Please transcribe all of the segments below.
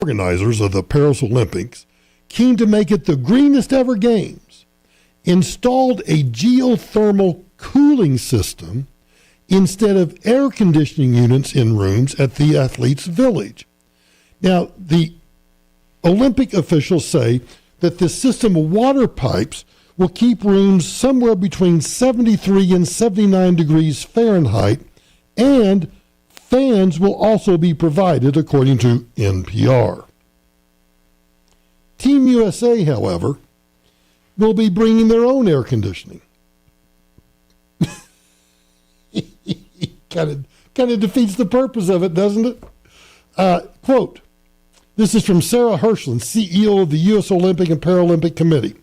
organizers of the Paris Olympics, keen to make it the greenest ever games, installed a geothermal cooling system instead of air conditioning units in rooms at the athletes' village. Now, the Olympic officials say that this system of water pipes will keep rooms somewhere between 73 and 79 degrees Fahrenheit, and fans will also be provided, according to NPR. Team USA, however, will be bringing their own air conditioning. Kind of defeats the purpose of it, doesn't it? Quote, this is from Sarah Hirschland, CEO of the U.S. Olympic and Paralympic Committee.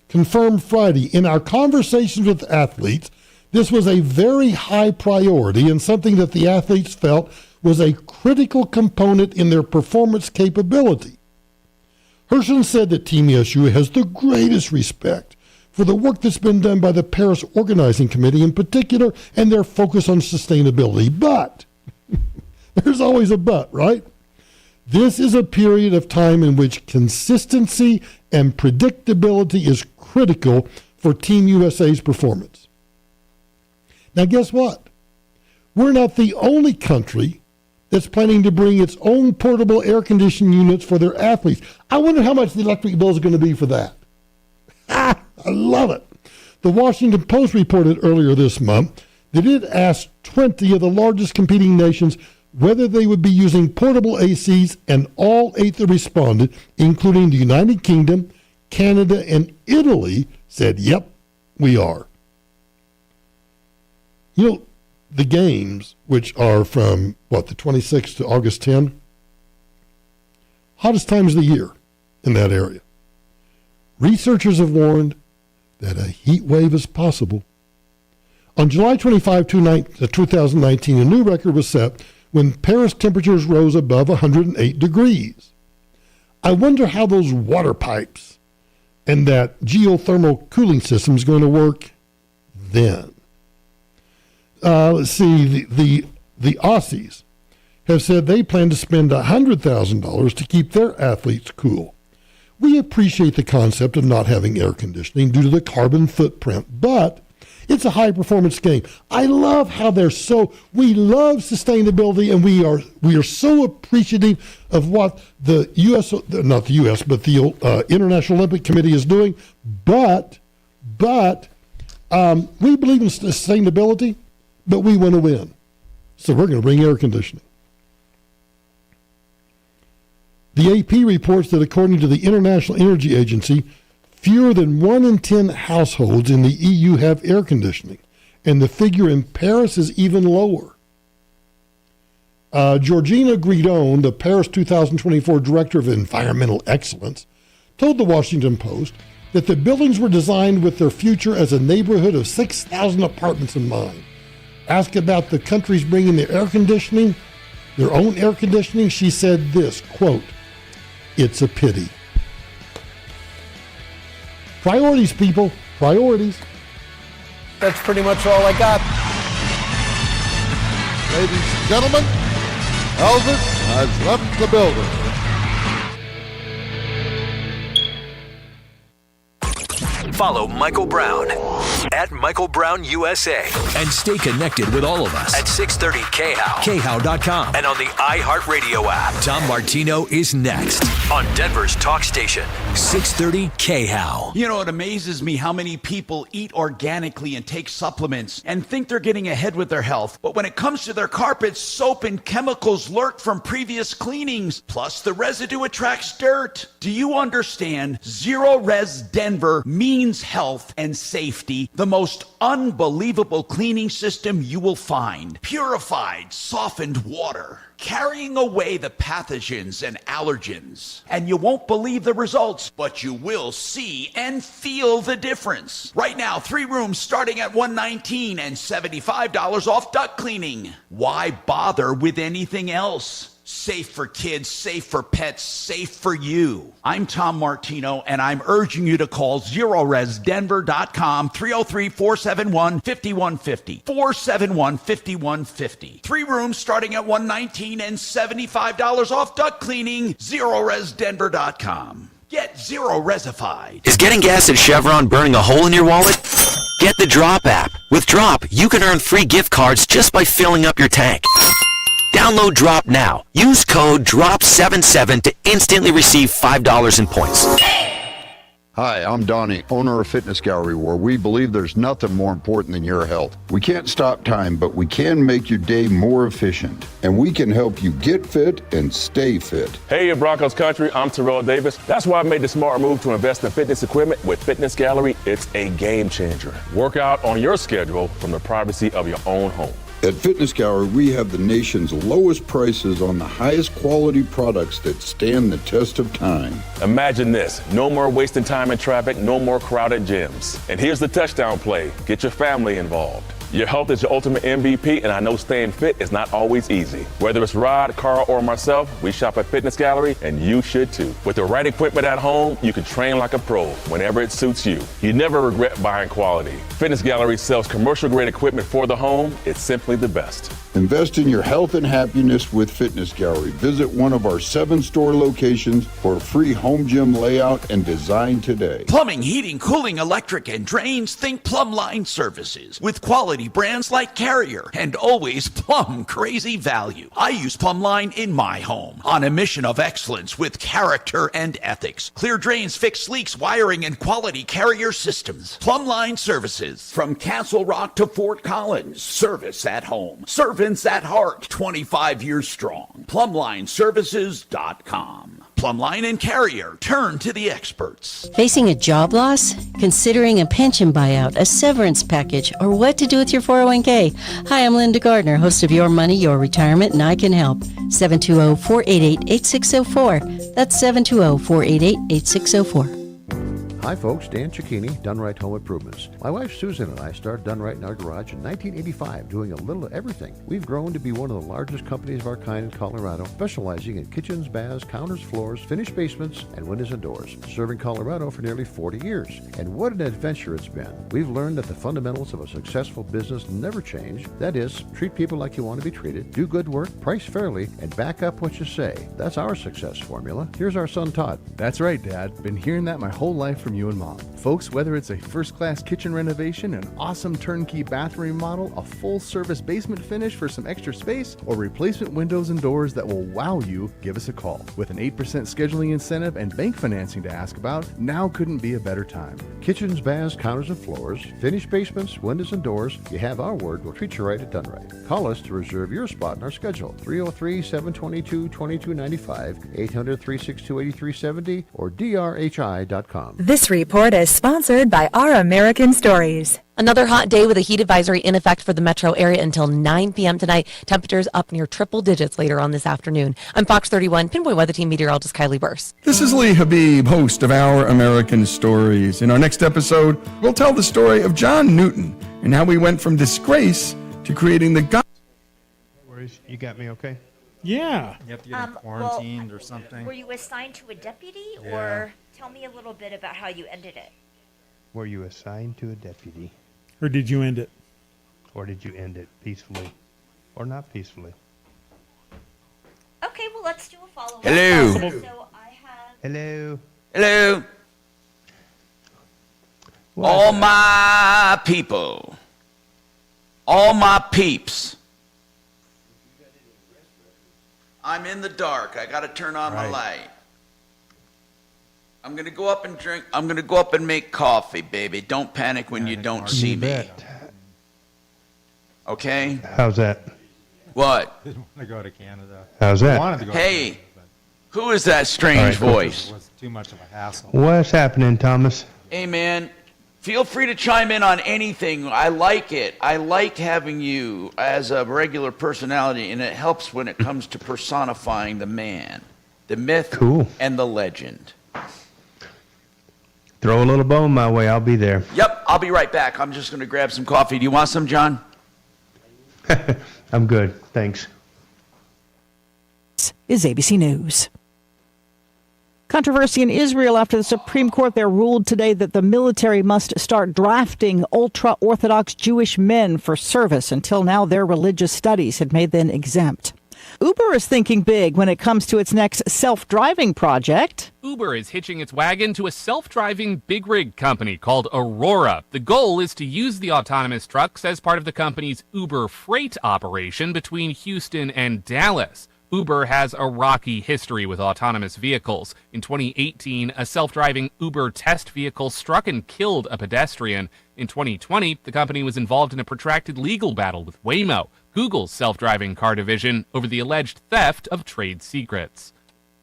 Confirmed Friday, in our conversations with athletes, this was a very high priority and something that the athletes felt was a critical component in their performance capability. Hirschland said that Team USA has the greatest respect for the work that's been done by the Paris Organizing Committee in particular and their focus on sustainability. But, there's always a but, right? This is a period of time in which consistency and predictability is critical for Team USA's performance. Now, guess what? We're not the only country that's planning to bring its own portable air conditioning units for their athletes. I wonder how much the electric bill is going to be for that. I love it. The Washington Post reported earlier this month that it asked 20 of the largest competing nations whether they would be using portable ACs, and all 8 that responded, including the United Kingdom, Canada, and Italy, said, yep, we are. You know, the games, which are from, the 26th to August 10, hottest times of the year in that area. Researchers have warned that a heat wave is possible. On July 25, 2019, a new record was set when Paris temperatures rose above 108 degrees. I wonder how those water pipes and that geothermal cooling system is going to work then. Let's see, the Aussies have said they plan to spend $100,000 to keep their athletes cool. We appreciate the concept of not having air conditioning due to the carbon footprint, but it's a high-performance game. I love how we love sustainability, and we are so appreciative of what the U.S., not the U.S., but the International Olympic Committee is doing. But we believe in sustainability, but we want to win. So we're going to bring air conditioning. The AP reports that according to the International Energy Agency, fewer than 1 in 10 households in the EU have air conditioning, and the figure in Paris is even lower. Georgina Gridon, the Paris 2024 Director of Environmental Excellence, told the Washington Post that the buildings were designed with their future as a neighborhood of 6,000 apartments in mind. Asked about the countries bringing their own air conditioning, she said this, quote, "It's a pity." Priorities, people. Priorities. That's pretty much all I got. Ladies and gentlemen, Elvis has left the building. Follow Michael Brown at Michael Brown USA. And stay connected with all of us at 630 KHOW, KHOW.com, and on the iHeartRadio app. Tom Martino is next on Denver's talk station, 630 KHOW. You know, it amazes me how many people eat organically and take supplements and think they're getting ahead with their health. But when it comes to their carpets, soap and chemicals lurk from previous cleanings. Plus, the residue attracts dirt. Do you understand? Zero Res Denver means health and safety. The most unbelievable cleaning system you will find. Purified, softened water, carrying away the pathogens and allergens. And you won't believe the results, but you will see and feel the difference. Right now, 3 rooms starting at $119 and $75 off duct cleaning. Why bother with anything else? Safe for kids, safe for pets, safe for you. I'm Tom Martino, and I'm urging you to call ZeroResDenver.com, 303-471-5150. 471-5150. 3 rooms starting at $119 and $75 off duct cleaning. ZeroResDenver.com. Get Zero Resified. Is getting gas at Chevron burning a hole in your wallet? Get the Drop app. With Drop, you can earn free gift cards just by filling up your tank. Download Drop now. Use code DROP77 to instantly receive $5 in points. Hi, I'm Donnie, owner of Fitness Gallery, where we believe there's nothing more important than your health. We can't stop time, but we can make your day more efficient. And we can help you get fit and stay fit. Hey, Broncos country, I'm Terrell Davis. That's why I made the smart move to invest in fitness equipment with Fitness Gallery. It's a game changer. Work out on your schedule from the privacy of your own home. At Fitness Gallery, we have the nation's lowest prices on the highest quality products that stand the test of time. Imagine this. No more wasting time in traffic, no more crowded gyms. And here's the touchdown play. Get your family involved. Your health is your ultimate MVP, and I know staying fit is not always easy. Whether it's Rod, Carl, or myself, we shop at Fitness Gallery, and you should too. With the right equipment at home, you can train like a pro whenever it suits you. You never regret buying quality. Fitness Gallery sells commercial-grade equipment for the home. It's simply the best. Invest in your health and happiness with Fitness Gallery. Visit one of our 7 store locations for a free home gym layout and design today. Plumbing, heating, cooling, electric, and drains. Think Plumline Services. With quality brands like Carrier and always plumb crazy value. I use Plumline in my home on a mission of excellence with character and ethics. Clear drains, fix leaks, wiring, and quality Carrier systems. Plumline Services. From Castle Rock to Fort Collins. Service at home. Servants at heart. 25 years strong. PlumlineServices.com. Plumline and Carrier. Turn to the experts. Facing a job loss? Considering a pension buyout, a severance package, or what to do with your 401k? Hi, I'm Linda Gardner, host of Your Money, Your Retirement, and I can help. 720-488-8604. That's 720-488-8604. Hi folks, Dan Cicchini, Done Right Home Improvements. My wife Susan and I started Done Right in our garage in 1985, doing a little of everything. We've grown to be one of the largest companies of our kind in Colorado, specializing in kitchens, baths, counters, floors, finished basements, and windows and doors, serving Colorado for nearly 40 years. And what an adventure it's been. We've learned that the fundamentals of a successful business never change. That is, treat people like you want to be treated, do good work, price fairly, and back up what you say. That's our success formula. Here's our son Todd. That's right, Dad. Been hearing that my whole life from you and Mom. Folks, whether it's a first-class kitchen renovation, an awesome turnkey bathroom remodel, a full-service basement finish for some extra space, or replacement windows and doors that will wow you, give us a call. With an 8% scheduling incentive and bank financing to ask about, now couldn't be a better time. Kitchens, baths, counters, and floors, finished basements, windows, and doors. You have our word. We'll treat you right at Done Right. Call us to reserve your spot in our schedule. 303-722-2295, 800-362-8370, or drhi.com. This report is sponsored by Our American Stories. Another hot day with a heat advisory in effect for the metro area until 9 p.m. tonight. Temperatures up near triple digits later on this afternoon. I'm Fox 31 Pinpoint Weather Team meteorologist Kylie Burse. This is Lee Habib, host of Our American Stories. In our next episode, we'll tell the story of John Newton and how he went from disgrace to creating the God. You got me okay? Yeah. You have to get quarantined or something. Were you assigned to a deputy, or tell me a little bit about how you ended it? Were you assigned to a deputy? Or did you end it? Or did you end it peacefully? Or not peacefully? Okay, well, let's do a follow-up. Hello. So I have... Hello. Hello. All my people. All my peeps. I'm in the dark. I got to turn on my light. I'm going to go up and drink. I'm going to go up and make coffee, baby. Don't panic when you don't see me. Okay? How's that? What? I didn't want to go to Canada. How's that? I wanted to go to Canada, who is that strange voice? It was too much of a hassle. What's happening, Thomas? Hey, man. Feel free to chime in on anything. I like it. I like having you as a regular personality, and it helps when it comes to personifying the man, the myth, and the legend. Throw a little bone my way. I'll be there. Yep, I'll be right back. I'm just going to grab some coffee. Do you want some, John? I'm good. Thanks. is ABC News. Controversy in Israel after the Supreme Court there ruled today that the military must start drafting ultra-Orthodox Jewish men for service. Until now, their religious studies had made them exempt. Uber is thinking big when it comes to its next self-driving project. Uber is hitching its wagon to a self-driving big rig company called Aurora. The goal is to use the autonomous trucks as part of the company's Uber Freight operation between Houston and Dallas. Uber has a rocky history with autonomous vehicles. In 2018, a self-driving Uber test vehicle struck and killed a pedestrian. In 2020, the company was involved in a protracted legal battle with Waymo, Google's self-driving car division, over the alleged theft of trade secrets.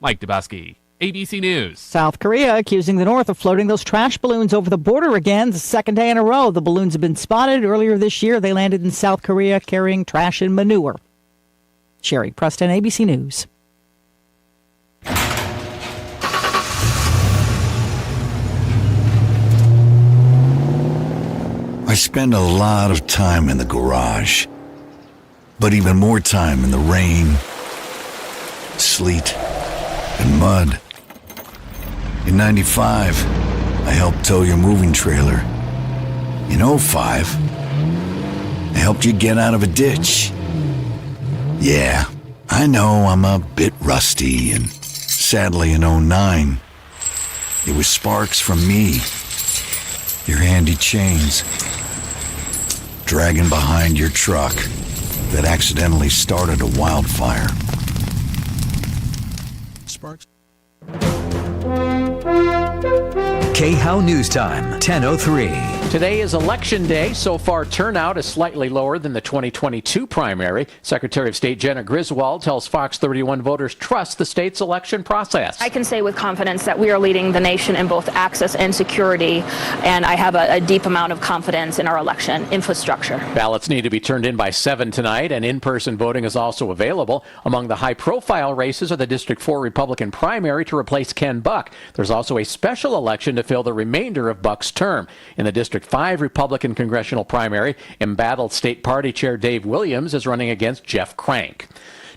Mike Dubusky, ABC News. South Korea accusing the North of floating those trash balloons over the border again, the second day in a row. The balloons have been spotted. Earlier this year, they landed in South Korea carrying trash and manure. Sherry Preston, ABC News. I spend a lot of time in the garage, but even more time in the rain, sleet, and mud. In 95, I helped tow your moving trailer. In 05, I helped you get out of a ditch. Yeah, I know I'm a bit rusty, and sadly in 09, it was sparks from me, your handy chains, dragging behind your truck that accidentally started a wildfire. Sparks. KHOW News Time, 10:03. Today is Election Day. So far, turnout is slightly lower than the 2022 primary. Secretary of State Jenna Griswold tells Fox 31 voters trust the state's election process. I can say with confidence that we are leading the nation in both access and security, and I have a deep amount of confidence in our election infrastructure. Ballots need to be turned in by 7 tonight, and in-person voting is also available. Among the high-profile races are the District 4 Republican primary to replace Ken Buck. There's also a special election to fill the remainder of Buck's term. In the District 5 Republican congressional primary, embattled State Party Chair Dave Williams is running against Jeff Crank.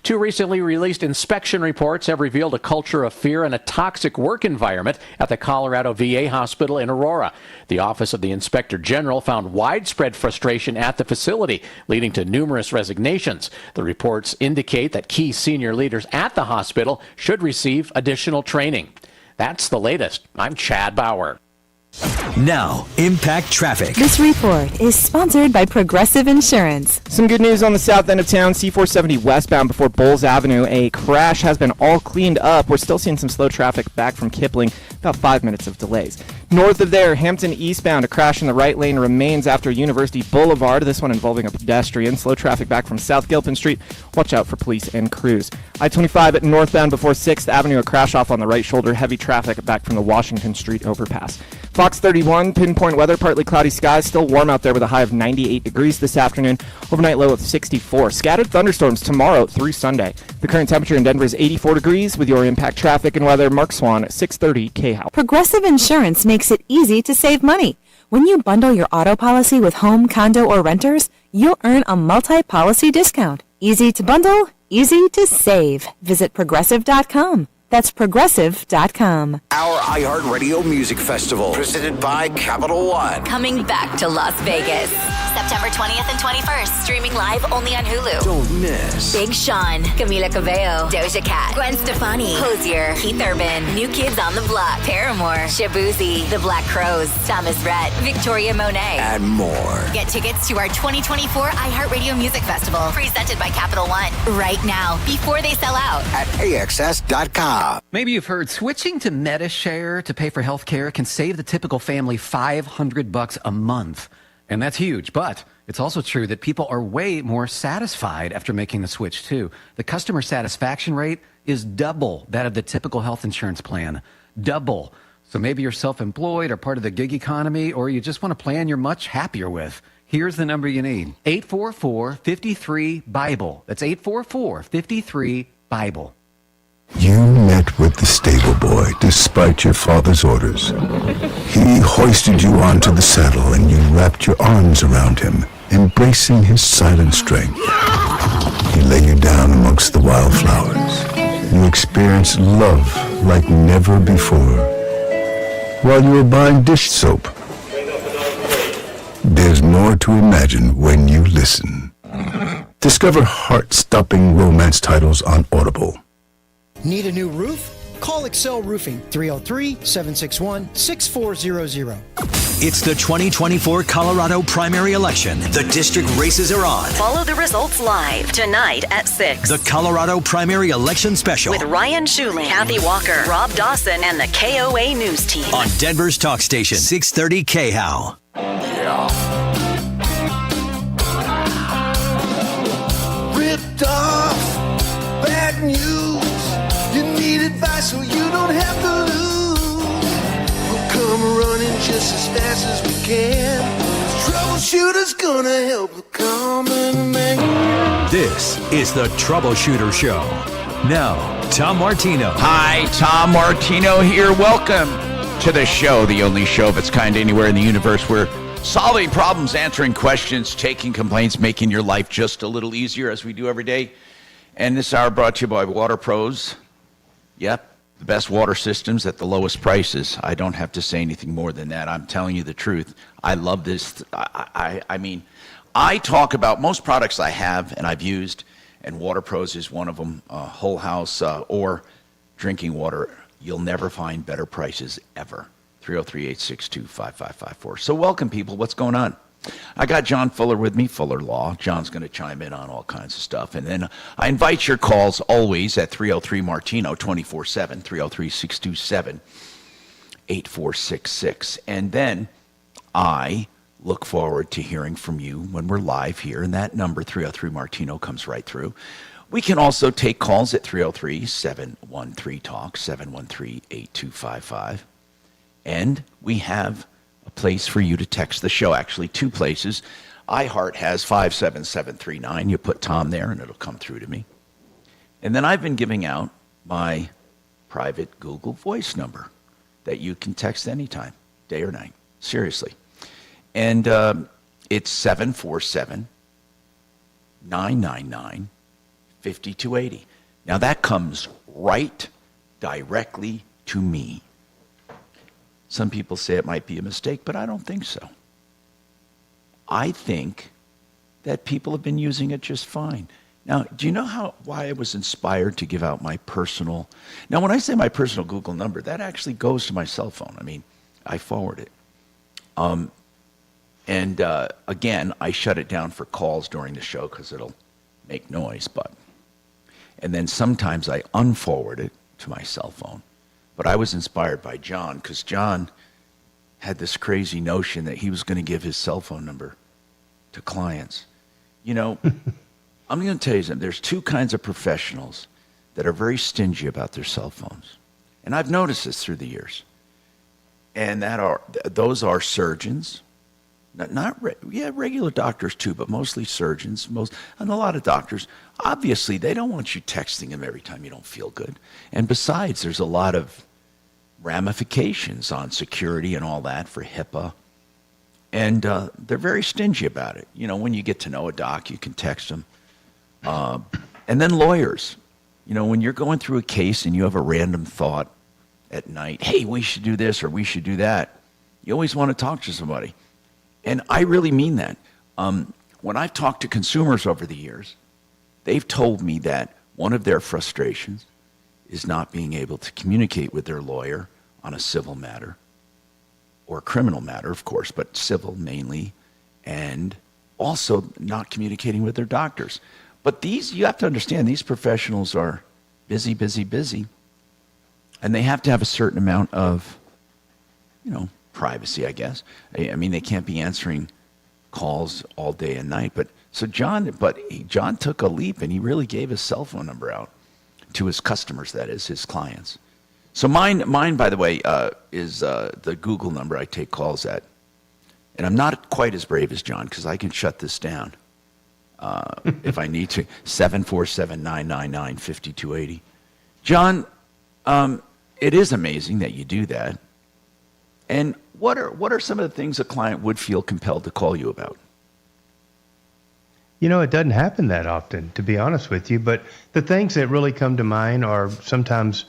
2 recently released inspection reports have revealed a culture of fear and a toxic work environment at the Colorado VA hospital in Aurora. The Office of the Inspector General found widespread frustration at the facility, leading to numerous resignations. The reports indicate that key senior leaders at the hospital should receive additional training. That's the latest. I'm Chad Bauer. Now, Impact Traffic. This report is sponsored by Progressive Insurance. Some good news on the south end of town, C470 westbound before Bowles Avenue. A crash has been all cleaned up. We're still seeing some slow traffic back from Kipling, about 5 minutes of delays. North of there, Hampton eastbound, a crash in the right lane remains after University Boulevard, this one involving a pedestrian. Slow traffic back from South Gilpin Street. Watch out for police and crews. I-25 at northbound before 6th Avenue, a crash off on the right shoulder. Heavy traffic back from the Washington Street overpass. Fox 31, pinpoint weather, partly cloudy skies, still warm out there with a high of 98 degrees this afternoon, overnight low of 64. Scattered thunderstorms tomorrow through Sunday. The current temperature in Denver is 84 degrees. With your Impact Traffic and weather, Mark Swan at 630 KHOW. Progressive Insurance makes it easy to save money. When you bundle your auto policy with home, condo, or renters, you'll earn a multi-policy discount. Easy to bundle, easy to save. Visit Progressive.com. That's Progressive.com. Our iHeartRadio Music Festival, presented by Capital One. Coming back to Las Vegas. September 20th and 21st. Streaming live only on Hulu. Don't miss Big Sean, Camila Cabello, Doja Cat, Gwen Stefani, Hozier, Keith Urban, New Kids on the Block, Paramore, Shabuzi, The Black Crowes, Thomas Rhett, Victoria Monet, and more. Get tickets to our 2024 iHeartRadio Music Festival, presented by Capital One, right now, before they sell out. At AXS.com. Maybe you've heard switching to MediShare to pay for health care can save the typical family $500 a month. And that's huge, but it's also true that people are way more satisfied after making the switch, too. The customer satisfaction rate is double that of the typical health insurance plan. Double. So maybe you're self-employed or part of the gig economy, or you just want a plan you're much happier with. Here's the number you need. 844-53-BIBLE. That's 844-53-BIBLE. You met with the stable boy despite your father's orders. He hoisted you onto the saddle and you wrapped your arms around him, embracing his silent strength. He lay you down amongst the wildflowers. You experienced love like never before while you were buying dish soap. There's more to imagine when you listen. Discover heart-stopping romance titles on Audible. Need a new roof? Call Excel Roofing, 303-761-6400. It's the 2024 Colorado primary election. The district races are on. Follow the results live tonight at 6. The Colorado primary election special. With Ryan Schuling, Kathy Walker, Rob Dawson, and the KOA News team. On Denver's talk station, 630 KHOW. Ripped off, bad news. You need advice so you don't have to lose. We'll come running just as fast as we can. Troubleshooter's gonna help the common man. This is the Troubleshooter Show. Now, Tom Martino. Hi, Tom Martino here. Welcome to the show, the only show of its kind anywhere in the universe. We're solving problems, answering questions, taking complaints, making your life just a little easier as we do every day. And this hour brought to you by Water Pros. Yep, the best water systems at the lowest prices. I don't have to say anything more than that. I'm telling you the truth. I love this. I mean, I talk about most products I have and I've used, and Water Pros is one of them. Whole house or drinking water. You'll never find better prices ever. 303-862-5554. So welcome, people. What's going on? I got John Fuller with me, Fuller Law. John's going to chime in on all kinds of stuff. And then I invite your calls always at 303-MARTINO, 24/7, 303-627-8466. And then I look forward to hearing from you when we're live here. And that number, 303-MARTINO, comes right through. We can also take calls at 303-713-TALK, 713-8255. And we have a place for you to text the show. Actually, two places. iHeart has 57739. You put Tom there and it'll come through to me. And then I've been giving out my private Google Voice number that you can text anytime, day or night. Seriously. And it's 747-999-5280. Now that comes right directly to me. Some people say it might be a mistake, but I don't think so. I think that people have been using it just fine. Now, do you know why I was inspired to give out my personal... Now, when I say my personal Google number, that actually goes to my cell phone. I mean, I forward it. Again, I shut it down for calls during the show because it'll make noise. And then sometimes I unforward it to my cell phone. But I was inspired by John because John had this crazy notion that he was going to give his cell phone number to clients. You know, I'm going to tell you something. There's two kinds of professionals that are very stingy about their cell phones. And I've noticed this through the years. And those are surgeons. Regular doctors too, but mostly surgeons. And a lot of doctors. Obviously, they don't want you texting them every time you don't feel good. And besides, there's a lot of ramifications on security and all that for HIPAA. And they're very stingy about it. You know, when you get to know a doc, you can text them. And then lawyers. You know, when you're going through a case and you have a random thought at night, hey, we should do this or we should do that, you always want to talk to somebody. And I really mean that. When I've talked to consumers over the years, they've told me that one of their frustrations is not being able to communicate with their lawyer on a civil matter or a criminal matter, of course, but civil mainly, and also not communicating with their doctors. But you have to understand, these professionals are busy, and they have to have a certain amount of, privacy, I guess. I mean, they can't be answering calls all day and night. But John took a leap, and he really gave his cell phone number out to his customers, that is, his clients. So mine, by the way, is the Google number I take calls at. And I'm not quite as brave as John because I can shut this down if I need to. 747-999-5280. John, it is amazing that you do that. And what are some of the things a client would feel compelled to call you about? It doesn't happen that often, to be honest with you. But the things that really come to mind are sometimes,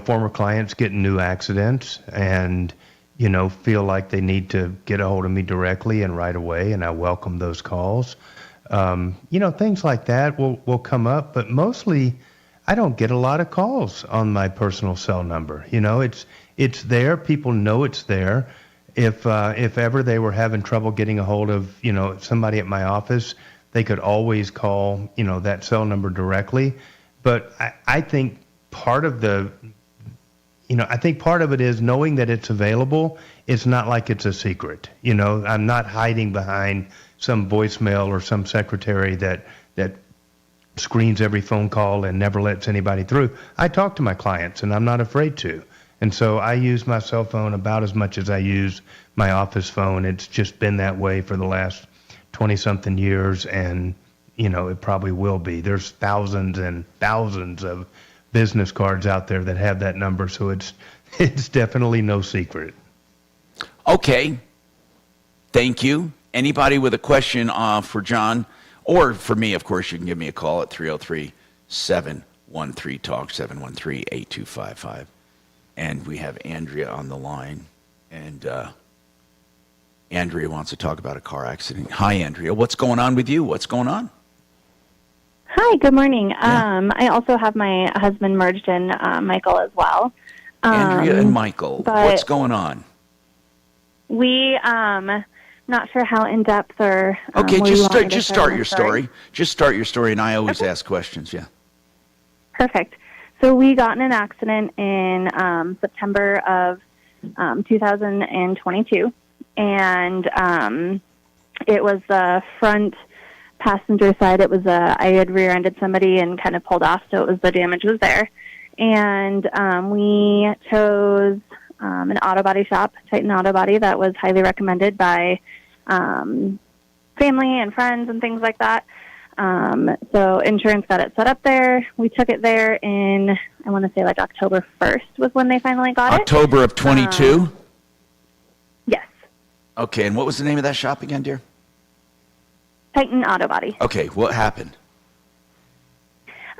former clients get in new accidents and, feel like they need to get a hold of me directly and right away, and I welcome those calls. Things like that will come up, but mostly I don't get a lot of calls on my personal cell number. It's there. People know it's there. If ever they were having trouble getting a hold of, somebody at my office, they could always call, that cell number directly. But I think part of it is knowing that it's available. It's not like it's a secret. I'm not hiding behind some voicemail or some secretary that screens every phone call and never lets anybody through. I talk to my clients, and I'm not afraid to. And so I use my cell phone about as much as I use my office phone. It's just been that way for the last 20-something years, and, it probably will be. There's thousands and thousands of business cards out there that have that number, so it's definitely no secret. Okay. Thank you. Anybody with a question for John, or for me, of course, you can give me a call at 303-713-TALK, 713-8255. And we have Andrea on the line. And Andrea wants to talk about a car accident. Hi, Andrea. What's going on with you? What's going on? Hi, good morning. Yeah. I also have my husband merged in, Michael, as well. Andrea and Michael. What's going on? We, not sure how in-depth or... Okay, just start your story. Just start your story, and I always ask questions, yeah. Perfect. So we got in an accident in September of 2022, and it was the front passenger side. It was I had rear-ended somebody and kind of pulled off, so it was the damage was there. And we chose an auto body shop, Titan Auto Body, that was highly recommended by family and friends and things like that. So insurance got it set up there. We took it there in, I want to say like October 1st was when they finally got October of 22? Yes. Okay, and what was the name of that shop again, dear? Titan Auto Body. Okay, what happened?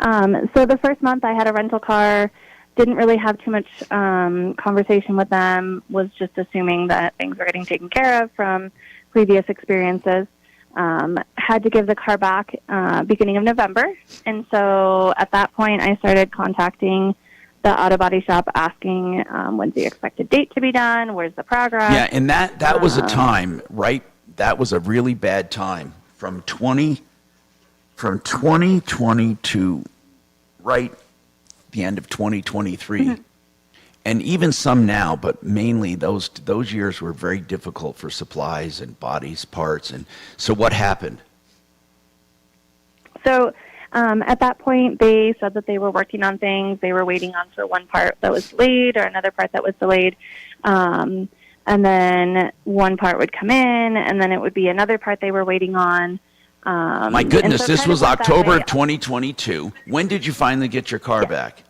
So the first month I had a rental car, didn't really have too much conversation with them, was just assuming that things were getting taken care of from previous experiences. Had to give the car back beginning of November. And so at that point, I started contacting the auto body shop asking when's the expected date to be done, where's the progress. Yeah, and that was a time, right? That was a really bad time from 2020 to right the end of 2023. Mm-hmm. And even some now, but mainly those years were very difficult for supplies and bodies, parts. And so what happened? So at that point, they said that they were working on things. They were waiting on for one part that was delayed or another part that was delayed. And then one part would come in, and then it would be another part they were waiting on. My goodness, so this was October of 2022. When did you finally get your car back?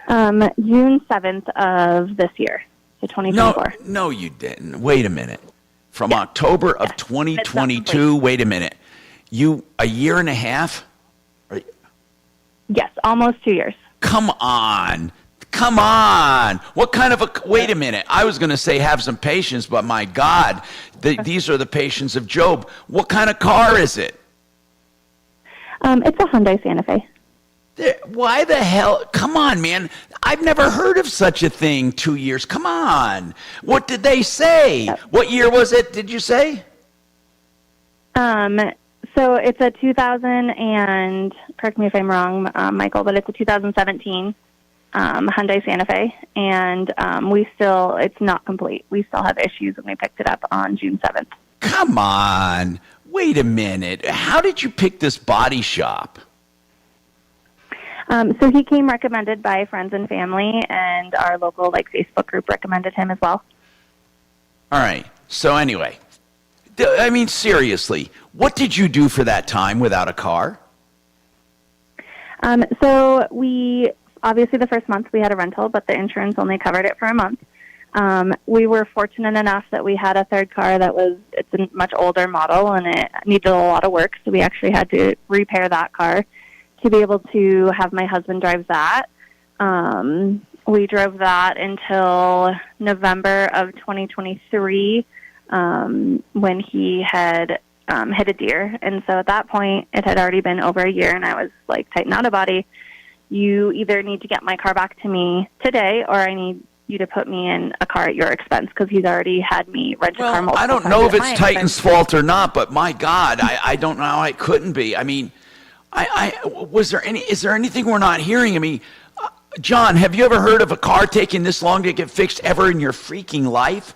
June 7th of this year, so 2024. No, you didn't. Wait a minute. From October of 2022, wait a minute. A year and a half? Yes, almost 2 years. Come on. What kind of wait a minute. I was going to say have some patience, but my God, these are the patience of Job. What kind of car is it? It's a Hyundai Santa Fe. Why the hell? Come on, man. I've never heard of such a thing. 2 years. Come on. What did they say? What year was it, did you say? So it's a 2000 and, correct me if I'm wrong, Michael, but it's a 2017 Hyundai Santa Fe. And it's not complete. We still have issues when we picked it up on June 7th. Come on. Wait a minute. How did you pick this body shop? So he came recommended by friends and family, and our local Facebook group recommended him as well. All right. So anyway, I mean, seriously, what did you do for that time without a car? So we, obviously the first month we had a rental, but the insurance only covered it for a month. We were fortunate enough that we had a third car it's a much older model and it needed a lot of work, so we actually had to repair that car to be able to have my husband drive that. We drove that until November of 2023 when he had hit a deer. And so at that point, it had already been over a year, and I was like, tighten out a body. You either need to get my car back to me today, or I need you to put me in a car at your expense, because he's already had me rent a car multiple I don't times know if at it's my Titan's expense. fault or not, but my God, I don't know how it couldn't be. I mean, is there anything we're not hearing? I mean, John, have you ever heard of a car taking this long to get fixed ever in your freaking life?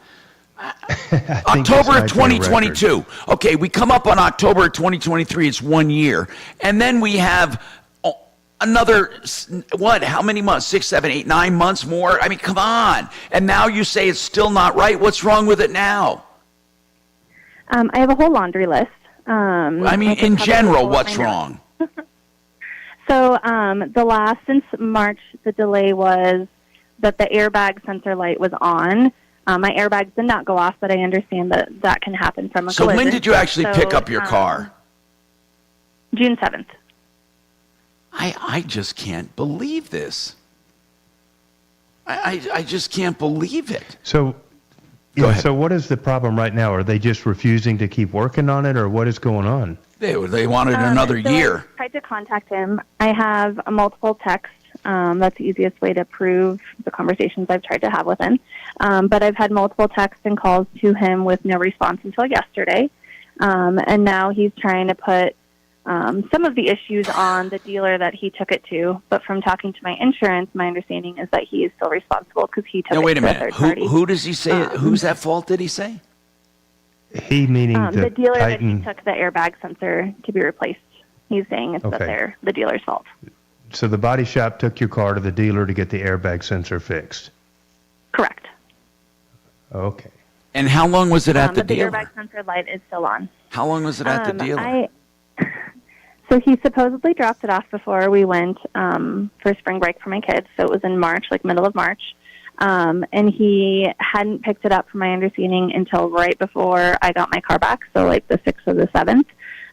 October of 2022. Okay, we come up on October of 2023. It's 1 year. And then we have another, how many months? 6, 7, 8, 9 months more? I mean, come on. And now you say it's still not right. What's wrong with it now? I have a whole laundry list. I mean, in general, what's wrong? So since March, the delay was that the airbag sensor light was on. My airbags did not go off, but I understand that can happen from a collision. So when did you actually pick up your car? June 7th. I just can't believe this. I just can't believe it. So, so what is the problem right now? Are they just refusing to keep working on it, or what is going on? They wanted another year. I tried to contact him. I have a multiple text. That's the easiest way to prove the conversations I've tried to have with him. But I've had multiple texts and calls to him with no response until yesterday. And now he's trying to put some of the issues on the dealer that he took it to. But from talking to my insurance, my understanding is that he is still responsible because he took it to a third party. Who does he say? Who's at fault, did he say? He meaning the dealer Titan. that he took the airbag sensor to be replaced. He's saying it's the dealer's fault. So the body shop took your car to the dealer to get the airbag sensor fixed? Correct. Okay. And how long was it at the The dealer? airbag sensor light is still on. How long was it at the dealer? So he supposedly dropped it off before we went for spring break for my kids. So it was in March, like middle of March. And he hadn't picked it up, from my understanding, until right before I got my car back, so like the 6th or the 7th.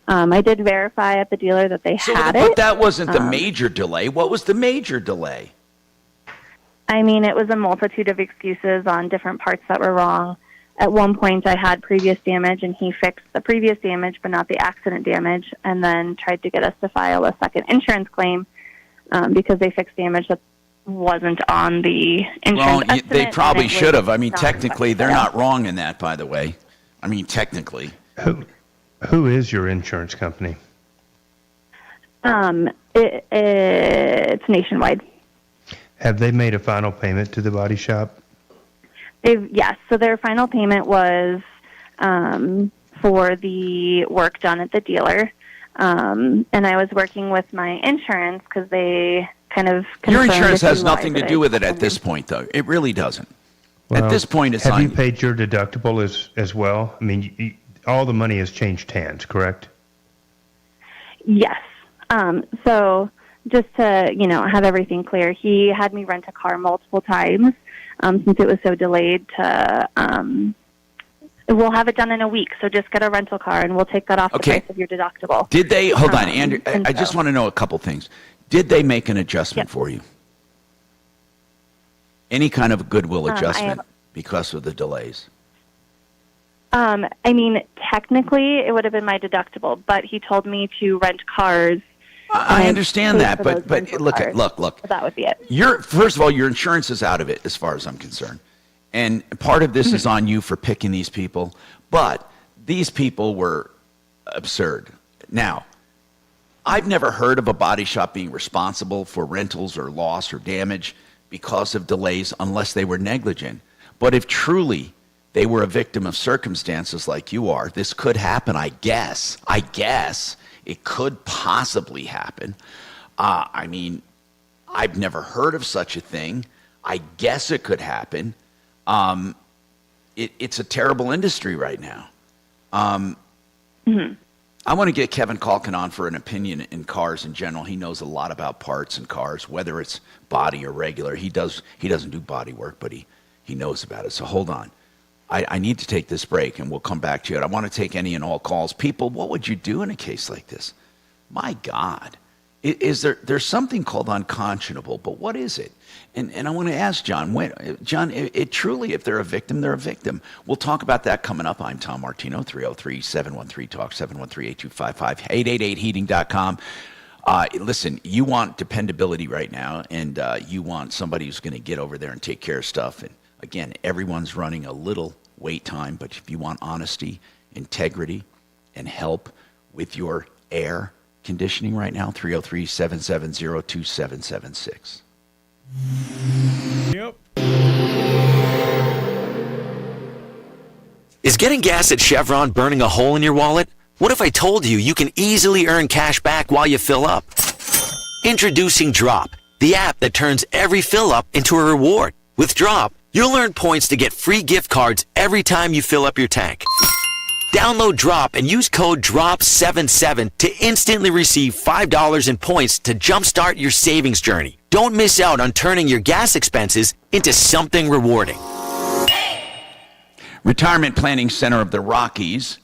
I did verify at the dealer that they had it. But that wasn't the major delay. What was the major delay? I mean, it was a multitude of excuses on different parts that were wrong. At one point, I had previous damage, and he fixed the previous damage, but not the accident damage, and then tried to get us to file a second insurance claim because they fixed damage that wasn't on the insurance estimate. They probably should have. I mean, technically, they're not wrong in that, by the way. I mean, technically. Who is your insurance company? It's Nationwide. Have they made a final payment to the body shop? Yes. So their final payment was for the work done at the dealer. And I was working with my insurance because they kind of Your insurance has nothing to do with it at this point, though. It really doesn't. Well, at this point, it's have you on. paid your deductible as well? I mean, all the money has changed hands, correct? Yes. So just to, have everything clear, he had me rent a car multiple times since it was so delayed to, we'll have it done in a week, so just get a rental car and we'll take that off the price of your deductible. Did they, hold on, Andrew, I just want to know a couple things. Did they make an adjustment for you? Any kind of goodwill adjustment because of the delays? I mean, technically, it would have been my deductible, but he told me to rent cars. I understand that, but look. That would be it. First of all, your insurance is out of it, as far as I'm concerned, and part of this is on you for picking these people. But these people were absurd. Now, I've never heard of a body shop being responsible for rentals or loss or damage because of delays, unless they were negligent. But if truly they were a victim of circumstances like you are, this could happen, I guess. It could possibly happen. I mean, I've never heard of such a thing. I guess it could happen. It's a terrible industry right now. I want to get Kevin Kalkin on for an opinion in cars in general. He knows a lot about parts and cars, whether it's body or regular. He doesn't do body work, but he he knows about it. So hold on. I need to take this break, and we'll come back to it. I want to take any and all calls. People, what would you do in a case like this? My God. There's something called unconscionable, but what is it? And I want to ask John, John, it truly, if they're a victim, they're a victim. We'll talk about that coming up. I'm Tom Martino, 303-713-TALK, 713-8255, 888heating.com. Listen, you want dependability right now, and you want somebody who's going to get over there and take care of stuff. And again, everyone's running a little wait time, but if you want honesty, integrity, and help with your air conditioning right now, 303-770-2776. Yep. Is getting gas at Chevron burning a hole in your wallet? What if I told you you can easily earn cash back while you fill up? Introducing Drop, the app that turns every fill up into a reward. With Drop, you'll earn points to get free gift cards every time you fill up your tank. Download Drop and use code DROP77 to instantly receive $5 in points to jumpstart your savings journey. Don't miss out on turning your gas expenses into something rewarding. Retirement Planning Center of the Rockies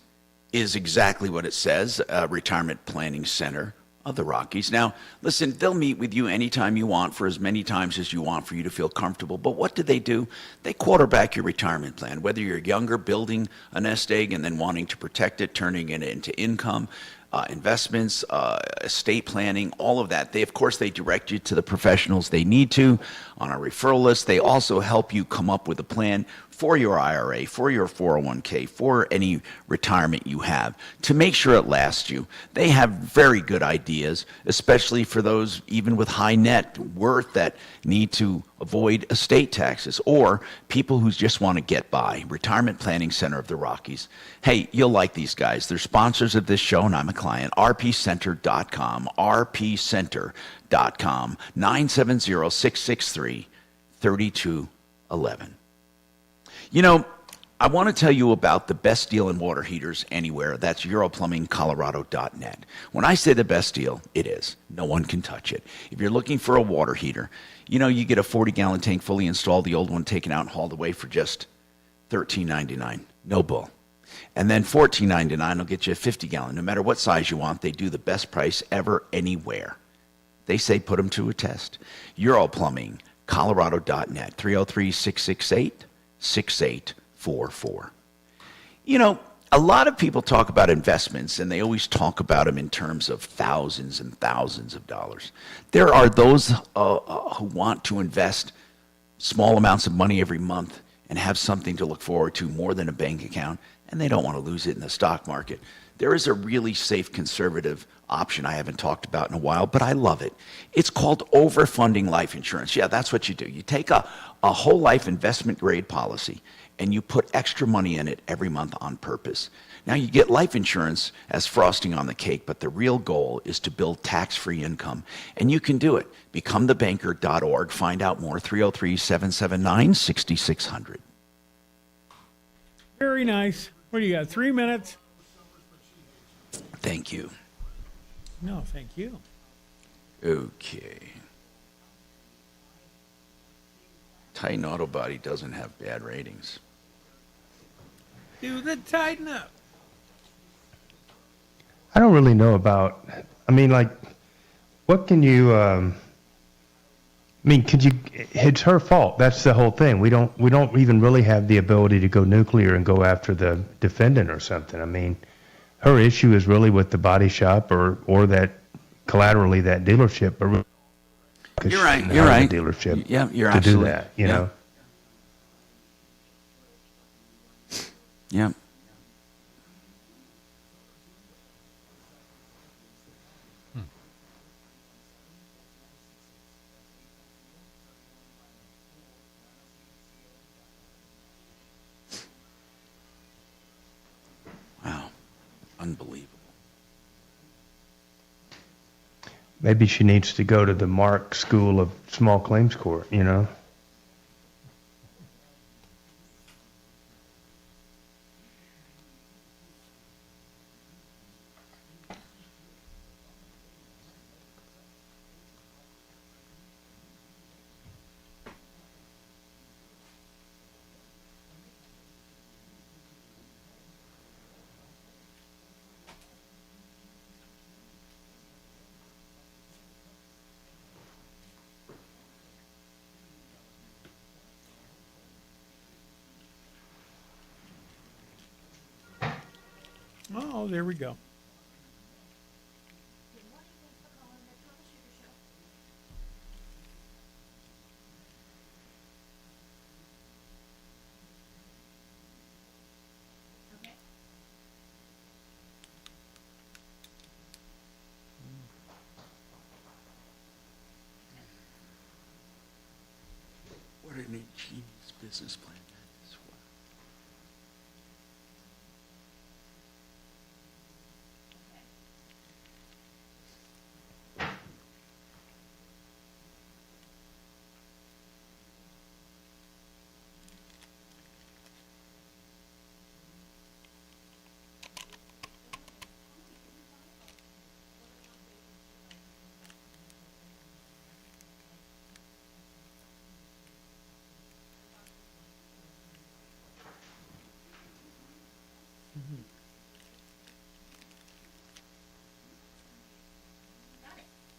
is exactly what it says, Retirement Planning Center of the Rockies. Now, listen, they'll meet with you anytime you want for as many times as you want for you to feel comfortable. But what do? They quarterback your retirement plan, whether you're younger, building a nest egg and then wanting to protect it, turning it into income, investments, estate planning, all of that. Of course, they direct you to the professionals they need to on a referral list. They also help you come up with a plan for your IRA, for your 401k, for any retirement you have, to make sure it lasts you. They have very good ideas, especially for those even with high net worth that need to avoid estate taxes, or people who just want to get by. Retirement Planning Center of the Rockies. Hey, you'll like these guys. They're sponsors of this show, and I'm a client. rpcenter.com, rpcenter.com, 970-663-3211. You know, I want to tell you about the best deal in water heaters anywhere. That's EuroPlumbingColorado.net. When I say the best deal, it is. No one can touch it. If you're looking for a water heater, you know, you get a 40-gallon tank fully installed, the old one taken out and hauled away for just $13.99. No bull. And then $14.99 will get you a 50-gallon. No matter what size you want, they do the best price ever anywhere. They say put them to a test. EuroPlumbingColorado.net, 303-668-6844. You know, a lot of people talk about investments, and they always talk about them in terms of thousands and thousands of dollars. There are those who want to invest small amounts of money every month and have something to look forward to more than a bank account, and they don't want to lose it in the stock market. There is a really safe, conservative option I haven't talked about in a while, but I love it. It's called overfunding life insurance. Yeah, that's what you do. You take a whole life investment grade policy and you put extra money in it every month on purpose. Now you get life insurance as frosting on the cake, but the real goal is to build tax-free income. And you can do it. BecomeTheBanker.org. Find out more, 303-779-6600. Very nice. What do you got, 3 minutes? Thank you. No, thank you. Okay. Titan Auto Body doesn't have bad ratings. Do the tighten up. I don't really know about, I mean, like, what can you, it's her fault. That's the whole thing. We don't even really have the ability to go nuclear and go after the defendant or something. I mean, her issue is really with the body shop or that collaterally that dealership. But you're right. You're right. Dealership. Yeah, you're to absolutely. do that. You know. Yeah. Wow. Unbelievable. Maybe she needs to go to the Mark School of Small Claims Court, you know? Oh, there we go. What an ingenious business plan that is.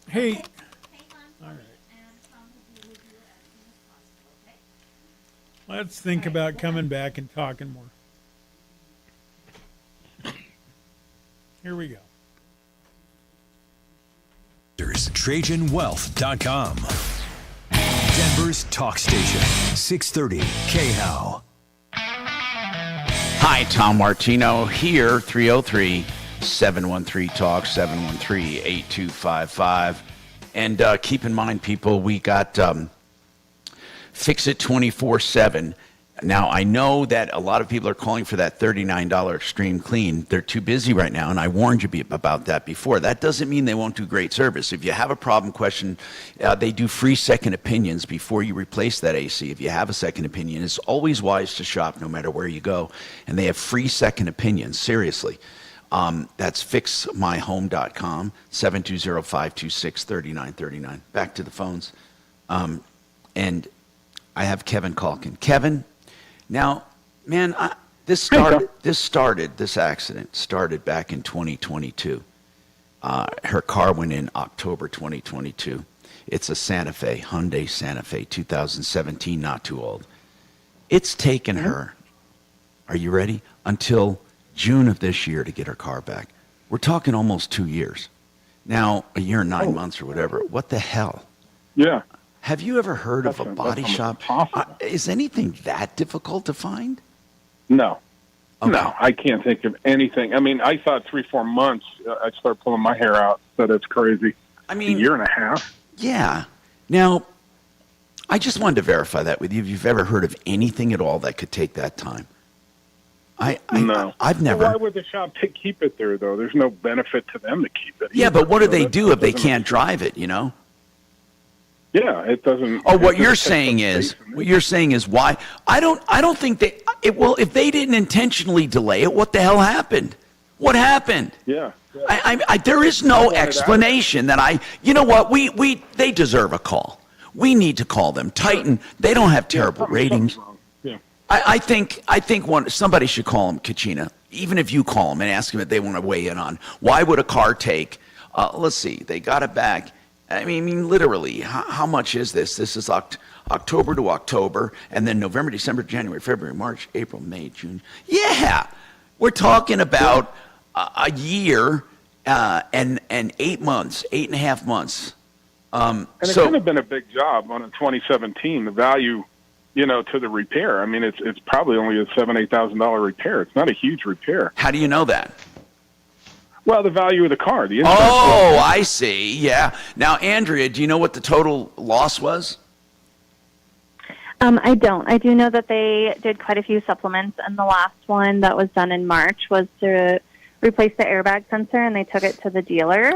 Hey. All right. Let's think about coming back and talking more. Here we go. TrajanWealth.com. Denver's talk station, 630 KHOW. Hi, Tom Martino here, 303-713-TALK, 713-8255. And keep in mind, people, we got Fix It 24/7. Now, I know that a lot of people are calling for that $39 extreme clean. They're too busy right now, and I warned you about that before. That doesn't mean they won't do great service. If you have a problem question, they do free second opinions before you replace that AC. If you have a second opinion, it's always wise to shop no matter where you go. And they have free second opinions, seriously. That's fixmyhome.com, 720-526-3939. Back to the phones. And I have Kevin Calkin. Kevin, now, man, this accident started back in 2022. Her car went in October 2022. It's a Santa Fe, Hyundai Santa Fe, 2017, not too old. It's taken her, are you ready, until June of this year to get her car back. We're talking almost 2 years. Now, a year and 9 months or whatever. What the hell? Yeah. Have you ever heard of a body shop? Is anything that difficult to find? No. Okay. No, I can't think of anything. I mean, I thought 3-4 months, I'd start pulling my hair out. So that's crazy. I mean, a year and a half? Yeah. Now, I just wanted to verify that with you. If you've ever heard of anything at all that could take that time. No. I've never. Well, why would the shop keep it there, though? There's no benefit to them to keep it. Yeah, either. but what do So they that do if they doesn't- can't drive it, you know? Yeah, it doesn't. Oh, what it you're doesn't saying take up is, space in what you're saying is why? I don't think if they didn't intentionally delay it, what the hell happened? What happened? Yeah. There is no explanation that you know what, they deserve a call. We need to call them. Titan, they don't have terrible ratings. Yeah. I think somebody should call them, Kachina, even if you call them and ask them if they want to weigh in on why would a car take, let's see, they got it back. I mean, literally, how much is this? This is October to October, and then November, December, January, February, March, April, May, June. Yeah, we're talking about a year and 8 months, 8.5 months. And it could have been a big job on a 2017. The value, to the repair. I mean, it's probably only a $7,000-8,000 repair. It's not a huge repair. How do you know that? Well, the value of the car. The Oh, I see. Yeah. Now, Andrea, do you know what the total loss was? I don't. I do know that they did quite a few supplements, and the last one that was done in March was to replace the airbag sensor, and they took it to the dealer,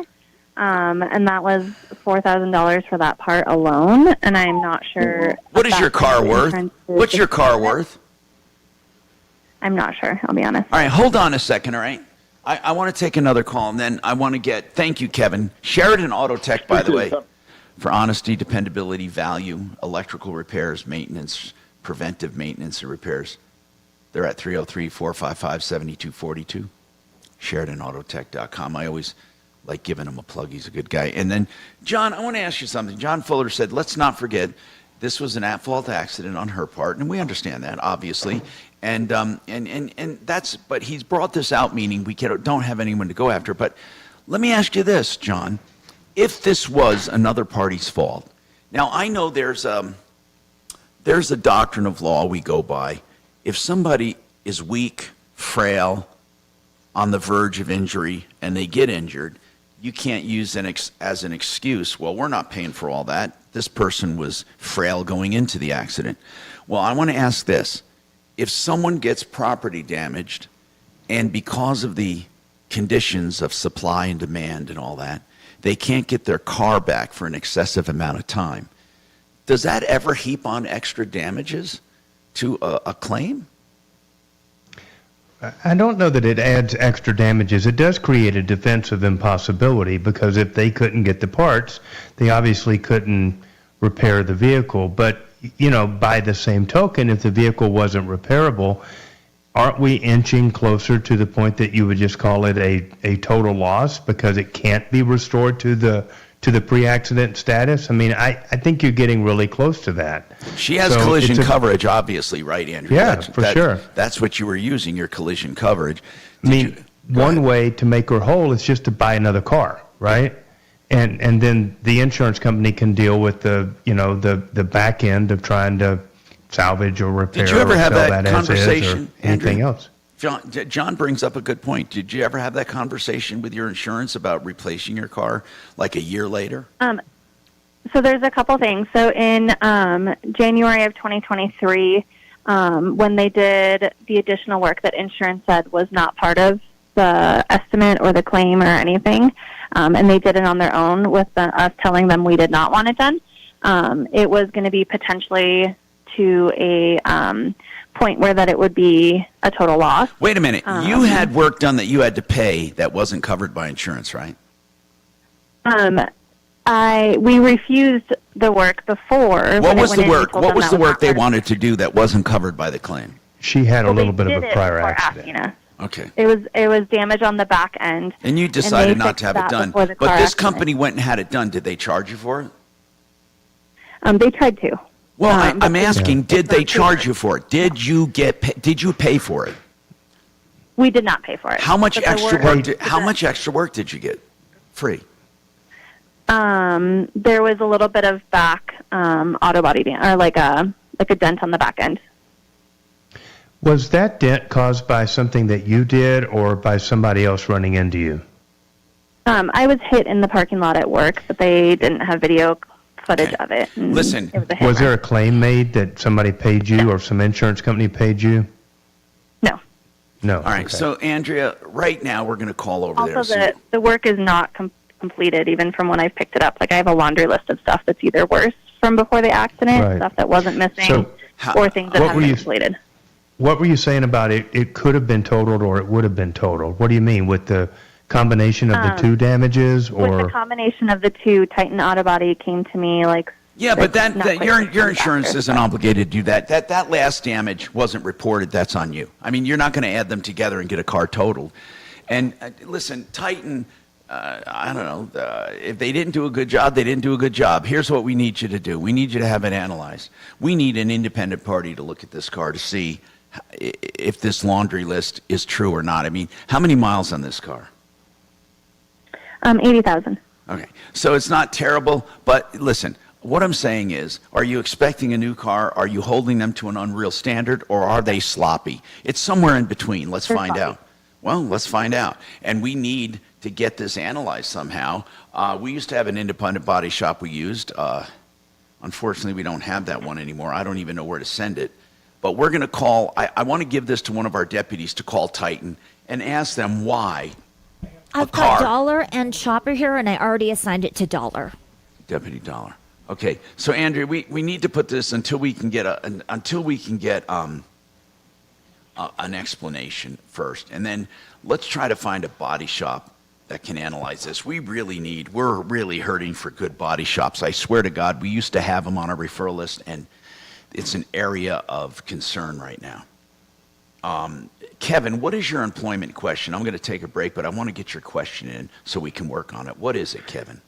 and that was $4,000 for that part alone, and I'm not sure. What is your car worth? What's your car worth? I'm not sure, I'll be honest. All right, hold on a second, all right? I want to take another call, and then I want to thank you, Kevin. Sheridan Auto Tech, by the way, for honesty, dependability, value, electrical repairs, maintenance, preventive maintenance and repairs. They're at 303-455-7242, SheridanAutotech.com. I always like giving him a plug. He's a good guy. And then, John, I want to ask you something. John Fuller said, let's not forget, this was an at-fault accident on her part, and we understand that, obviously. And that's, but he's brought this out, meaning we don't have anyone to go after. But let me ask you this, John. If this was another party's fault, now I know there's a doctrine of law we go by. If somebody is weak, frail, on the verge of injury, and they get injured, you can't use as an excuse, well, we're not paying for all that. This person was frail going into the accident. Well, I want to ask this. If someone gets property damaged, and because of the conditions of supply and demand and all that, they can't get their car back for an excessive amount of time, does that ever heap on extra damages to a claim? I don't know that it adds extra damages. It does create a defensive impossibility, because if they couldn't get the parts, they obviously couldn't repair the vehicle. But, by the same token, if the vehicle wasn't repairable, aren't we inching closer to the point that you would just call it a total loss because it can't be restored to the pre-accident status? I mean, I think you're getting really close to that. She has collision coverage, obviously, right, Andrew? Yeah, sure. That's what you were using, your collision coverage. One way to make her whole is just to buy another car, right? And then the insurance company can deal with the back end of trying to salvage or repair. Did you ever have that conversation, anything else? John brings up a good point. Did you ever have that conversation with your insurance about replacing your car like a year later? So there's a couple things. So in January of 2023, when they did the additional work that insurance said was not part of the estimate or the claim or anything, and they did it on their own with us telling them we did not want it done, it was going to be potentially to a point where that it would be a total loss. Wait a minute. You had work done that you had to pay that wasn't covered by insurance, right? We refused the work before. What was the work? What was the work they wanted to do that wasn't covered by the claim? She had a little bit of a prior accident. Okay. It was damage on the back end. And you decided not to have it done. But this company went and had it done. Did they charge you for it? They tried to. Well, I'm asking, did they charge you for it? Did you pay for it? We did not pay for it. How much extra work? How much extra work did you get? Free. There was a little bit of back auto body or like a dent on the back end. Was that dent caused by something that you did or by somebody else running into you? I was hit in the parking lot at work, but they didn't have video footage of it. Listen, was there a claim made that somebody paid you or some insurance company paid you? No. No. All right. Okay. So, Andrea, right now we're going to call over there. Also, the work is not completed, even from when I picked it up. Like, I have a laundry list of stuff that's either worse from before the accident, stuff that wasn't missing, or things that haven't been completed. What were you saying about it? It could have been totaled or it would have been totaled. What do you mean? With the combination of the two damages? Or with the combination of the two, Titan Auto Body came to me like... Yeah, but your insurance isn't obligated to do that. That last damage wasn't reported. That's on you. I mean, you're not going to add them together and get a car totaled. And listen, Titan, I don't know, if they didn't do a good job, they didn't do a good job. Here's what we need you to do. We need you to have it analyzed. We need an independent party to look at this car to see if this laundry list is true or not. I mean, how many miles on this car? 80,000. Okay, so it's not terrible, but listen, what I'm saying is, are you expecting a new car? Are you holding them to an unreal standard, or are they sloppy? It's somewhere in between. Let's find out. Well, let's find out. And we need to get this analyzed somehow. We used to have an independent body shop we used. Unfortunately, we don't have that one anymore. I don't even know where to send it. But we're going to call, I want to give this to one of our deputies to call Titan and ask them why. I've got Dollar and Chopper here, and I already assigned it to Dollar. Deputy Dollar. Okay, so Andrea, we need to put this until we can get an explanation first, and then let's try to find a body shop that can analyze this. We're really hurting for good body shops. I swear to God, we used to have them on our referral list, and it's an area of concern right now. Kevin, what is your employment question? I'm going to take a break, but I want to get your question in so we can work on it. What is it, Kevin?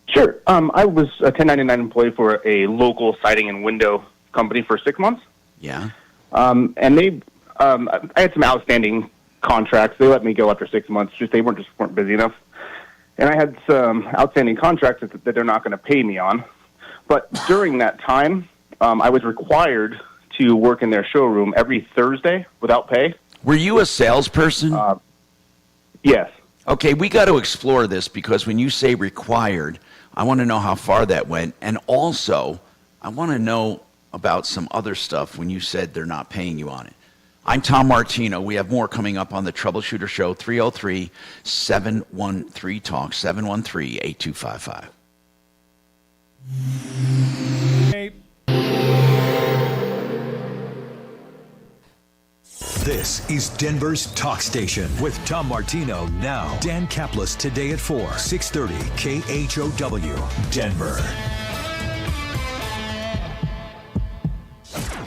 Sure. I was a 1099 employee for a local siding and window company for 6 months. Yeah. And I had some outstanding contracts. They let me go after 6 months. They weren't busy enough. And I had some outstanding contracts that they're not going to pay me on. But during that time, I was required to work in their showroom every Thursday without pay. Were you a salesperson? Yes. Okay, we got to explore this because when you say required, I want to know how far that went. And also, I want to know about some other stuff when you said they're not paying you on it. I'm Tom Martino. We have more coming up on the Troubleshooter Show, 303-713-TALK, 713-8255. Hey. This is Denver's Talk Station with Tom Martino now. Dan Kaplis today at 4, 630 KHOW, Denver.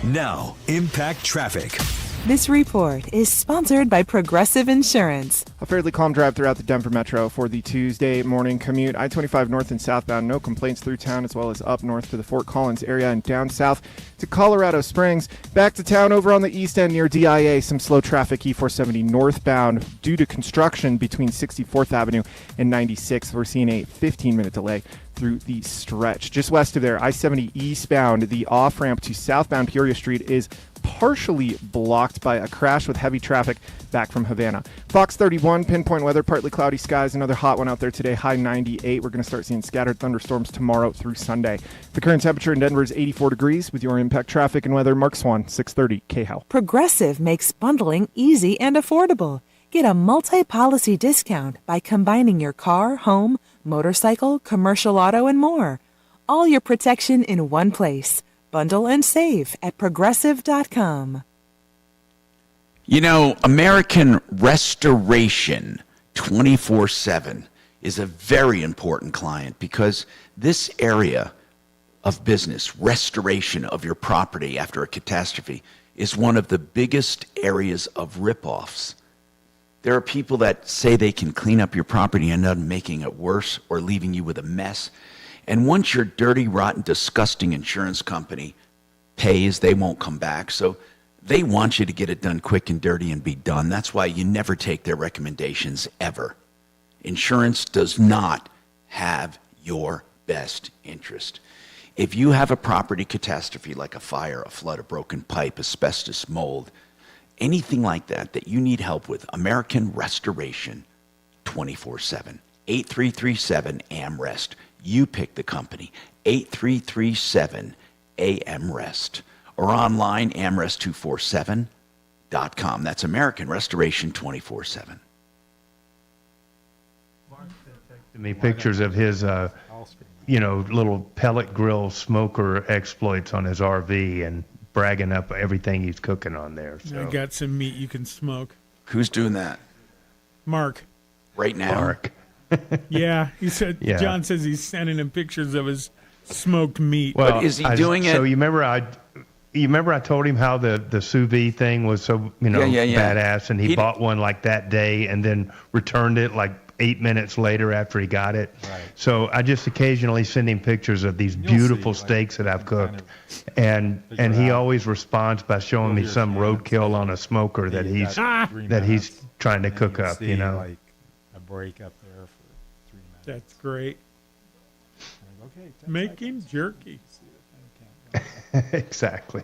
Now, Impact Traffic. This report is sponsored by Progressive Insurance. A fairly calm drive throughout the Denver Metro for the Tuesday morning commute. I-25 north and southbound, no complaints through town, as well as up north to the Fort Collins area and down south to Colorado Springs. Back to town over on the east end near DIA, some slow traffic E-470 northbound due to construction between 64th Avenue and 96. We're seeing a 15-minute delay through the stretch. Just west of there, I-70 eastbound, the off-ramp to southbound Peoria Street is partially blocked by a crash with heavy traffic back from Havana. Fox 31, pinpoint weather, partly cloudy skies, another hot one out there today, high 98. We're going to start seeing scattered thunderstorms tomorrow through Sunday. The current temperature in Denver is 84 degrees. With your Impact Traffic and Weather, Mark Swan, 630 KHOW. Progressive makes bundling easy and affordable. Get a multi-policy discount by combining your car, home, motorcycle, commercial auto, and more. All your protection in one place. Bundle and save at Progressive.com. You know, American Restoration 24/7 is a very important client because this area of business, restoration of your property after a catastrophe, is one of the biggest areas of ripoffs. There are people that say they can clean up your property and end up making it worse or leaving you with a mess. And once your dirty, rotten, disgusting insurance company pays, they won't come back. So they want you to get it done quick and dirty and be done. That's why you never take their recommendations ever. Insurance does not have your best interest. If you have a property catastrophe like a fire, a flood, a broken pipe, asbestos, mold, anything like that that you need help with, American Restoration 24/7, 8337-AMREST. You pick the company, 8337-AMREST, or online, amrest247.com. That's American Restoration 24/7. To me, pictures of his, little pellet grill smoker exploits on his RV and bragging up everything he's cooking on there. So. I got some meat you can smoke. Who's doing that? Mark. Right now? Mark. Yeah, he said. Yeah. John says he's sending him pictures of his smoked meat. Well, but is he doing it? So you remember I told him how the sous vide thing was so badass, and he bought one like that day and then returned it like 8 minutes later after he got it. Right. So I just occasionally send him pictures of these beautiful steaks that I've cooked, and he always responds by showing me some roadkill on a smoker that he's trying to cook up. Like a break up there for 3 minutes. That's great. Okay, making jerky. Exactly.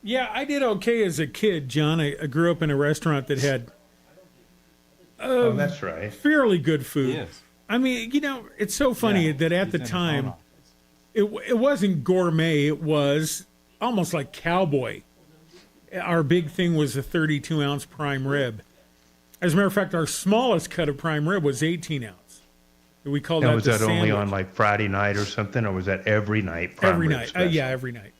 Yeah, I did okay as a kid, John. I grew up in a restaurant that had that's right. fairly good food. Yes. I mean, it's so funny that at the time, it wasn't gourmet. It was almost like cowboy. Our big thing was a 32-ounce prime rib. As a matter of fact, our smallest cut of prime rib was 18-ounce. We called that the sandwich. Was that only on like Friday night or something, or was that every night? Every night. Yeah, every night.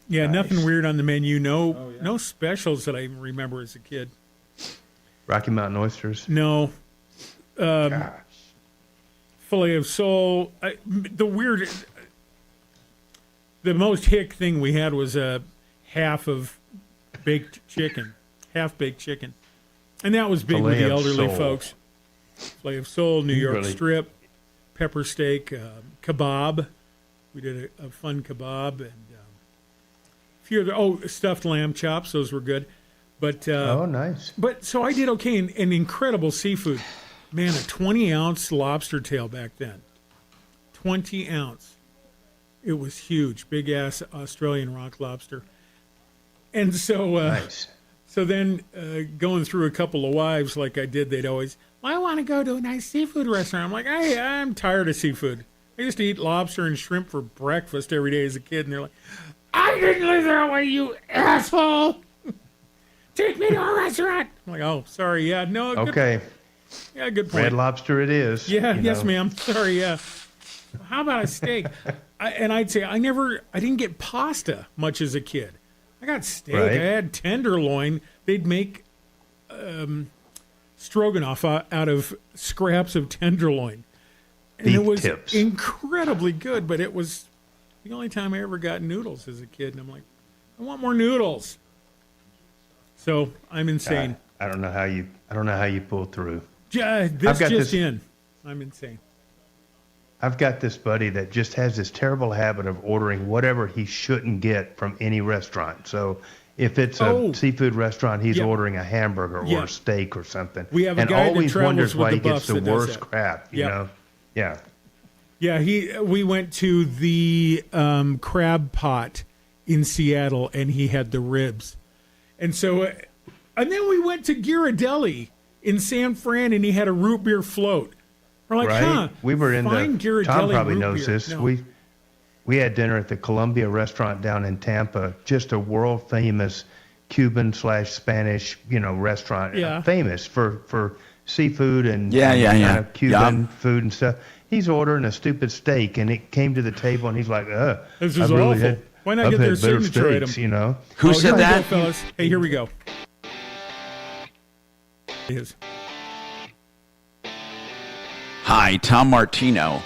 Yeah, nice. Nothing weird on the menu. No specials that I remember as a kid. Rocky Mountain oysters? No. Filet of sole. The weird. The most hick thing we had was a half-baked chicken, and that was big Filet with the of elderly sole. folks. Filet of sole, New York Really? strip, pepper steak, kebab. We did a fun kebab and a few other stuffed lamb chops. Those were good. But nice. But so I did okay in incredible seafood. Man, a 20-ounce lobster tail back then. 20-ounce. It was huge, big-ass Australian rock lobster. And so, Nice. So then going through a couple of wives like I did, they'd always, well, I want to go to a nice seafood restaurant. I'm like, I'm tired of seafood. I used to eat lobster and shrimp for breakfast every day as a kid, and they're like, I didn't live that way, you asshole. Take me to a restaurant. I'm like, oh, sorry, yeah, no. Okay. Yeah, good point. Red Lobster it is. Yeah, you yes, know. ma'am. Sorry, yeah. How about a steak? I'd say I didn't get pasta much as a kid. I got steak. Right. I had tenderloin. They'd make stroganoff out of scraps of tenderloin. And Beef it was tips. incredibly good, but it was the only time I ever got noodles as a kid. And I'm like, I want more noodles. So I'm insane. I don't know how you pull through. I'm insane. I've got this buddy that just has this terrible habit of ordering whatever he shouldn't get from any restaurant. So if it's a seafood restaurant, he's ordering a hamburger or a steak or something. We have a and guy that always travels wonders with why the he gets buffs the that does worst that. crap, you Yep. know? Yeah. Yeah, we went to the crab pot in Seattle, and he had the ribs. And so, and then we went to Ghirardelli in San Fran, and he had a root beer float. We're like, Right? We were in fine Ghirardelli Tom probably root knows beer. this. No. We had dinner at the Columbia restaurant down in Tampa, just a world famous Cuban/Spanish, restaurant. Yeah. Famous for seafood and Yeah. kind of Cuban Yum. food and stuff. He's ordering a stupid steak, and it came to the table, and he's like, This is I've really awful. had, Why not I've get their had better signature steaks, item? Who said here we that? go, fellas. Hey, here we go. It is. Hi, Tom Martino,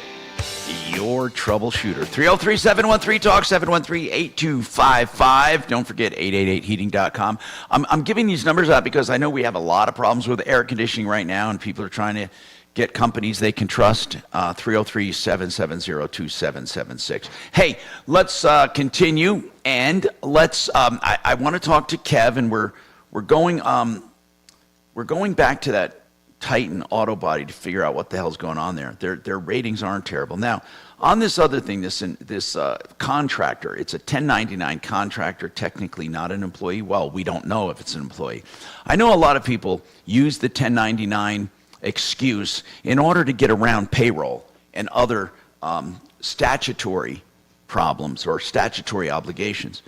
your troubleshooter. 303-713-TALK, 713-8255. Don't forget 888heating.com. I'm giving these numbers out because I know we have a lot of problems with air conditioning right now, and people are trying to get companies they can trust. 303-770-2776. Hey, let's continue, and let's. I want to talk to Kev, and we're going back to that Titan auto body to figure out what the hell's going on there. Their ratings aren't terrible. Now, on this other thing, this contractor, it's a 1099 contractor, technically not an employee. Well, we don't know if it's an employee. I know a lot of people use the 1099 excuse in order to get around payroll and other statutory problems or statutory obligations.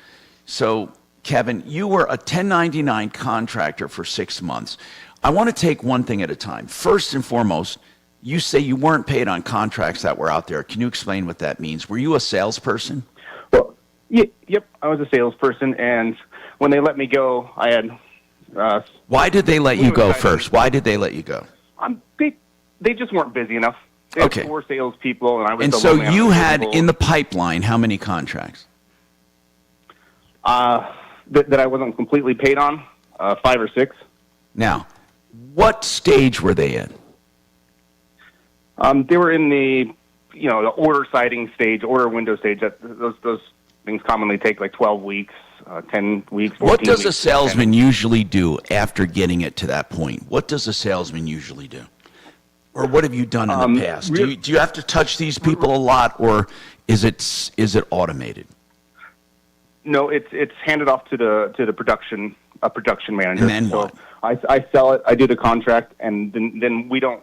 So, Kevin, you were a 1099 contractor for 6 months. I want to take one thing at a time. First and foremost, you say you weren't paid on contracts that were out there. Can you explain what that means? Were you a salesperson? Well, yep, I was a salesperson, and when they let me go, I had... Why did they let you go first? Why did they let you go? They just weren't busy enough. They had 4 salespeople, and I was And the so low man you on the had table. in the pipeline how many contracts? That I wasn't completely paid on, 5 or 6. Now, what stage were they in? They were in the order citing stage, order window stage. Those things commonly take like 12 weeks, 10 weeks, 14 What does a weeks, salesman usually do after getting it to that point? What does a salesman usually do? Or what have you done in the past? Do you have to touch these people a lot, or is it automated? No, it's handed off to the production manager. And then so what? I sell it. I do the contract, and then we don't.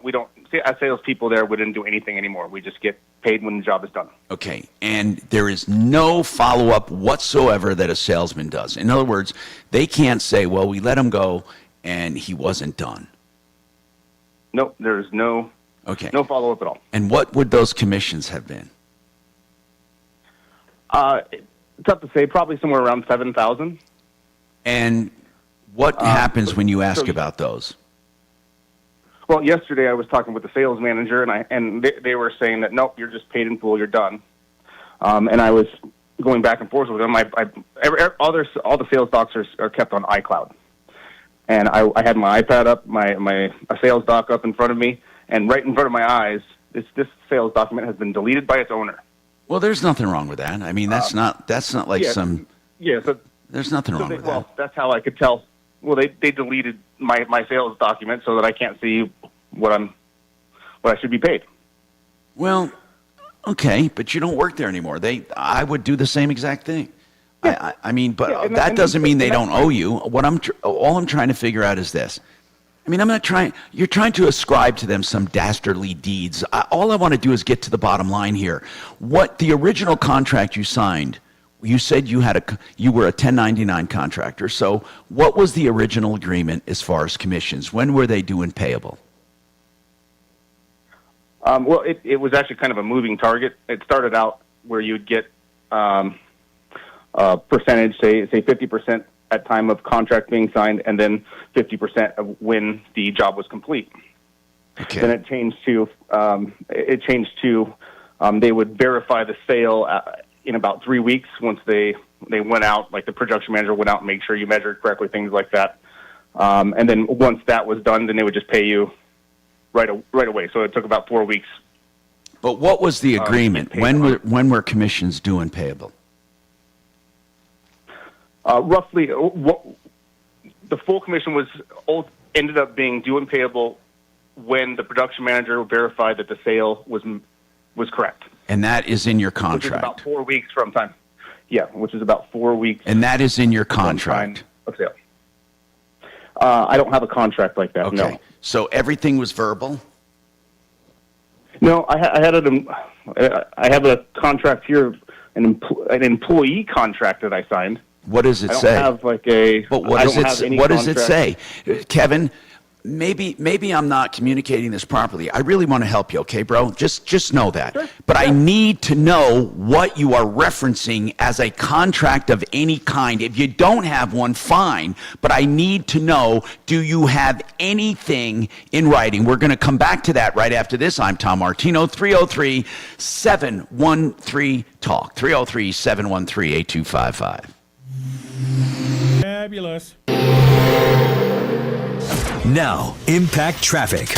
As salespeople there, we didn't do anything anymore. We just get paid when the job is done. Okay, and there is no follow-up whatsoever that a salesman does. In other words, they can't say, well, we let him go and he wasn't done. Nope, there's no follow-up at all. And what would those commissions have been? Tough to say, probably somewhere around 7,000. And what happens when you ask about those? Well, yesterday I was talking with the sales manager, and they were saying that, nope, you're just paid in full, you're done. And I was going back and forth with them. All the sales docs are kept on iCloud. And I had my iPad up, a sales doc up in front of me, and right in front of my eyes, this sales document has been deleted by its owner. Well, there's nothing wrong with that. I mean, that's not like some. Yeah, so there's nothing wrong with that. Well, that's how I could tell. Well, they deleted my sales document so that I can't see what I should be paid. Well, okay, but you don't work there anymore. I would do the same exact thing. Yeah. I mean, but that doesn't mean they don't owe you. All I'm trying to figure out is this. I mean, you're trying to ascribe to them some dastardly deeds. All I want to do is get to the bottom line here. What the original contract you signed, you said you were a 1099 contractor. So what was the original agreement as far as commissions? When were they due and payable? Well, it was actually kind of a moving target. It started out where you'd get a percentage, say 50% at time of contract being signed, and then 50% of when the job was complete. Okay. Then it changed to they would verify the sale in about 3 weeks once they went out, like the production manager went out and made sure you measured correctly, things like that. And then once that was done, then they would just pay you right away. So it took about 4 weeks. But what was the agreement? When were commissions due and payable? Roughly, the full commission ended up being due and payable when the production manager verified that the sale was correct. And that is in your contract. Which is about 4 weeks from time. Yeah, which is about 4 weeks. And that is in your contract. Of sale. I don't have a contract like that. Okay. No. So everything was verbal? No, I have a contract here, an employee contract that I signed. What does it say? I don't have like a. But what does it say, Kevin? Maybe I'm not communicating this properly. I really want to help you, okay, bro? Just know that. Sure. But I need to know what you are referencing as a contract of any kind. If you don't have one, fine. But I need to know, do you have anything in writing? We're going to come back to that right after this. I'm Tom Martino, 303-713-TALK, 303-713-8255. Fabulous. Now, Impact Traffic.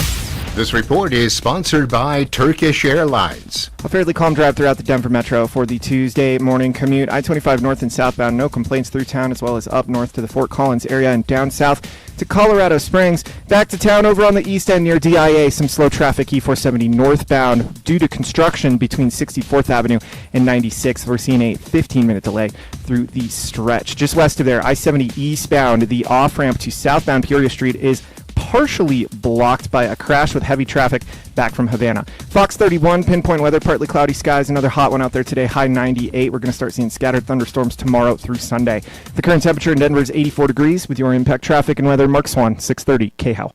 This report is sponsored by Turkish Airlines. A fairly calm drive throughout the Denver Metro for the Tuesday morning commute. I-25 north and southbound, no complaints through town, as well as up north to the Fort Collins area and down south to Colorado Springs. Back to town over on the east end near DIA, some slow traffic E-470 northbound due to construction between 64th Avenue and 96th. We're seeing a 15-minute delay through the stretch. Just west of there, I-70 eastbound, the off-ramp to southbound Peoria Street is partially blocked by a crash with heavy traffic back from Havana. Fox 31, pinpoint weather, partly cloudy skies, another hot one out there today, high 98. We're going to start seeing scattered thunderstorms tomorrow through Sunday. The current temperature in Denver is 84 degrees. With your Impact Traffic and weather, Mark Swan, 630 KHOW.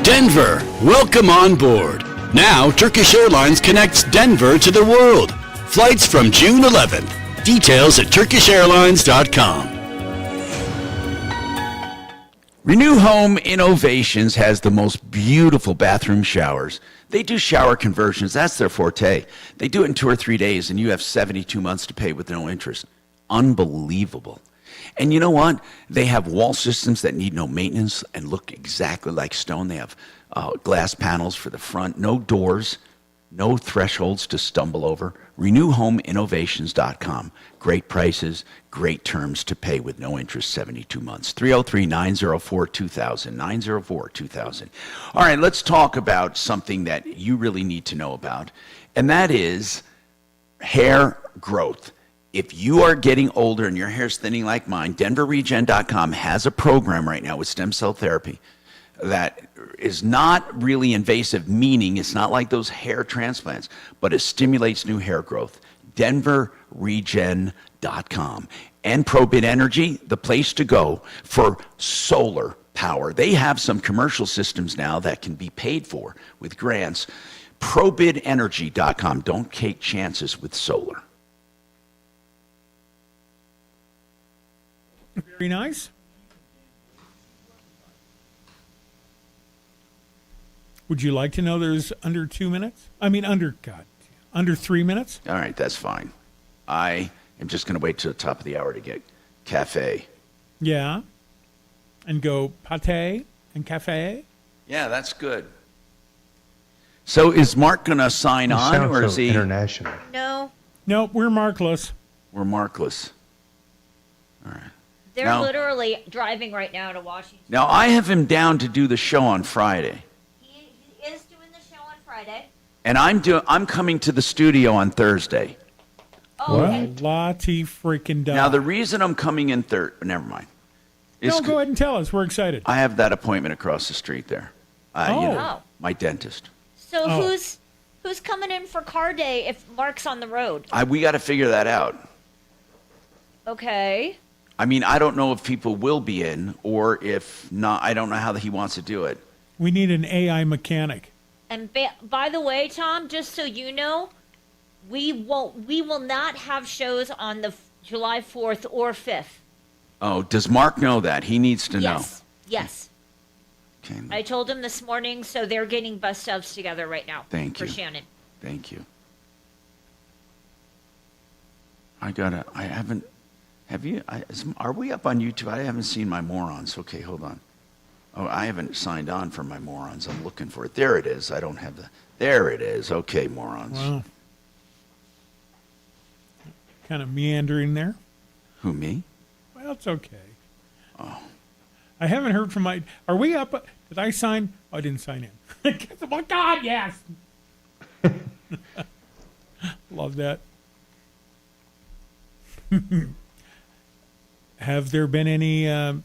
Denver, welcome on board. Now, Turkish Airlines connects Denver to the world. Flights from June 11th. Details at turkishairlines.com. Renew Home Innovations has the most beautiful bathroom showers. They do shower conversions. That's their forte. They do it in 2 or 3 days, and you have 72 months to pay with no interest. Unbelievable. And you know what? They have wall systems that need no maintenance and look exactly like stone. They have glass panels for the front, no doors, no thresholds to stumble over. RenewHomeInnovations.com. Great prices, great terms to pay with no interest, 72 months. 303-904-2000, 904-2000. All right, let's talk about something that you really need to know about, and that is hair growth. If you are getting older and your hair's thinning like mine, DenverRegen.com has a program right now with stem cell therapy that is not really invasive, meaning it's not like those hair transplants, but it stimulates new hair growth. DenverRegen.com. And ProBid Energy, the place to go for solar power. They have some commercial systems now that can be paid for with grants. ProBidEnergy.com. Don't take chances with solar. Very nice. Would you like to know there's under 2 minutes? I mean, God. Under 3 minutes? All right, that's fine. I am just going to wait till the top of the hour to get cafe. Yeah. And go pate and cafe? Yeah, that's good. So is Mark going to sign on, or is he international? No. No, we're markless. We're markless. All right. They're Now- literally driving right now to Washington. Now I have him down to do the show on Friday, He is doing the show on Friday. and I'm coming to the studio on Thursday. Oh, okay. Lottie freaking da. Now the reason I'm coming in never mind. No, go ahead and tell us. We're excited. I have that appointment across the street there. Oh. My dentist. So who's coming in for car day if Mark's on the road? We got to figure that out. Okay. I mean, I don't know if people will be in, or if not. I don't know how he wants to do it. We need an AI mechanic. And by the way, Tom, just so you know, we will not have shows on the July 4th or 5th. Oh, does Mark know that? He needs to know. Yes. Okay. I told him this morning, so they're getting bus stubs together right now. Thank for you. Shannon. Thank you. Are we up on YouTube? I haven't seen my morons. Okay, hold on. Oh, I haven't signed on for my morons. I'm looking for it. There it is. I don't have there it is. Okay, morons. Wow. Kind of meandering there. Who, me? Well, it's okay. Oh. I haven't heard from are we up? Did I sign? Oh, I didn't sign in. Oh, my God, yes. Love that. Have there been any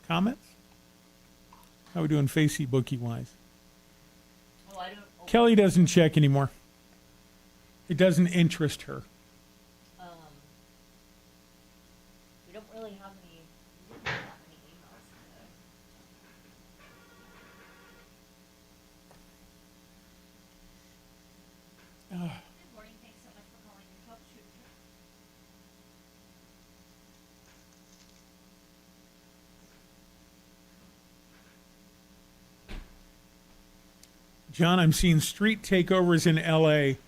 comments? How are we doing Facebooky-wise? Oh, I don't. Kelly doesn't check anymore. It doesn't interest her. We don't really have any emails today. Good morning. Thanks so much for calling your Troubleshooter. John, I'm seeing street takeovers in L.A.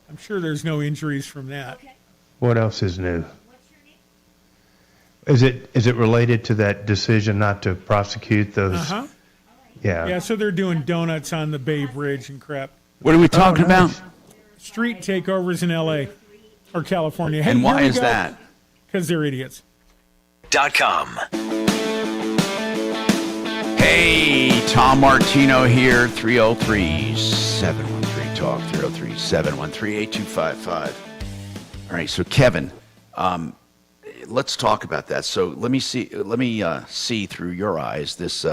I'm sure there's no injuries from that. Okay. What else is new? What's your name? Is it related to that decision not to prosecute those? Uh-huh. Yeah. Yeah, so they're doing donuts on the Bay Bridge and crap. What are we talking about? Street takeovers in L.A. or California. Hey, And why here we is go. that? Because they're idiots. .com. Hey, Tom Martino here, 303-713-TALK, 303-713-8255. All right, so Kevin, let's talk about that. So let me see through your eyes this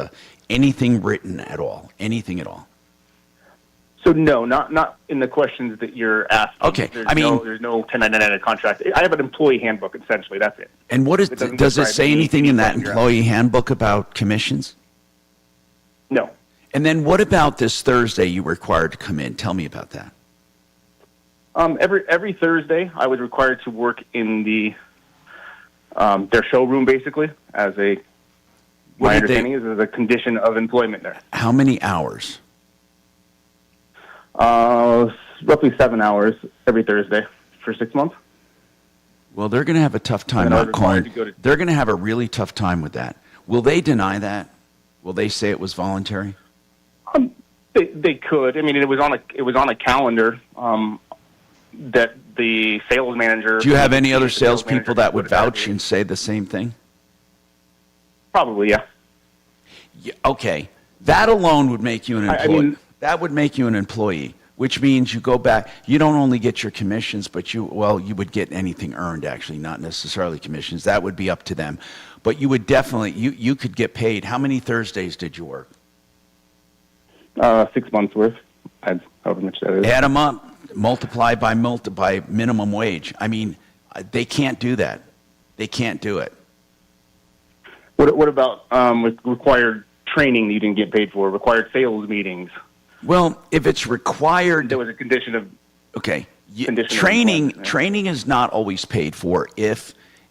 anything written at all, anything at all. So no, not in the questions that you're asking. Okay, There's I mean, there's no 1099 contract. I have an employee handbook, essentially. That's it. And what does it describe say anything in that anything you're employee handbook about commissions? No. And then what about this Thursday you were required to come in? Tell me about that. Every Thursday, I was required to work in their showroom, basically, as a. What My did they- understanding is as a condition of employment there. How many hours? Roughly 7 hours every Thursday for 6 months. Well, they're going to have a tough time And I was not calling. required to go to- They're going to have a really tough time with that. Will they deny that? Will they say it was voluntary? They could. I mean, it was on a calendar that the sales manager. Do you have any other the sales salespeople manager that would vouch and say the same thing? Probably, yeah. Yeah, okay, that alone would make you an I employee. mean- That would make you an employee, which means you go back. You don't only get your commissions, but you would get anything earned. Actually, not necessarily commissions. That would be up to them. But you would definitely you could get paid. How many Thursdays did you work? 6 months worth. However much that is. Add them up, multiply by minimum wage. I mean, they can't do that. They can't do it. What about with required training that you didn't get paid for? Required sales meetings. Well, if it's required, there was a condition of. Okay, condition of training employment, yeah. training is not always paid for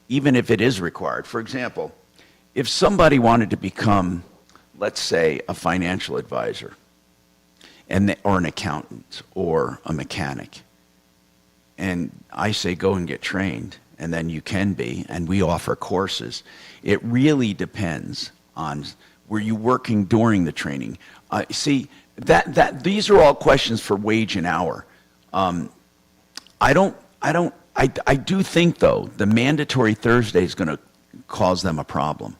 even if it is required. For example, if somebody wanted to become, let's say, a financial advisor, or an accountant or a mechanic. And I say go and get trained, and then you can be, and we offer courses. It really depends on, were you working during the training? See, these are all questions for wage and hour. I do think, though, the mandatory Thursday is going to cause them a problem.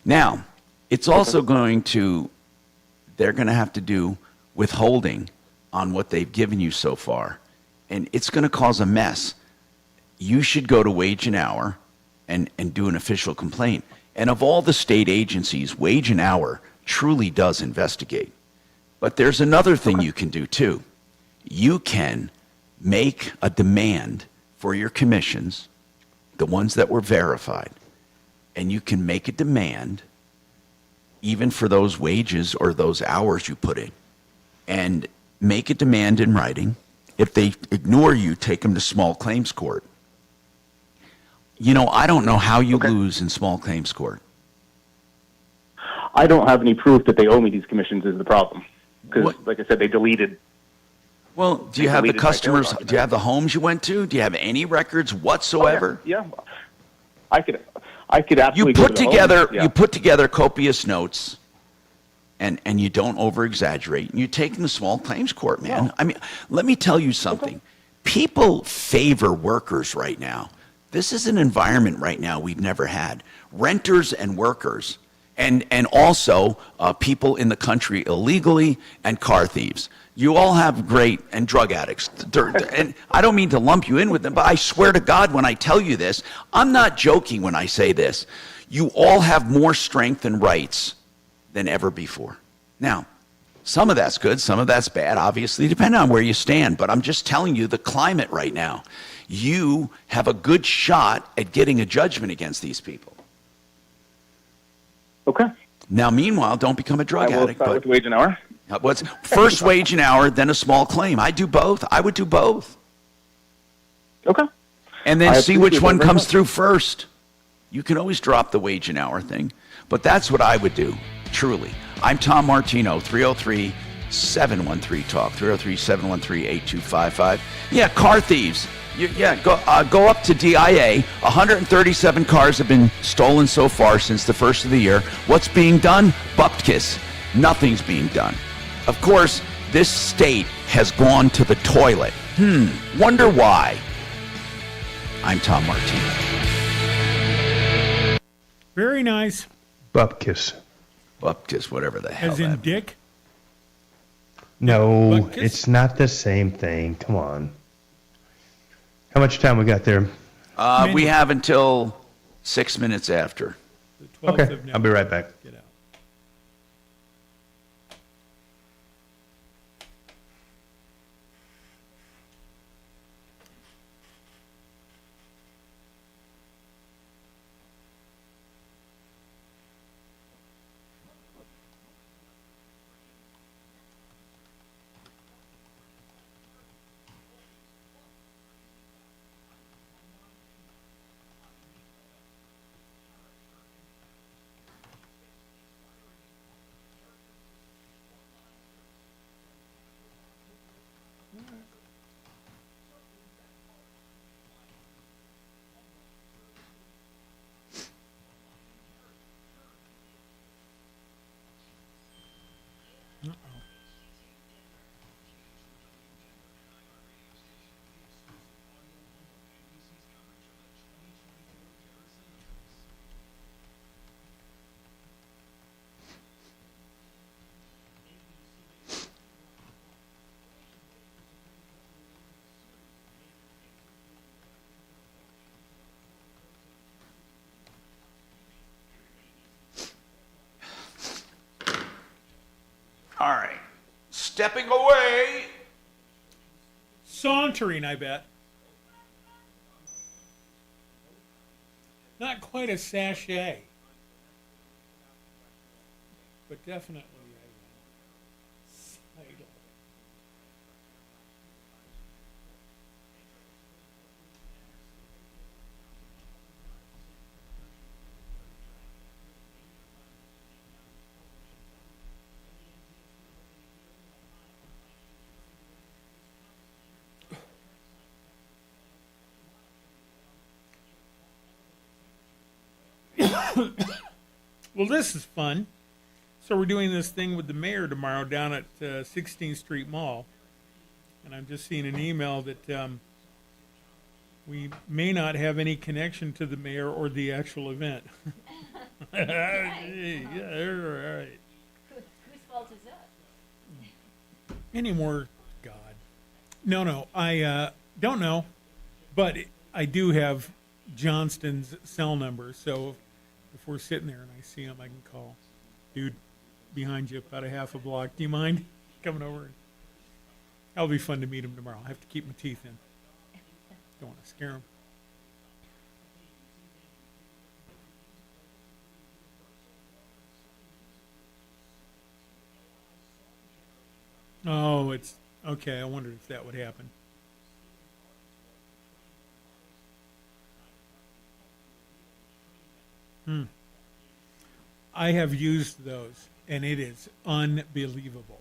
Now, it's also they're going to have to do withholding on what they've given you so far. And it's going to cause a mess. You should go to wage and hour and do an official complaint. And of all the state agencies, wage and hour truly does investigate. But there's another thing you can do too. You can make a demand for your commissions, the ones that were verified, and you can make a demand even for those wages or those hours you put in, and make a demand in writing. If they ignore you, take them to small claims court. You know, I don't know how you lose in small claims court. I don't have any proof that they owe me these commissions is the problem. Because, like I said, they deleted. Well, do you have the customers? Do you have the homes you went to? Do you have any records whatsoever? Yeah. I could absolutely. You put together copious notes, and you don't over exaggerate. You take them to small claims court, man. No. I mean, let me tell you something. Okay. People favor workers right now. This is an environment right now we've never had. Renters and workers, and also people in the country illegally, and car thieves. You all have and drug addicts. And I don't mean to lump you in with them, but I swear to God when I tell you this, I'm not joking when I say this. You all have more strength and rights than ever before. Now, some of that's good, some of that's bad, obviously, depending on where you stand. But I'm just telling you the climate right now. You have a good shot at getting a judgment against these people. Okay. Now, meanwhile, don't become a drug addict. Start with wage and hour. What's first wage and hour, then a small claim? I do both. I would do both. Okay. And then see which one comes through first. You can always drop the wage and hour thing, but that's what I would do, truly. I'm Tom Martino, 303-713-TALK, 303-713-8255. Yeah, car thieves. Go up to DIA. 137 cars have been stolen so far since the first of the year. What's being done? Bupkis. Nothing's being done. Of course, this state has gone to the toilet. Wonder why. I'm Tom Martino. Very nice. Bupkis. Bupkis, whatever the hell. As in dick? No, Bupkis? It's not the same thing. Come on. How much time we got there? We have until 6 minutes after. Okay, I'll be right back. Get out. All right. Stepping away. Sauntering, I bet. Not quite a sachet. But definitely a sidle. Well, this is fun. So we're doing this thing with the mayor tomorrow down at 16th Street Mall. And I'm just seeing an email that we may not have any connection to the mayor or the actual event. Yeah, all right. Whose fault is that? Any more, God. No, I don't know. But I do have Johnston's cell number, so if we're sitting there and I see him, I can call. Dude, behind you, about a half a block. Do you mind coming over? That'll be fun to meet him tomorrow. I have to keep my teeth in. Don't want to scare him. Oh, it's okay. I wondered if that would happen. I have used those, and it is unbelievable.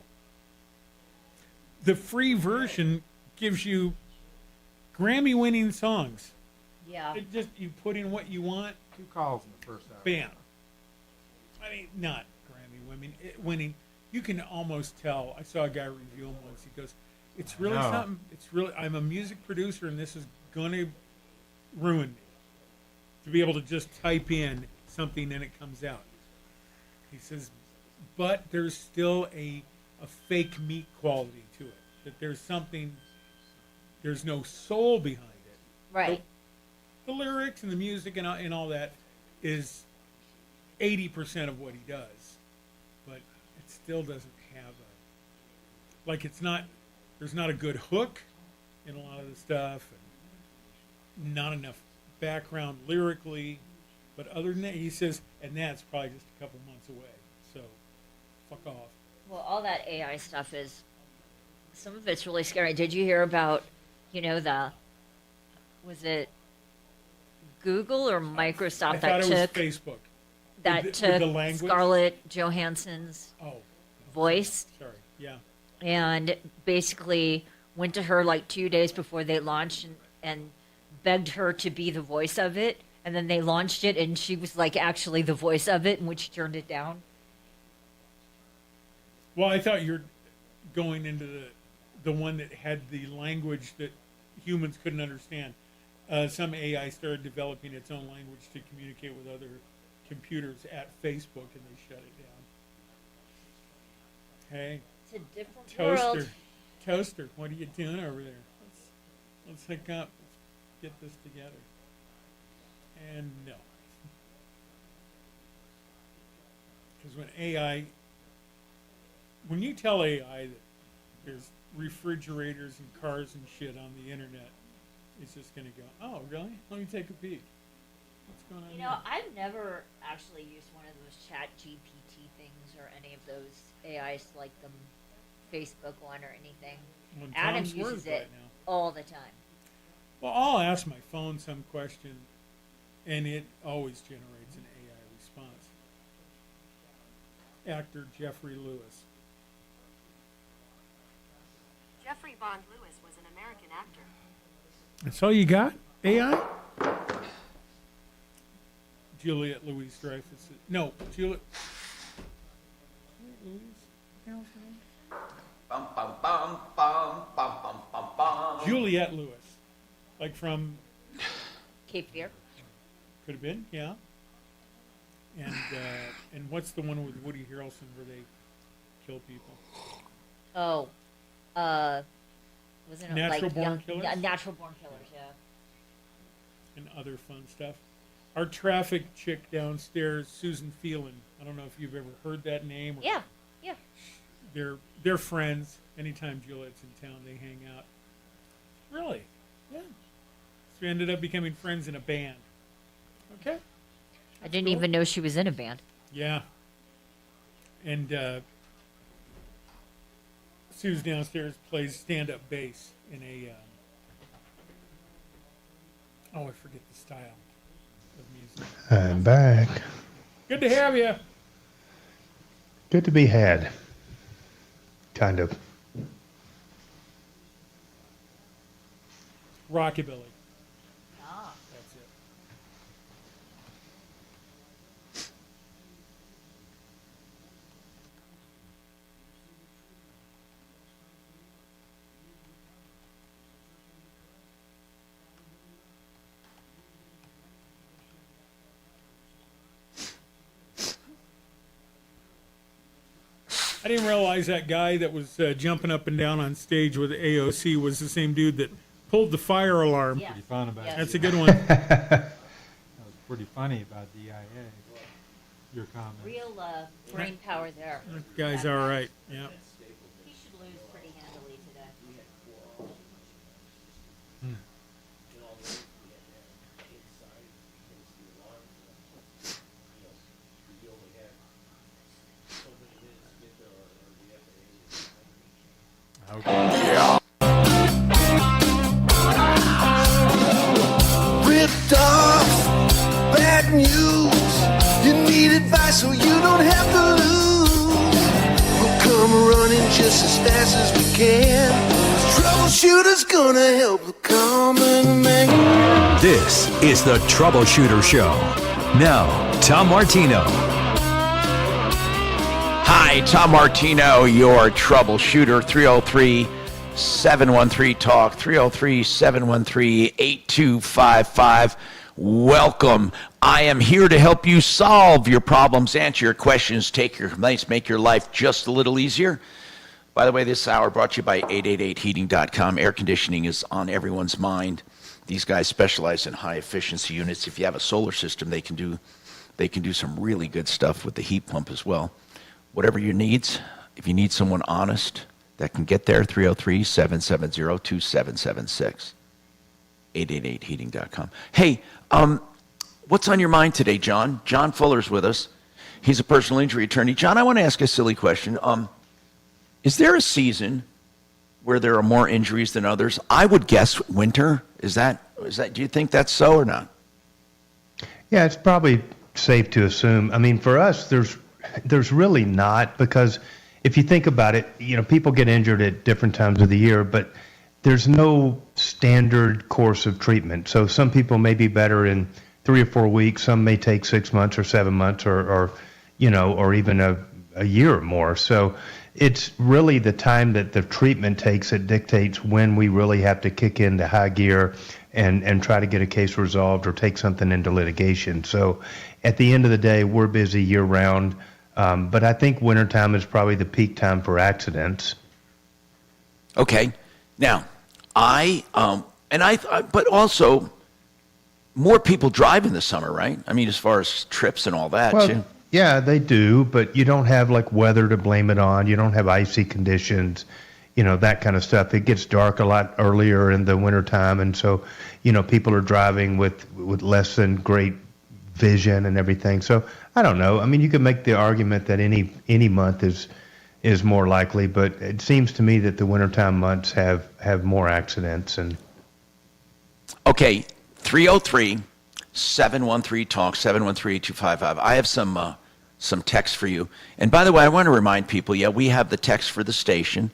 The free version gives you Grammy-winning songs. Yeah. It just, you put in what you want. 2 calls in the first hour. Bam. I mean, not winning. You can almost tell. I saw a guy review them once. He goes, "It's really something. It's really. I'm a music producer, and this is going to ruin me to be able to just type in something and it comes out." He says, "But there's still a fake meat quality to it. That there's something. There's no soul behind it. Right. The lyrics and the music and all that is 80% of what he does, but it still doesn't have it's not. There's not a good hook in a lot of the stuff, and not enough background lyrically. But other than that, he says, and that's probably just a couple months away. So, fuck off." Well, all that AI stuff is, some of it's really scary. Did you hear about, was it Google or Microsoft I thought it was Facebook. That took the language? Scarlett Johansson's voice. Sorry, yeah. And basically went to her like 2 days before they launched and begged her to be the voice of it. And then they launched it, and she was like actually the voice of it, and which she turned it down. Well, I thought you're going into the one that had the language that humans couldn't understand. Some AI started developing its own language to communicate with other computers at Facebook, and they shut it down. Hey, it's a different world. Toaster, what are you doing over there? Let's hook up. Let's get this together. And no. Because when you tell AI that there's refrigerators and cars and shit on the internet, it's just going to go, "Oh, really? Let me take a peek. What's going on here?" I've never actually used one of those Chat GPT things or any of those AIs like the Facebook one or anything. Well, Adam Tom's uses right it now. all the time. Well, I'll ask my phone some question, and it always generates an AI response. Actor Jeffrey Lewis. Jeffrey Bond Lewis was an American actor. That's all you got? AI? Juliette Louise Dreyfus. No, Juliette. Juliette Lewis. Like from Cape Fear. Could have been, yeah. And what's the one with Woody Harrelson where they kill people? Oh, wasn't it Natural Born Killers? Yeah, Natural Born Killers, yeah. And other fun stuff. Our traffic chick downstairs, Susan Phelan. I don't know if you've ever heard that name. Yeah. They're friends. Anytime Juliette's in town, they hang out. Really? Yeah. So we ended up becoming friends in a band. Okay. I didn't even know she was in a band. Yeah. And Sue's downstairs plays stand-up bass in a, I forget the style of music. I'm back. Good to have you. Good to be had. Kind of. Rockabilly. That's it. I didn't realize that guy that was jumping up and down on stage with AOC was the same dude that pulled the fire alarm. Pretty fun about That's DIA. a good one. That was pretty funny about DIA. Your comment. Real brain power there. That guy's all right. Yeah. He should lose pretty handily today. Ripped off, bad news. You need advice so you don't have to lose. We'll come running just as fast as we can. Troubleshooter's gonna help the common man. This is the Troubleshooter Show. Now, Tom Martino. Hi, Tom Martino, your troubleshooter. 303-713-TALK, 303-713-8255. Welcome. I am here to help you solve your problems, answer your questions, take your complaints, make your life just a little easier. By the way, this hour brought to you by 888heating.com. Air conditioning is on everyone's mind. These guys specialize in high-efficiency units. If you have a solar system, they can do some really good stuff with the heat pump as well. Whatever your needs, if you need someone honest that can get there, 303-770-2776. 888heating.com. Hey, what's on your mind today, John? John Fuller's with us. He's a personal injury attorney. John, I want to ask a silly question. Is there a season where there are more injuries than others? I would guess winter. Is that? Do you think that's so or not? Yeah, it's probably safe to assume. I mean, for us, there's really not, because if you think about it, people get injured at different times of the year, but there's no standard course of treatment. So some people may be better in 3 or 4 weeks. Some may take 6 months or 7 months or even a year or more. So it's really the time that the treatment takes that dictates when we really have to kick into high gear and try to get a case resolved or take something into litigation. So at the end of the day, we're busy year round. But I think wintertime is probably the peak time for accidents. Okay. Now, but also more people drive in the summer, right? I mean, as far as trips and all that, too. Yeah, they do, but you don't have like weather to blame it on. You don't have icy conditions, that kind of stuff. It gets dark a lot earlier in the wintertime, and so, people are driving with less than great vision and everything. So I don't know. I mean, you could make the argument that any month is more likely, but it seems to me that the wintertime months have more accidents. And okay, 303-713-TALK, 713-8255. I have some text for you. And by the way, I want to remind people, we have the text for the station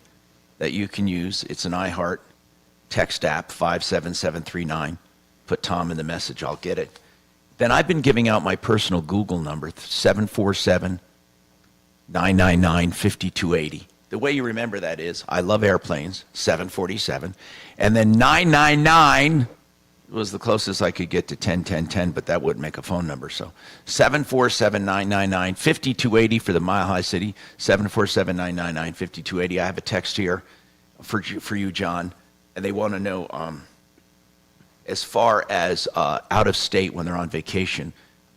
that you can use. It's an iHeart text app, 57739. Put Tom in the message, I'll get it. Then I've been giving out my personal Google number, 747-999-5280. The way you remember that is, I love airplanes, 747. And then 999 was the closest I could get to 101010, but that wouldn't make a phone number. So 747-999-5280 for the Mile High City, 747-999-5280. I have a text here for you, John, and they want to know, as far as out of state when they're on vacation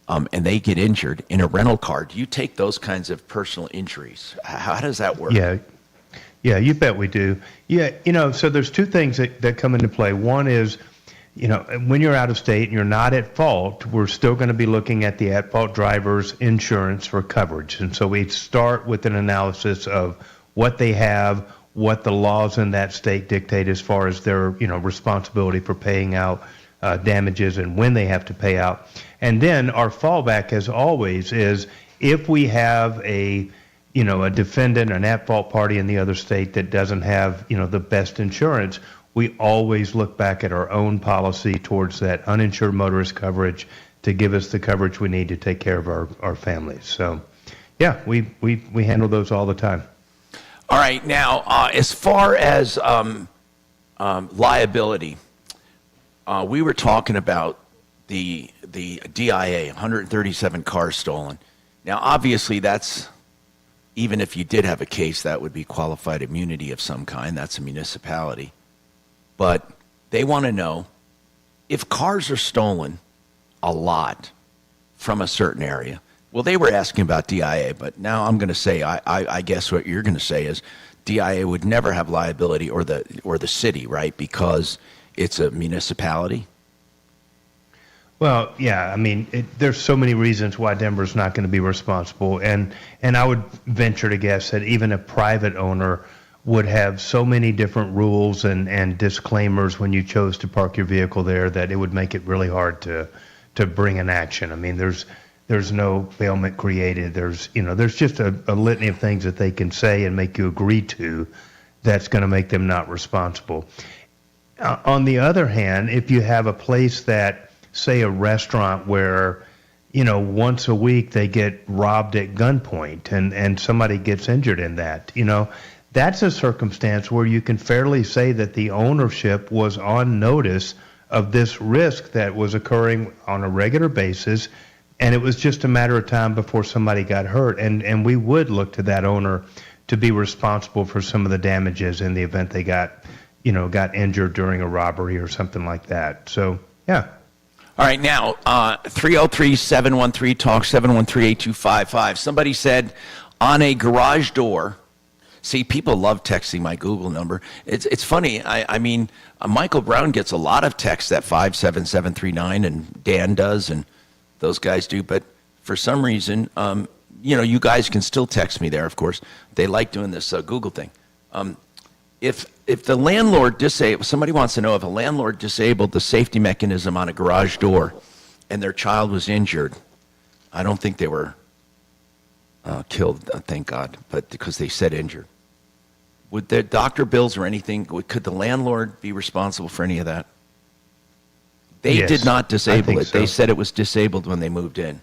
and they get injured in a rental car, do you take those kinds of personal injuries? How does that work? Yeah, you bet we do. Yeah, so there's two things that come into play. One is, when you're out of state and you're not at fault, we're still going to be looking at the at-fault driver's insurance for coverage. And so we start with an analysis of what they have, what the laws in that state dictate as far as their, responsibility for paying out damages and when they have to pay out. And then our fallback, as always, is if we have a defendant, an at-fault party in the other state that doesn't have, the best insurance, we always look back at our own policy towards that uninsured motorist coverage to give us the coverage we need to take care of our families. So, yeah, we handle those all the time. All right. Now, as far as liability, we were talking about the DIA, 137 cars stolen. Now, obviously, that's even if you did have a case, that would be qualified immunity of some kind. That's a municipality. But they want to know if cars are stolen a lot from a certain area. Well, they were asking about DIA, but now I'm going to say, I guess what you're going to say is DIA would never have liability, or the city, right? Because it's a municipality. Well, yeah, I mean, there's so many reasons why Denver's not going to be responsible, and I would venture to guess that even a private owner would have so many different rules and disclaimers when you chose to park your vehicle there that it would make it really hard to bring an action. I mean, there's no bailment created. There's just a litany of things that they can say and make you agree to that's going to make them not responsible. On the other hand, if you have a place that, say, a restaurant where, once a week they get robbed at gunpoint and somebody gets injured in that, that's a circumstance where you can fairly say that the ownership was on notice of this risk that was occurring on a regular basis, and it was just a matter of time before somebody got hurt. And we would look to that owner to be responsible for some of the damages in the event they got injured during a robbery or something like that. So, yeah. All right, now, 303-713-TALK, 713-8255. Somebody said on a garage door, see, people love texting my Google number. It's funny. I mean, Michael Brown gets a lot of texts at 57739, and Dan does, and those guys do. But for some reason, you guys can still text me there, of course. They like doing this Google thing. If the landlord somebody wants to know if a landlord disabled the safety mechanism on a garage door and their child was injured, I don't think they were killed, thank God, but because they said injured. Would their doctor bills or anything, could the landlord be responsible for any of that? They did not disable it. So. They said it was disabled when they moved in.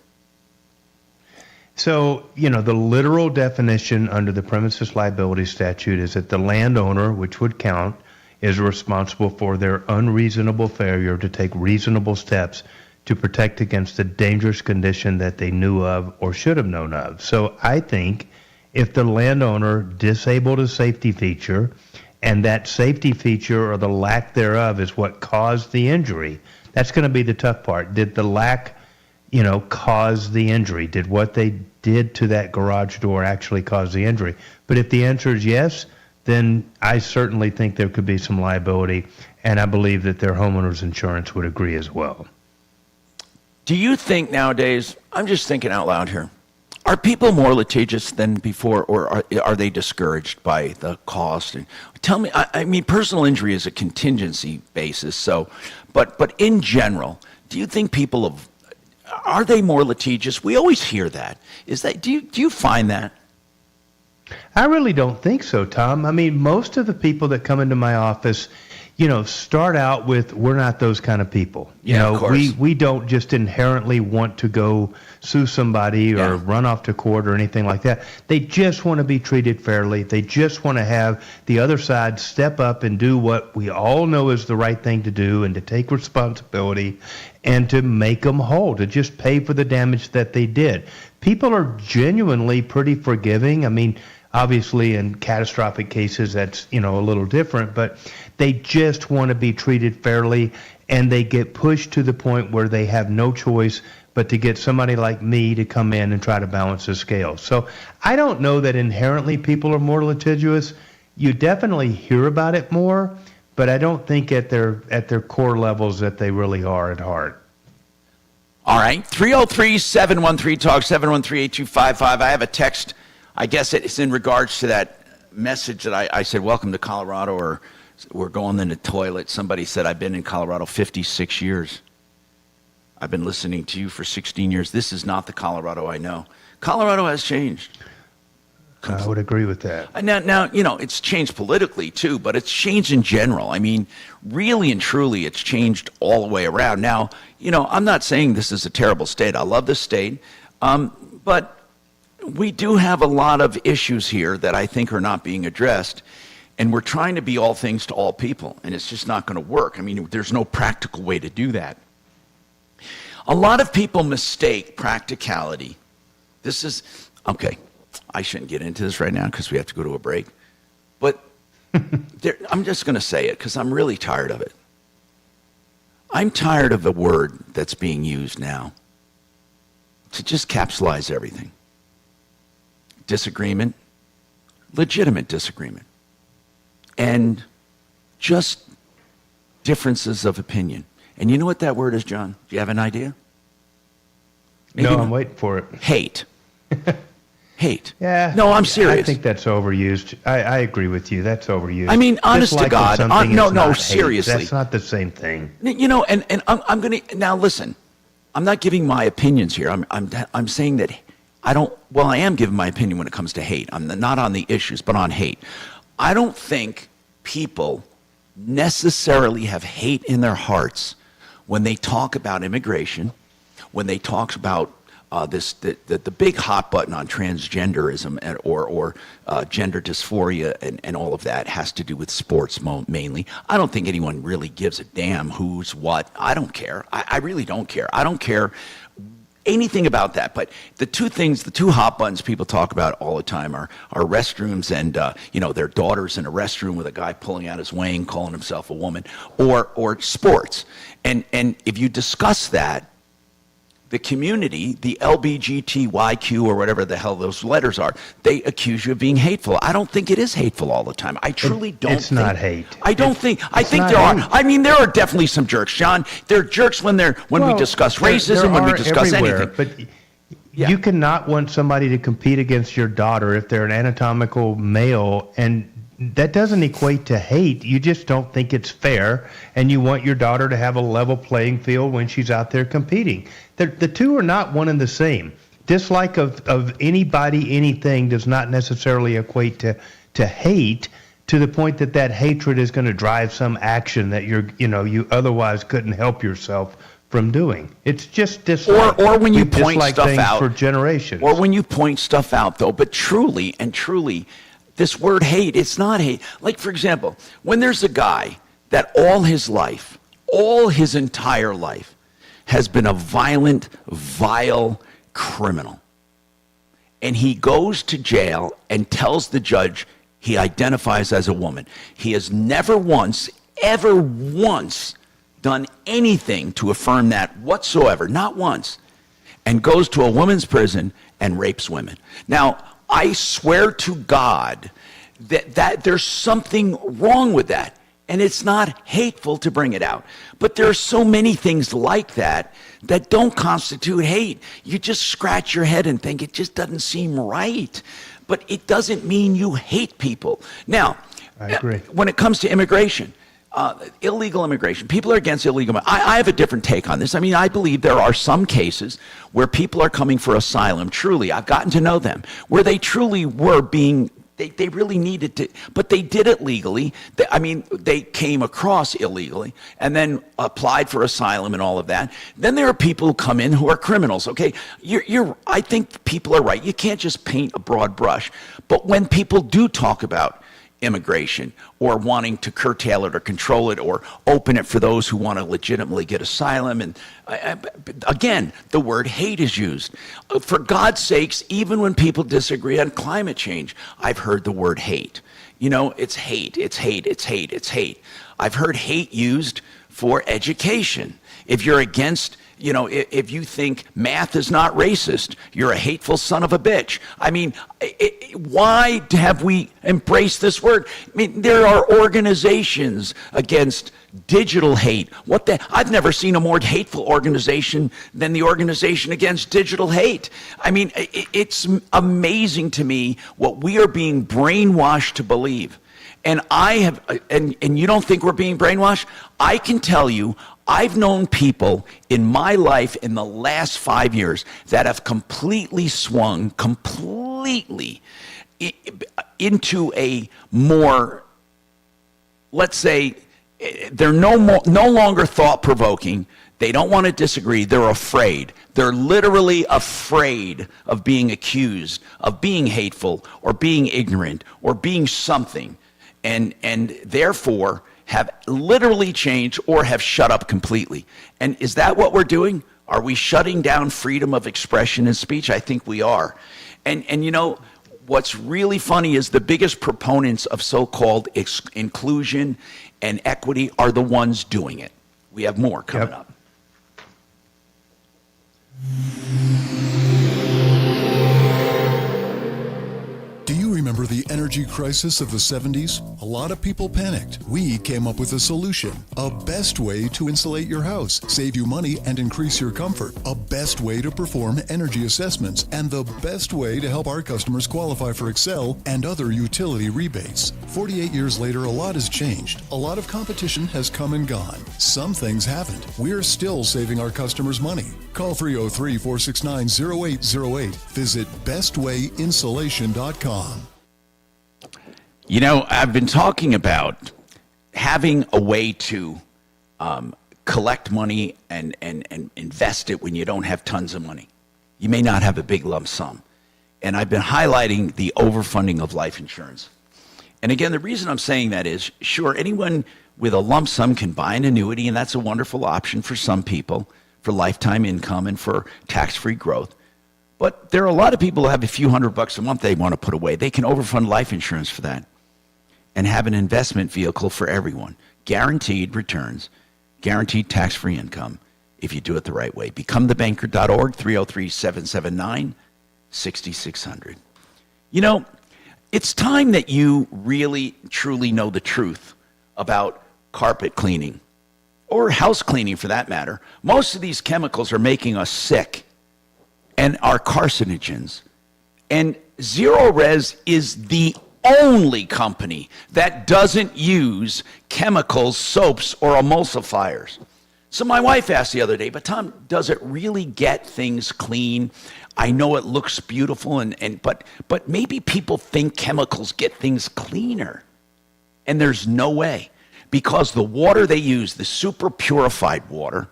So, the literal definition under the premises liability statute is that the landowner, which would count, is responsible for their unreasonable failure to take reasonable steps to protect against a dangerous condition that they knew of or should have known of. So I think if the landowner disabled a safety feature and that safety feature or the lack thereof is what caused the injury, that's going to be the tough part. Did the lack cause the injury? Did what they did to that garage door actually cause the injury? But if the answer is yes, then I certainly think there could be some liability, and I believe that their homeowner's insurance would agree as well. Do you think nowadays, I'm just thinking out loud here, are people more litigious than before, or are they discouraged by the cost? And tell me, I mean, personal injury is a contingency basis, but in general, do you think people are they more litigious? We always hear that. Do you find that? I really don't think so, Tom. I mean, most of the people that come into my office, start out with, we're not those kind of people. Of course. We don't just inherently want to go sue somebody or run off to court or anything like that. They just want to be treated fairly. They just want to have the other side step up and do what we all know is the right thing to do, and to take responsibility and to make them whole, to just pay for the damage that they did. People are genuinely pretty forgiving. I mean, obviously in catastrophic cases that's, a little different, but they just want to be treated fairly, and they get pushed to the point where they have no choice but to get somebody like me to come in and try to balance the scale. So I don't know that inherently people are more litigious. You definitely hear about it more, but I don't think at their core levels that they really are at heart. All right, 303-713-TALK, 713-8255. I have a text. I guess it's in regards to that message that I said, welcome to Colorado, or we're going in the toilet. Somebody said, I've been in Colorado 56 years. I've been listening to you for 16 years. This is not the Colorado I know. Colorado has changed. I would agree with that. Now, it's changed politically too, but it's changed in general. I mean, really and truly, it's changed all the way around. Now, I'm not saying this is a terrible state. I love this state. But we do have a lot of issues here that I think are not being addressed. And we're trying to be all things to all people, and it's just not going to work. I mean, there's no practical way to do that. A lot of people mistake practicality. Okay, I shouldn't get into this right now because we have to go to a break. But I'm just going to say it because I'm really tired of it. I'm tired of the word that's being used now to just capsulize everything. Disagreement, legitimate disagreement, and just differences of opinion. And you know what that word is, John? Do you have an idea? Maybe no, I'm waiting for it. Hate. Hate. Yeah. No, I'm serious. I think that's overused. I agree with you. That's overused. I mean, honest to God. No, seriously. That's not the same thing. You know, and I'm going to, now listen, I'm not giving my opinions here. I'm saying that I am giving my opinion when it comes to hate. I'm not on the issues, but on hate. I don't think people necessarily have hate in their hearts when they talk about immigration, when they talk about the big hot button on transgenderism or gender dysphoria and all of that has to do with sports mainly. I don't think anyone really gives a damn who's what. I don't care. I really don't care. I don't care anything about that. But the two hot buttons people talk about all the time are restrooms and their daughters in a restroom with a guy pulling out his wang, calling himself a woman, or sports. And if you discuss that, the community, the LBGTYQ or whatever the hell those letters are, they accuse you of being hateful. I don't think it is hateful all the time. I truly don't think. It's not hate. I think there are. I mean, there are definitely some jerks, John. There are jerks when we discuss racism, when we discuss anything. But you cannot want somebody to compete against your daughter if they're an anatomical male, and that doesn't equate to hate. You just don't think it's fair, and you want your daughter to have a level playing field when she's out there competing. The two are not one and the same. Dislike of anybody, anything does not necessarily equate to hate, to the point that hatred is going to drive some action that you otherwise couldn't help yourself from doing. It's just dislike. Or when you point stuff out for generations. Or when you point stuff out, though. But truly, this word hate, it's not hate. Like, for example, when there's a guy that all his entire life, has been a violent, vile criminal, and he goes to jail and tells the judge he identifies as a woman. He has never once, ever once done anything to affirm that whatsoever, not once, and goes to a women's prison and rapes women. Now, I swear to God that there's something wrong with that. And it's not hateful to bring it out. But there are so many things like that don't constitute hate. You just scratch your head and think it just doesn't seem right. But it doesn't mean you hate people. Now, I agree. When it comes to immigration, illegal immigration, people are against illegal immigration. I have a different take on this. I mean, I believe there are some cases where people are coming for asylum, truly, I've gotten to know them, where they truly were being They really needed to, but they did it legally. They came across illegally and then applied for asylum and all of that. Then there are people who come in who are criminals. Okay, I think people are right. You can't just paint a broad brush. But when people do talk about immigration or wanting to curtail it or control it or open it for those who want to legitimately get asylum, and again, the word hate is used. For God's sakes, even when people disagree on climate change, I've heard the word hate. It's hate, it's hate, it's hate, it's hate. I've heard hate used for education. If you're against, if you think math is not racist, you're a hateful son of a bitch. I mean, why have we embraced this word? I mean, there are organizations against digital hate. I've never seen a more hateful organization than the organization against digital hate. I mean, it's amazing to me what we are being brainwashed to believe. And and you don't think we're being brainwashed? I can tell you, I've known people in my life in the last 5 years that have completely swung into a more, let's say, they're no longer thought-provoking. They don't want to disagree. They're afraid. They're literally afraid of being accused of being hateful or being ignorant or being something. And therefore have literally changed or have shut up completely. And is that what we're doing? Are we shutting down freedom of expression and speech? I think we are. And what's really funny is the biggest proponents of so-called inclusion and equity are the ones doing it. We have more coming up. Do you remember the energy crisis of the 70s? A lot of people panicked. We came up with a solution. A best way to insulate your house, save you money, and increase your comfort. A best way to perform energy assessments. And the best way to help our customers qualify for Excel and other utility rebates. 48 years later, a lot has changed. A lot of competition has come and gone. Some things haven't. We're still saving our customers money. Call 303-469-0808. Visit bestwayinsulation.com. You know, I've been talking about having a way to collect money and invest it when you don't have tons of money. You may not have a big lump sum. And I've been highlighting the overfunding of life insurance. And again, the reason I'm saying that is, sure, anyone with a lump sum can buy an annuity, and that's a wonderful option for some people for lifetime income and for tax-free growth. But there are a lot of people who have a few $100 a month they want to put away. They can overfund life insurance for that and have an investment vehicle for everyone. Guaranteed returns, guaranteed tax-free income if you do it the right way. BecomeTheBanker.org, 303-779-6600. You know, it's time that you really, truly know the truth about carpet cleaning or house cleaning for that matter. Most of these chemicals are making us sick and are carcinogens. And Zero Res is the only company that doesn't use chemicals, soaps, or emulsifiers. So my wife asked the other day, but Tom, does it really get things clean? I know it looks beautiful, but maybe people think chemicals get things cleaner. And there's no way. Because the water they use, the super purified water,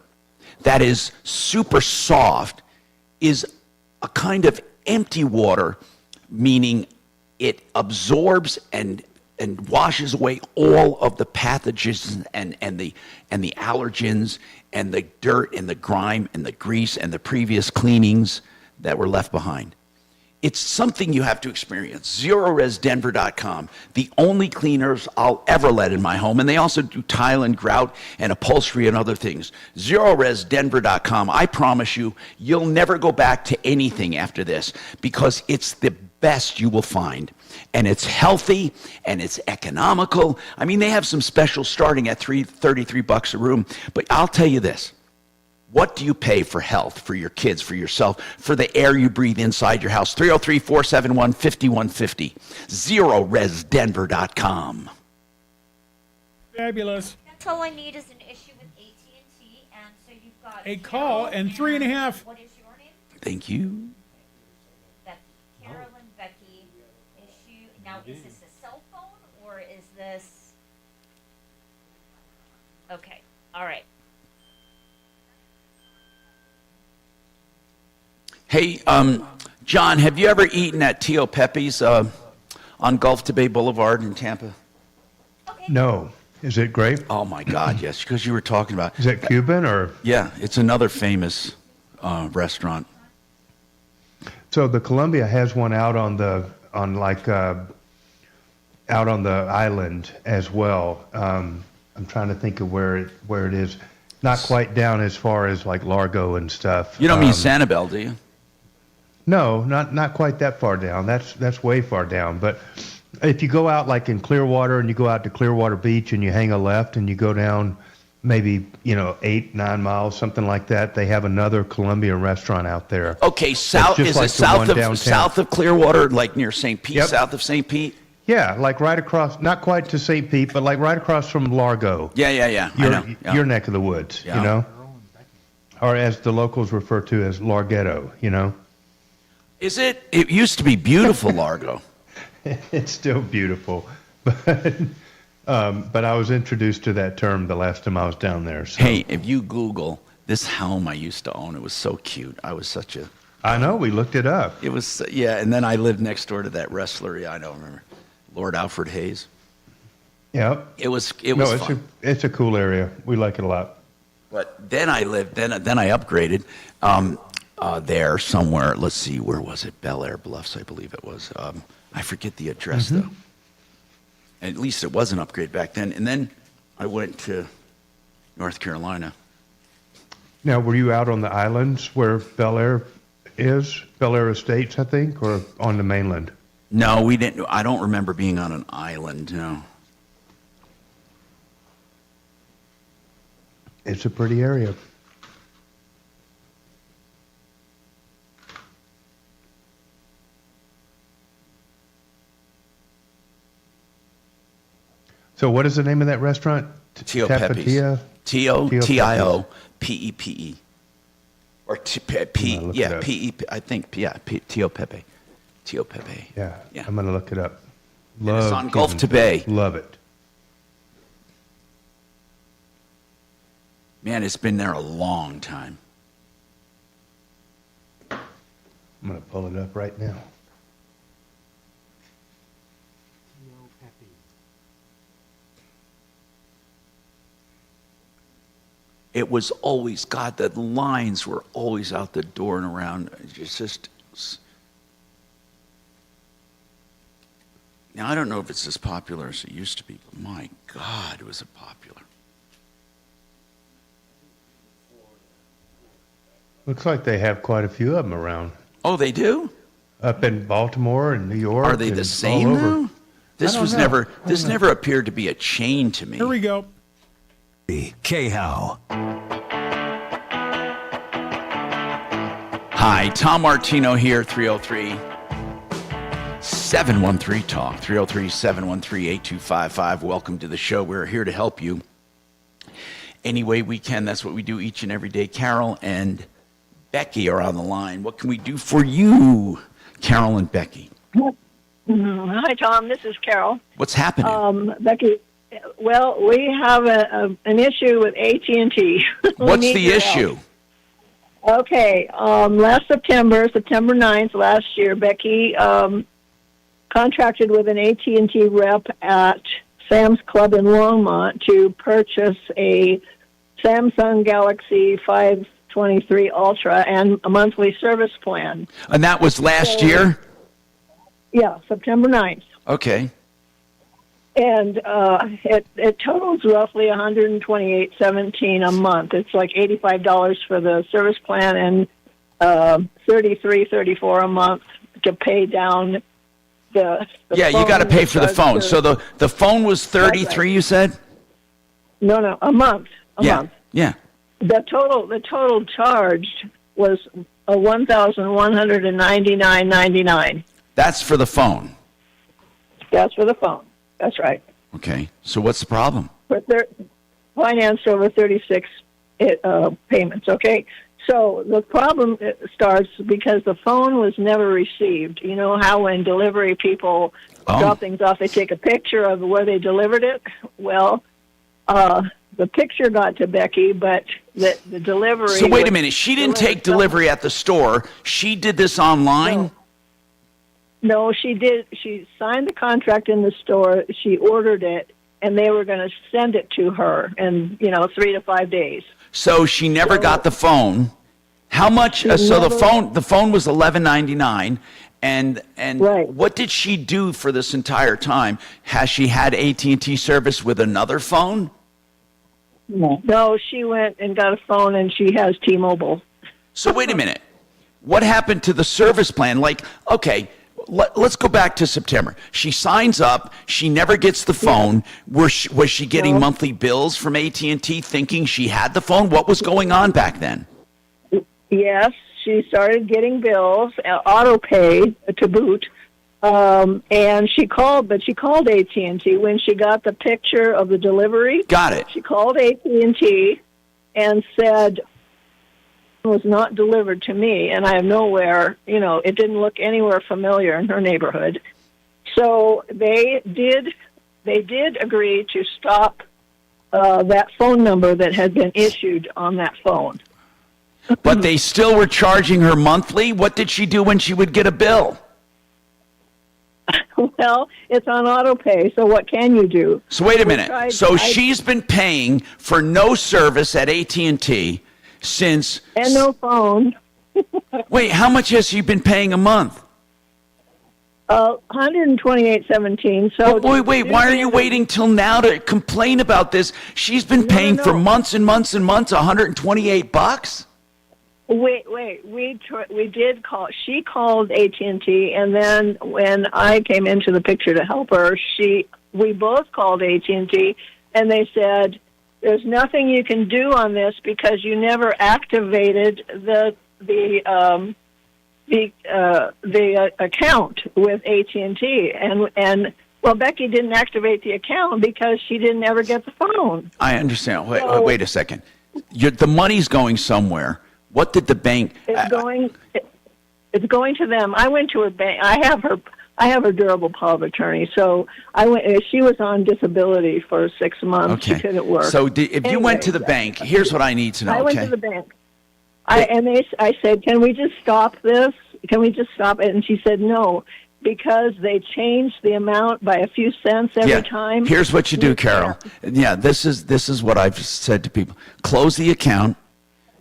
that is super soft, is a kind of empty water, meaning it absorbs and washes away all of the pathogens and the allergens and the dirt and the grime and the grease and the previous cleanings that were left behind. It's something you have to experience. ZeroResDenver.com, the only cleaners I'll ever let in my home. And they also do tile and grout and upholstery and other things. ZeroResDenver.com. I promise you, you'll never go back to anything after this because it's the best you will find. And it's healthy and it's economical. I mean, they have some specials starting at $33 a room. But I'll tell you this. What do you pay for health, for your kids, for yourself, for the air you breathe inside your house? 303-471-5150. ZeroResDenver.com. Fabulous. That's all I need is an issue with AT&T, and so you've got a call and 3.5. What is your name? Thank you. Becky. Carolyn, Becky. Issue. Now, is this a cell phone or is this? Okay. All right. Hey, John, have you ever eaten at Tio Pepe's on Gulf to Bay Boulevard in Tampa? No. Is it great? Oh, my God, yes, because you were talking about... Is it Cuban or...? Yeah, it's another famous restaurant. So the Columbia has one out on the island as well. I'm trying to think of where it is. Not quite down as far as like Largo and stuff. You don't mean Sanibel, do you? No, not quite that far down. That's way far down. But if you go out like in Clearwater and you go out to Clearwater Beach and you hang a left and you go down maybe 8-9 miles, something like that, they have another Colombian restaurant out there. Okay, south of Clearwater, like near St. Pete, south of St. Pete. Yeah, like right across, not quite to St. Pete, but like right across from Largo. Yeah. Your neck of the woods, you know? Or as the locals refer to as Larghetto, you know? Is it? It used to be beautiful, Largo. It's still beautiful. But I was introduced to that term the last time I was down there. So. Hey, if you Google this home I used to own, it was so cute. I was such a... I know, we looked it up. It was, and then I lived next door to that wrestler, I don't remember, Lord Alfred Hayes. Yep. It was fun. It's a cool area. We like it a lot. But then I upgraded there somewhere. Let's see, where was it? Bel Air Bluffs, I believe it was. I forget the address, though. At least it was an upgrade back then. And then I went to North Carolina. Now, were you out on the islands where Bel Air is? Bel Air Estates, I think, or on the mainland? No, we didn't. I don't remember being on an island, no. It's a pretty area. So what is the name of that restaurant? Tio Pepe's. Tio, P-E-P-E. Or P-E-P, I think, Tio Pepe. Tio Pepe. Yeah, I'm going to look it up. It's on Gulf to Bay. Love it. Man, it's been there a long time. I'm going to pull it up right now. It was always, God, the lines were always out the door and around. It's just. Now, I don't know if it's as popular as it used to be, but my God, was it popular. Looks like they have quite a few of them around. Oh, they do? Up in Baltimore and New York. Are they the same now? This never appeared to be a chain to me. Here we go. K-How. Hi, Tom Martino here, 303-713-TALK, 303-713-8255. Welcome to the show. We're here to help you any way we can. That's what we do each and every day. Carol and Becky are on the line. What can we do for you, Carol and Becky? Hi, Tom. This is Carol. What's happening? Becky, well, we have an issue with AT&T. What's the issue? Okay. Last September 9th last year, Becky contracted with an AT&T rep at Sam's Club in Longmont to purchase a Samsung Galaxy 523 Ultra and a monthly service plan. And that was last year? Yeah, September 9th. Okay. And it totals roughly $128.17 a month. It's like $85 for the service plan and $34 a month to pay down the yeah, you got to pay for the phone. So the phone was $33, you said? No, a month. A month. Yeah. The total charged was $1,199.99. That's for the phone. That's for the phone. That's right. Okay. So what's the problem? Financed over 36 payments. Okay. So the problem starts because the phone was never received. You know how when delivery people drop things off, they take a picture of where they delivered it? Well, the picture got to Becky, but the delivery... So wait a minute. She didn't take delivery at the store. She did this online? No, she did. She signed the contract in the store. She ordered it, and they were going to send it to her in 3 to 5 days. So she never got the phone. How much? So the phone was $11.99, and right. What did she do for this entire time? Has she had AT&T service with another phone? No, she went and got a phone, and she has T-Mobile. So wait a minute. What happened to the service plan? Like, okay. Let's go back to September. She signs up. She never gets the phone. Was she getting monthly bills from AT&T thinking she had the phone? What was going on back then? Yes, she started getting bills, auto pay to boot, and she called AT&T when she got the picture of the delivery. Got it. She called AT&T and said, was not delivered to me, and I have nowhere, it didn't look anywhere familiar in her neighborhood. So they did agree to stop that phone number that had been issued on that phone. But they still were charging her monthly? What did she do when she would get a bill? Well, it's on auto pay, so what can you do? So wait a minute. She's been paying for no service at AT&T since... And no phone. Wait, how much has she been paying a month? 128.17. So wait. Why are you waiting till now to complain about this? She's been paying for months and months and months. $128. Wait. We did call. She called AT&T, and then when I came into the picture to help her, we both called AT&T, and they said, "There's nothing you can do on this because you never activated the account with AT&T." And well, Becky didn't activate the account because she didn't ever get the phone. I understand. Wait a second. The money's going somewhere. What did the bank? It's going to them. I went to her bank. I have her durable power of attorney. So I went. She was on disability for 6 months. Okay. She couldn't work. So if you went to the bank, here's what I need to know. I went to the bank. I said, "Can we just stop this? Can we just stop it?" And she said, "No, because they changed the amount by a few cents every time." Here's what you do, Carol. Yeah, this is what I've said to people. Close the account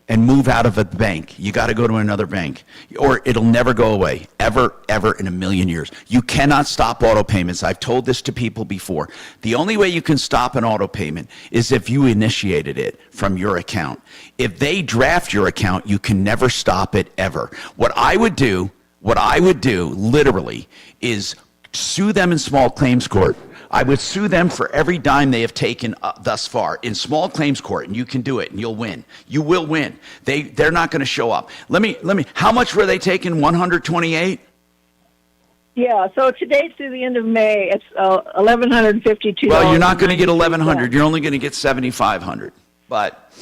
and move out of a bank. You got to go to another bank, or it'll never go away, ever in a million years. You cannot stop auto payments. I've told this to people before. The only way you can stop an auto payment is if you initiated it from your account. If they draft your account, you can never stop it ever. What I would do literally is sue them in small claims court. I would sue them for every dime they have taken thus far in small claims court, and you can do it, and you'll win. You will win. They're not going to show up. Let me. How much were they taking? 128. Yeah. So today through the end of May, it's $1,152. Well, you're not going to get 1,100. You're only going to get 7,500. But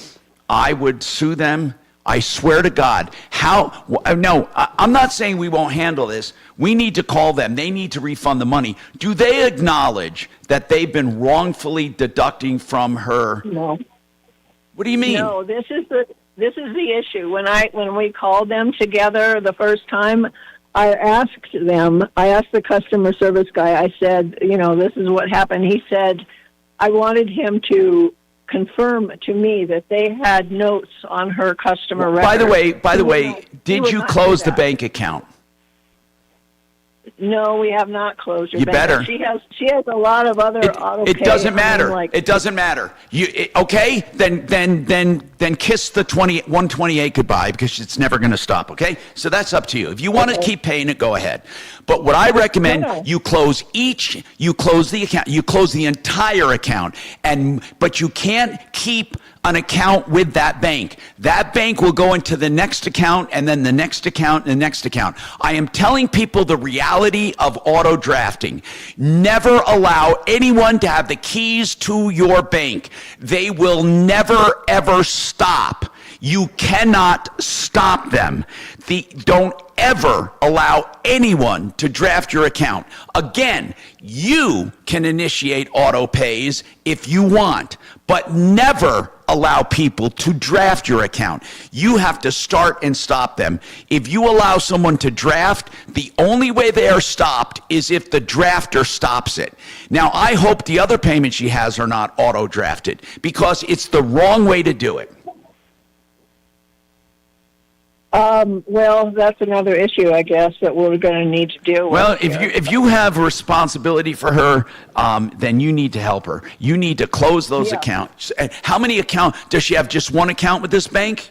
I would sue them. I swear to God. No, I'm not saying we won't handle this. We need to call them. They need to refund the money. Do they acknowledge that they've been wrongfully deducting from her? No. What do you mean? No, this is the issue. When we called them together the first time, I asked the customer service guy, I said, this is what happened. He said, I wanted him to confirm to me that they had notes on her customer record. By the way, did you close the bank account? No, we have not closed her You bank. better. She has a lot of other auto pay. It doesn't matter. It doesn't matter. Okay? Then kiss the 128 goodbye, because it's never going to stop, okay? So that's up to you. If you want to keep paying it, go ahead. But what I recommend, you close the account, you close the entire account, but you can't keep an account with that bank. That bank will go into the next account, and then the next account, and the next account. I am telling people the reality of auto drafting. Never allow anyone to have the keys to your bank. They will never, ever stop. You cannot stop them. Don't ever allow anyone to draft your account. Again, you can initiate auto pays if you want, but never allow people to draft your account. You have to start and stop them. If you allow someone to draft, the only way they are stopped is if the drafter stops it. Now, I hope the other payments she has are not auto drafted, because it's the wrong way to do it. Well, that's another issue, I guess, that we're going to need to deal with. Well, if you have a responsibility for her, then you need to help her. You need to close those accounts. How many accounts? Does she have just one account with this bank?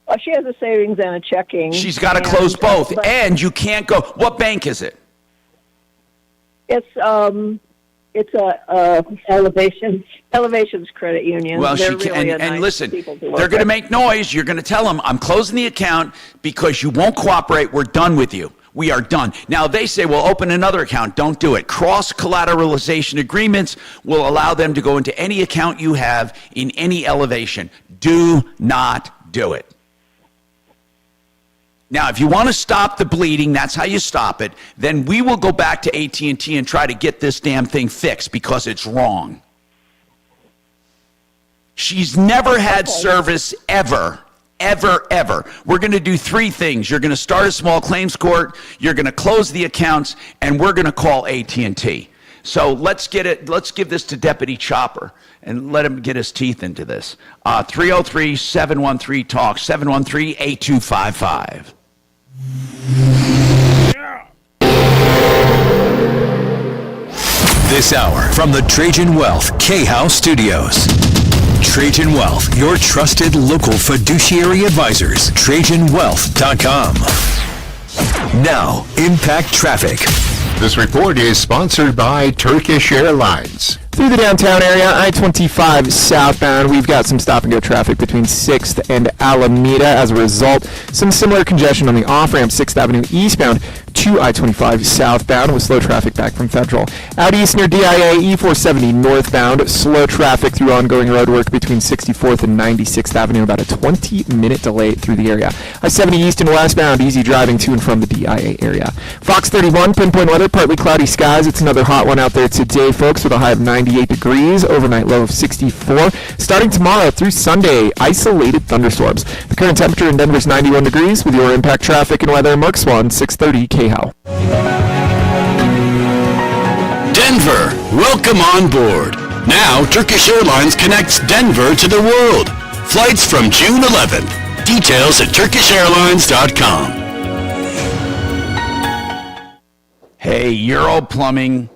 Well, she has a savings and a checking. She's got to close both, and you can't go. What bank is it? It's Elevations Credit Union. Well, they're she can, really and nice listen, people to they're work going to with. make noise. You're going to tell them, I'm closing the account because you won't cooperate. We're done with you. We are done. Now, they say, well, open another account. Don't do it. Cross-collateralization agreements will allow them to go into any account you have in any elevation. Do not do it. Now, if you want to stop the bleeding, that's how you stop it. Then we will go back to AT&T and try to get this damn thing fixed, because it's wrong. She's never had service ever. We're going to do three things. You're going to start a small claims court, you're going to close the accounts, and we're going to call AT&T. So let's give this to Deputy Chopper and let him get his teeth into this. 303-713-TALK, 713-8255. This hour from the Trajan Wealth K-House Studios. Trajan Wealth, your trusted local fiduciary advisors. TrajanWealth.com. Now, Impact Traffic. This report is sponsored by Turkish Airlines. Through the downtown area, I-25 southbound, we've got some stop-and-go traffic between 6th and Alameda. As a result, some similar congestion on the off-ramp 6th Avenue eastbound to I-25 southbound with slow traffic back from Federal. Out east near DIA, E-470 northbound, slow traffic through ongoing road work between 64th and 96th Avenue, about a 20-minute delay through the area. I-70 east and westbound, easy driving to and from the DIA area. Fox 31, pinpoint weather, partly cloudy skies. It's another hot one out there today, folks, with a high of 98 degrees, overnight low of 64. Starting tomorrow through Sunday, isolated thunderstorms. The current temperature in Denver is 91 degrees. With your Impact Traffic and weather, Mark Swan, 630 KHOW. Denver, welcome on board. Now, Turkish Airlines connects Denver to the world. Flights from June 11th. Details at turkishairlines.com. Hey, Euro Plumbing,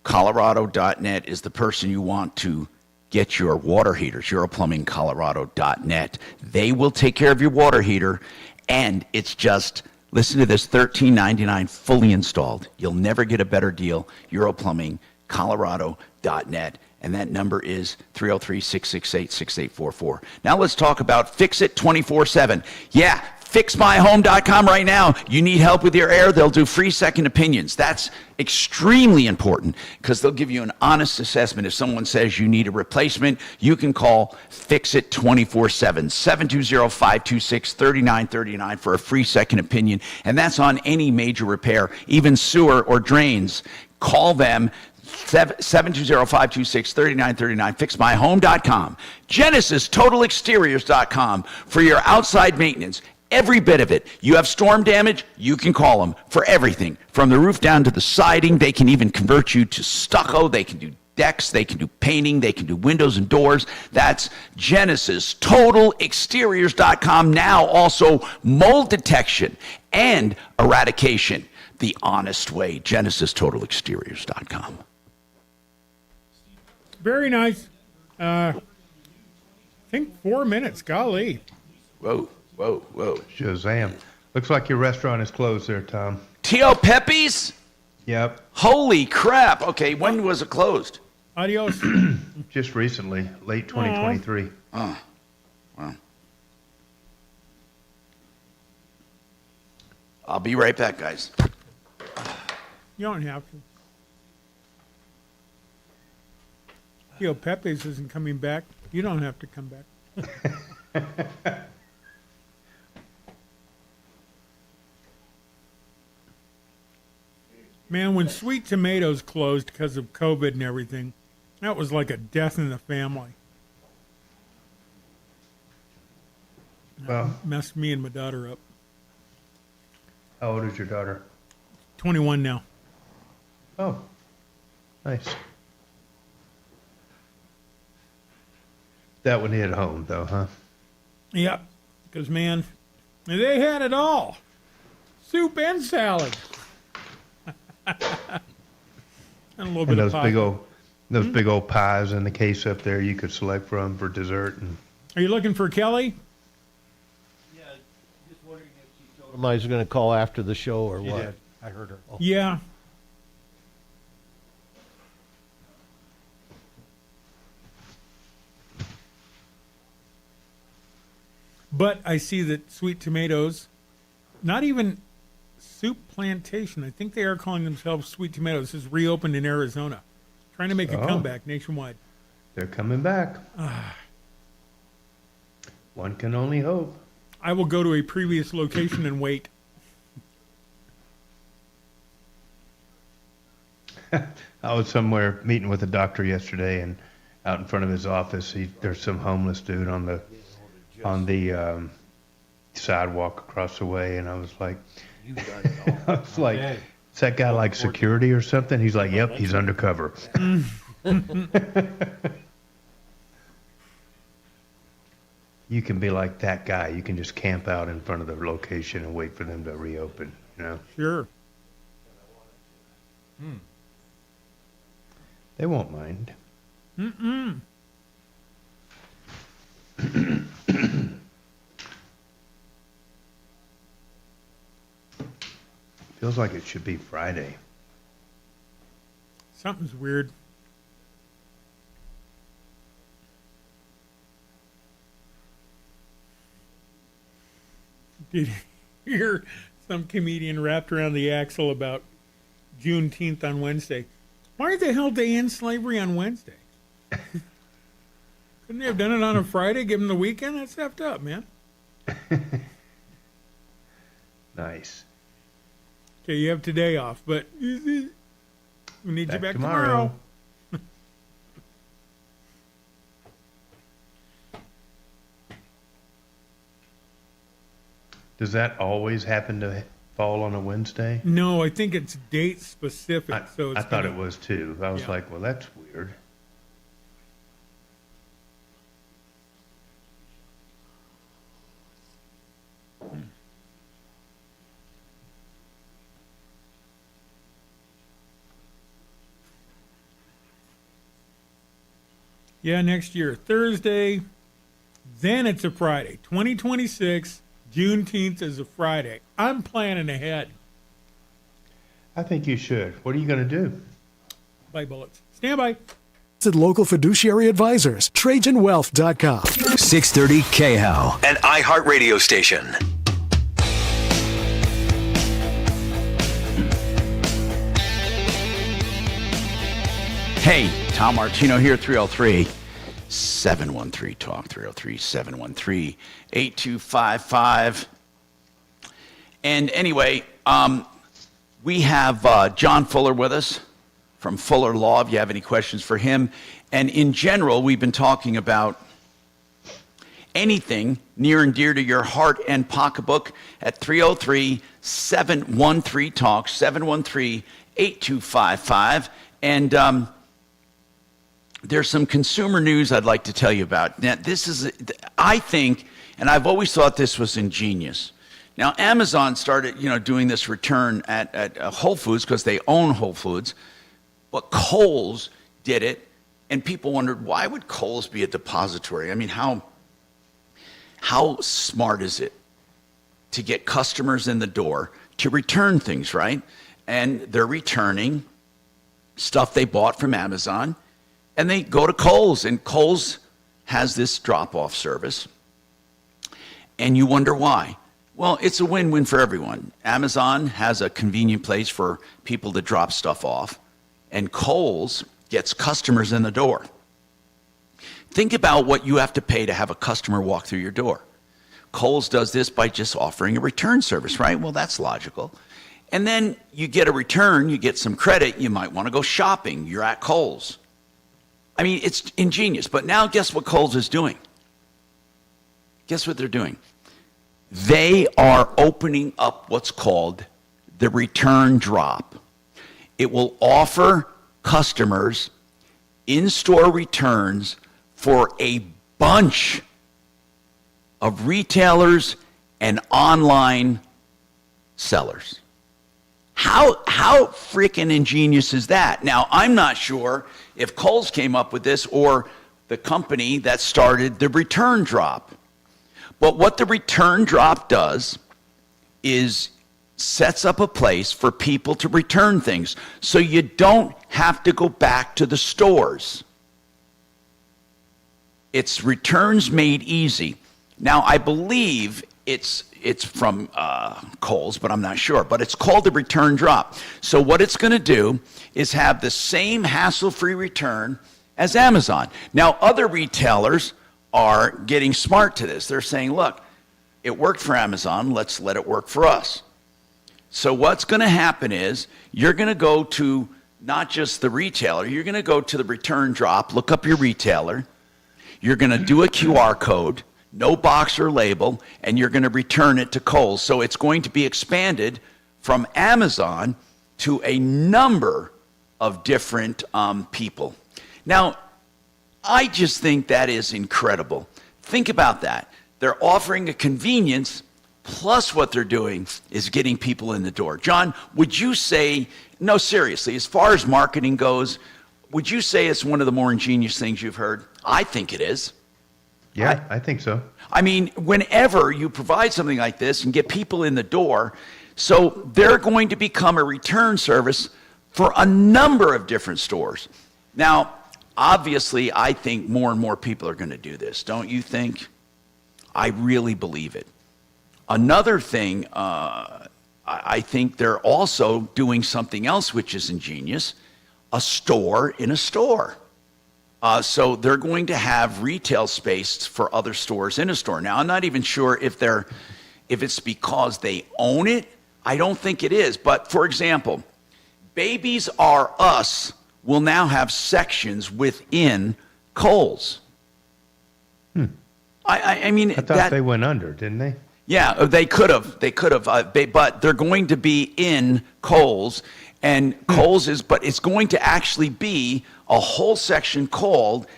Colorado.net is the person you want to get your water heaters. EuroPlumbingColorado.net. They will take care of your water heater, and it's just, listen to this, $13.99 fully installed. You'll never get a better deal. EuroPlumbingColorado.net. And that number is 303-668-6844. Now let's talk about Fix It 24/7. Yeah, FixMyHome.com right now. You need help with your air, they'll do free second opinions. That's extremely important because they'll give you an honest assessment. If someone says you need a replacement, you can call Fix It 24/7, 720-526-3939 for a free second opinion. And that's on any major repair, even sewer or drains. Call them. 720-526-3939, fixmyhome.com. GenesisTotalExteriors.com for your outside maintenance. Every bit of it. You have storm damage, you can call them for everything. From the roof down to the siding, they can even convert you to stucco. They can do decks, they can do painting, they can do windows and doors. That's GenesisTotalExteriors.com. Now also mold detection and eradication the honest way. GenesisTotalExteriors.com. Very nice. I think 4 minutes. Golly. Whoa. Shazam. Looks like your restaurant is closed there, Tom. Tio Pepe's? Yep. Holy crap. Okay, when was it closed? Adios. Just recently, late 2023. Oh, wow. I'll be right back, guys. You don't have to. Tio Pepe's isn't coming back. You don't have to come back. Man, when Sweet Tomatoes closed because of COVID and everything, that was like a death in the family. Well, messed me and my daughter up. How old is your daughter? 21 now. Oh, nice. That one hit home, though, huh? Yeah, because, man, they had it all. Soup and salad. And a little bit of pie. Those big old pies in the case up there you could select from for dessert. And are you looking for Kelly? Yeah, just wondering if she told him I was going to call after the show or what. did. I heard her. Oh. Yeah. But I see that Sweet Tomatoes, not even Soup Plantation, I think they are calling themselves Sweet Tomatoes, is reopened in Arizona. Trying to make a comeback nationwide. They're coming back. One can only hope. I will go to a previous location and wait. I was somewhere meeting with a doctor yesterday, and out in front of his office, there's some homeless dude on the sidewalk across the way, and I was like, is that guy like security or something? He's like, yep, he's undercover. You can be like that guy. You can just camp out in front of the location and wait for them to reopen, you know? Sure. They won't mind. Mm-mm. Feels like it should be Friday. Something's weird. Did you hear some comedian wrapped around the axle about Juneteenth on Wednesday? Why the hell they end slavery on Wednesday? Couldn't they have done it on a Friday, give them the weekend? That's effed up, man. Nice. Okay, you have today off, but we need Back you back tomorrow. tomorrow. Does that always happen to fall on a Wednesday? No, I think it's date specific. So it's I thought gonna- it was too. I was like, well, that's weird. Yeah, next year, Thursday. Then it's a Friday. 2026, Juneteenth is a Friday. I'm planning ahead. I think you should. What are you going to do? Buy bullets. Stand by. At local fiduciary advisors, TrajanWealth.com. 630 KHOW, an iHeart radio station. Hey, Tom Martino here, 303-713-TALK, 303-713-8255. And anyway, we have John Fuller with us from Fuller Law, if you have any questions for him. And in general, we've been talking about anything near and dear to your heart and pocketbook at 303-713-TALK, 713-8255. And there's some consumer news I'd like to tell you about. Now, this is, I think, and I've always thought this was ingenious. Now, Amazon started, doing this return at Whole Foods because they own Whole Foods, but Kohl's did it, and people wondered, why would Kohl's be a depository? I mean, how smart is it to get customers in the door to return things, right? And they're returning stuff they bought from Amazon, and they go to Kohl's, and Kohl's has this drop-off service, and you wonder why. Well, it's a win-win for everyone. Amazon has a convenient place for people to drop stuff off, and Kohl's gets customers in the door. Think about what you have to pay to have a customer walk through your door. Kohl's does this by just offering a return service, right? Well, that's logical. And then you get a return, you get some credit, you might want to go shopping. You're at Kohl's. I mean, it's ingenious. But now guess what Kohl's is doing? Guess what they're doing? They are opening up what's called the return drop. It will offer customers in-store returns for a bunch of retailers and online sellers. How freaking ingenious is that? Now, I'm not sure if Kohl's came up with this or the company that started the return drop. But what the return drop does is sets up a place for people to return things so you don't have to go back to the stores. It's returns made easy. Now, I believe it's from Kohl's, but I'm not sure. But it's called the return drop. So what it's going to do is have the same hassle-free return as Amazon. Now, other retailers are getting smart to this. They're saying, look, it worked for Amazon. Let's let it work for us. So what's going to happen is you're going to go to not just the retailer. You're going to go to the return drop, look up your retailer. You're going to do a QR code, no box or label, and you're going to return it to Kohl's. So it's going to be expanded from Amazon to a number of different people. Now, I just think that is incredible. Think about that. They're offering a convenience, plus what they're doing is getting people in the door. John, would you say, no, seriously, as far as marketing goes, would you say it's one of the more ingenious things you've heard? I think it is. Yeah, I think so. I mean, whenever you provide something like this and get people in the door, so they're going to become a return service for a number of different stores. Now, obviously, I think more and more people are going to do this. Don't you think? I really believe it. Another thing, I think they're also doing something else which is ingenious, a store in a store. So they're going to have retail space for other stores in a store. Now, I'm not even sure if it's because they own it. I don't think it is. But for example, Babies R Us will now have sections within Kohl's. I mean, I thought they went under, didn't they? Yeah, they could have. But they're going to be in Kohl's, and Kohl's but it's going to actually be a whole section called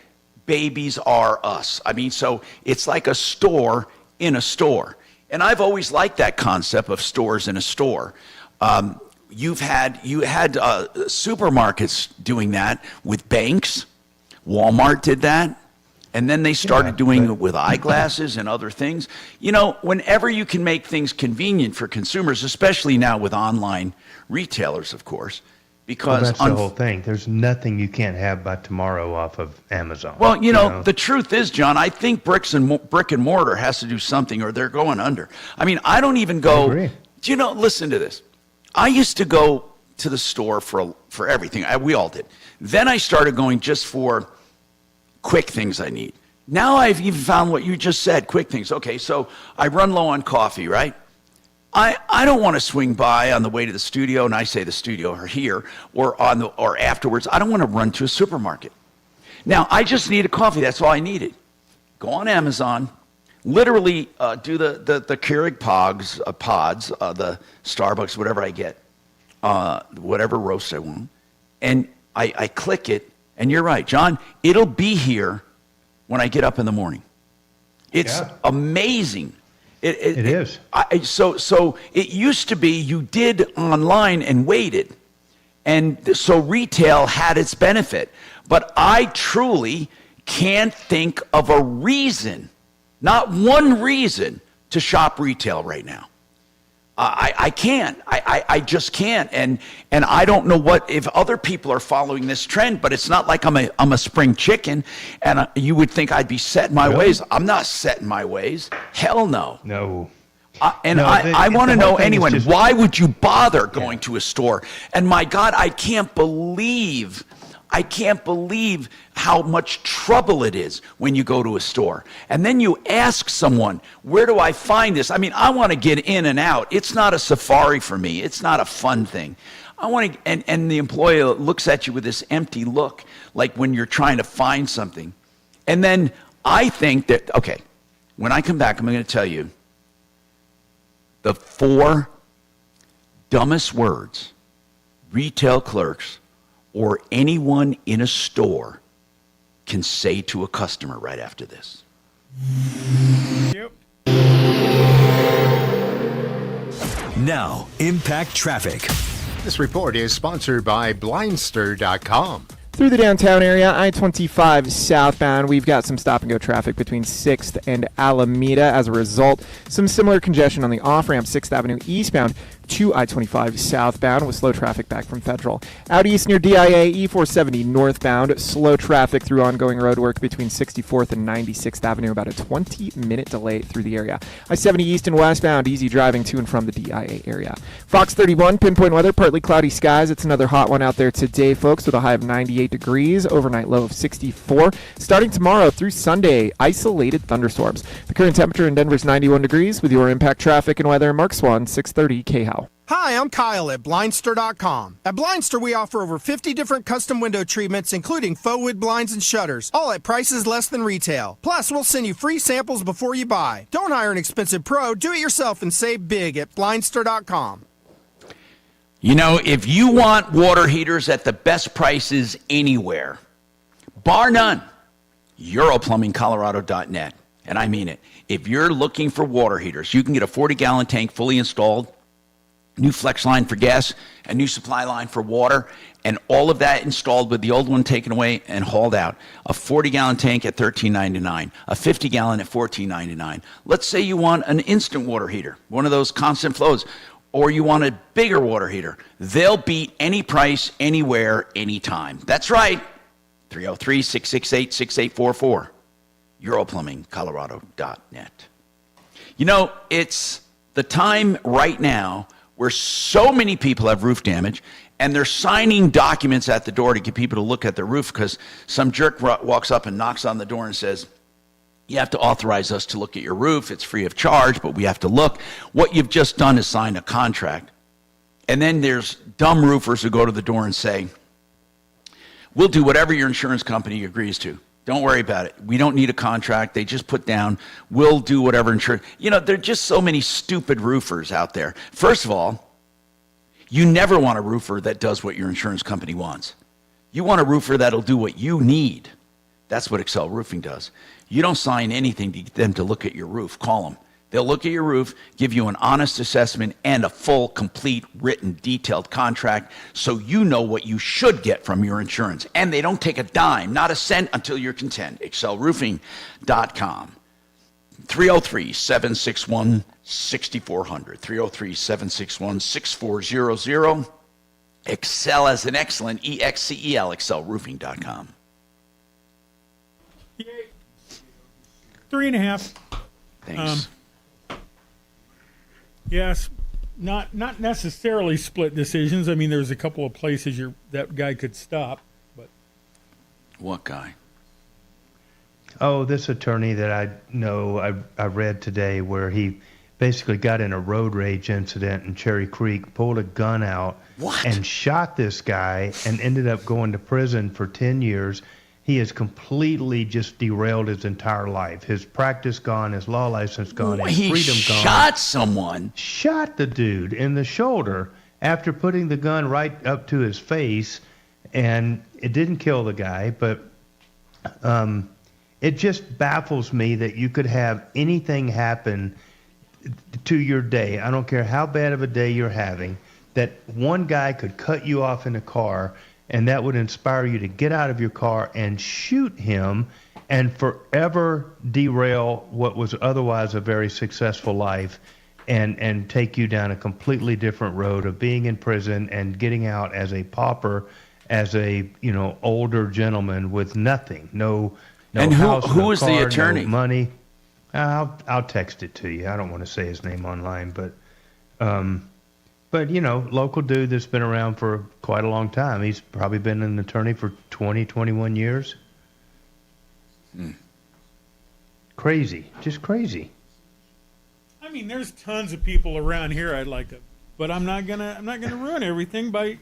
Babies R Us. I mean, so it's like a store in a store. And I've always liked that concept of stores in a store. You had supermarkets doing that with banks. Walmart did that. And then they started doing it with eyeglasses and other things. You know, whenever you can make things convenient for consumers, especially now with online retailers, of course, because that's the whole thing. There's nothing you can't have by tomorrow off of Amazon. Well, you know, the truth is, John, I think brick and mortar has to do something or they're going under. I mean, I don't even go. Do you know, listen to this. I used to go to the store for everything. We all did. Then I started going just for quick things I need. Now I've even found what you just said, quick things. Okay, so I run low on coffee, right? I don't want to swing by on the way to the studio, and I say the studio or here, or afterwards. I don't want to run to a supermarket. Now, I just need a coffee. That's all I needed. Go on Amazon, literally do the Keurig pods, the Starbucks, whatever I get, whatever roast I want, and I click it. And you're right, John, it'll be here when I get up in the morning. It's amazing. It is. So it used to be you did online and waited. And so retail had its benefit. But I truly can't think of a reason, not one reason, to shop retail right now. I can't. I just can't. And I don't know if other people are following this trend, but it's not like I'm a spring chicken and you would think I'd be set in my ways. I'm not set in my ways. Hell no. No. I want to know, anyone, why would you bother going to a store? And my God, I can't believe how much trouble it is when you go to a store. And then you ask someone, where do I find this? I mean, I want to get in and out. It's not a safari for me. It's not a fun thing. I want to, and the employee looks at you with this empty look, like when you're trying to find something. And then I think that, okay, when I come back, I'm going to tell you the 4 dumbest words retail clerks or anyone in a store can say to a customer right after this. Yep. Now, Impact Traffic. This report is sponsored by Blindster.com. Through the downtown area, I-25 southbound, we've got some stop-and-go traffic between 6th and Alameda. As a result, some similar congestion on the off-ramp 6th Avenue eastbound to I-25 southbound with slow traffic back from Federal. Out east near DIA, E-470 northbound, slow traffic through ongoing road work between 64th and 96th Avenue, about a 20-minute delay through the area. I-70 east and westbound, easy driving to and from the DIA area. Fox 31, pinpoint weather, partly cloudy skies. It's another hot one out there today, folks, with a high of 98 degrees, overnight low of 64. Starting tomorrow through Sunday, isolated thunderstorms. The current temperature in Denver is 91 degrees. With your Impact Traffic and weather, Mark Swan, 630 KHOW. Hi, I'm Kyle at Blindster.com. At Blindster, we offer over 50 different custom window treatments, including faux wood blinds and shutters, all at prices less than retail. Plus, we'll send you free samples before you buy. Don't hire an expensive pro. Do it yourself and save big at Blindster.com. You know, if you want water heaters at the best prices anywhere, bar none, EuroPlumbingColorado.net. And I mean it. If you're looking for water heaters, you can get a 40-gallon tank fully installed new flex line for gas, a new supply line for water, and all of that installed with the old one taken away and hauled out. A 40-gallon tank at $13.99, a 50-gallon at $14.99. Let's say you want an instant water heater, one of those constant flows, or you want a bigger water heater. They'll beat any price, anywhere, anytime. That's right. 303-668-6844. EuroPlumbingColorado.net. You know, it's the time right now where so many people have roof damage, and they're signing documents at the door to get people to look at their roof because some jerk walks up and knocks on the door and says, you have to authorize us to look at your roof. It's free of charge, but we have to look. What you've just done is sign a contract. And then there's dumb roofers who go to the door and say, we'll do whatever your insurance company agrees to. Don't worry about it. We don't need a contract. They just put down, we'll do whatever insurance. You know, there are just so many stupid roofers out there. First of all, you never want a roofer that does what your insurance company wants. You want a roofer that'll do what you need. That's what Excel Roofing does. You don't sign anything to get them to look at your roof. Call them. They'll look at your roof, give you an honest assessment and a full, complete, written, detailed contract so you know what you should get from your insurance. And they don't take a dime, not a cent, until you're content. ExcelRoofing.com. 303-761-6400. 303-761-6400. Excel as an excellent, EXCEL, ExcelRoofing.com. 3.5. Thanks. Yes, not necessarily split decisions. I mean, there's a couple of places that guy could stop, but what guy? Oh, this attorney that I know, I read today where he basically got in a road rage incident in Cherry Creek, pulled a gun out, and shot this guy, and ended up going to prison for 10 years. He has completely just derailed his entire life. His practice gone, his law license gone, his freedom gone. He shot someone. Shot the dude in the shoulder after putting the gun right up to his face, and it didn't kill the guy, but it just baffles me that you could have anything happen to your day. I don't care how bad of a day you're having, that one guy could cut you off in a car and that would inspire you to get out of your car and shoot him and forever derail what was otherwise a very successful life and take you down a completely different road of being in prison and getting out as a pauper, as a, older gentleman with nothing, no and house, who no is car, the attorney? no money. I'll text it to you. I don't want to say his name online, but local dude that's been around for quite a long time. He's probably been an attorney for 20, 21 years. Crazy. Just crazy. I mean, there's tons of people around here I'd like to, but I'm not gonna ruin everything by,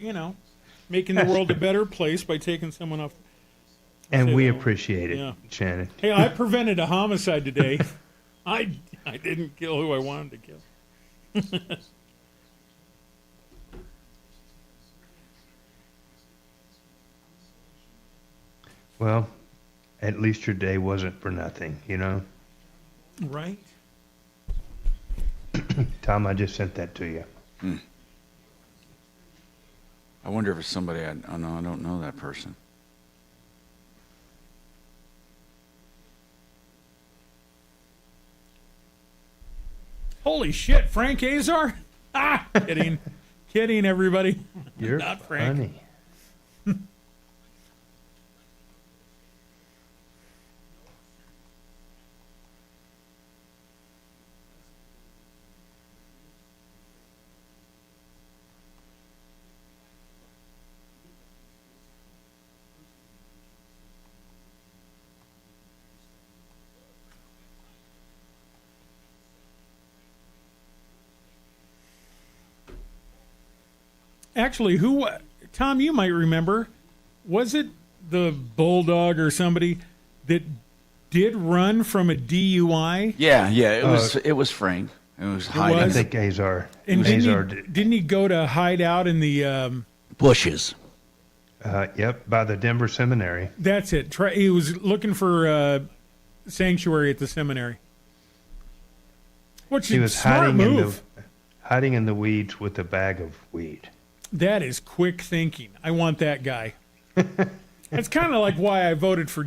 making the world a better place by taking someone off. And we appreciate it, Shannon. Hey, I prevented a homicide today. I didn't kill who I wanted to kill. Well, at least your day wasn't for nothing, Right. Tom, I just sent that to you. I wonder if it's somebody I don't know that person. Holy shit, Frank Azar? Ah, kidding. Kidding, everybody. You're not Frank. Funny. Actually, Tom, you might remember, was it the Bulldog or somebody that did run from a DUI? Yeah, it was Frank. It was hiding. I think Azar. And didn't he go to hide out in the bushes? Yep, by the Denver Seminary. That's it. He was looking for sanctuary at the seminary. Which he was hiding move. hiding in the weeds with a bag of weed. That is quick thinking. I want that guy. That's kind of like why I voted for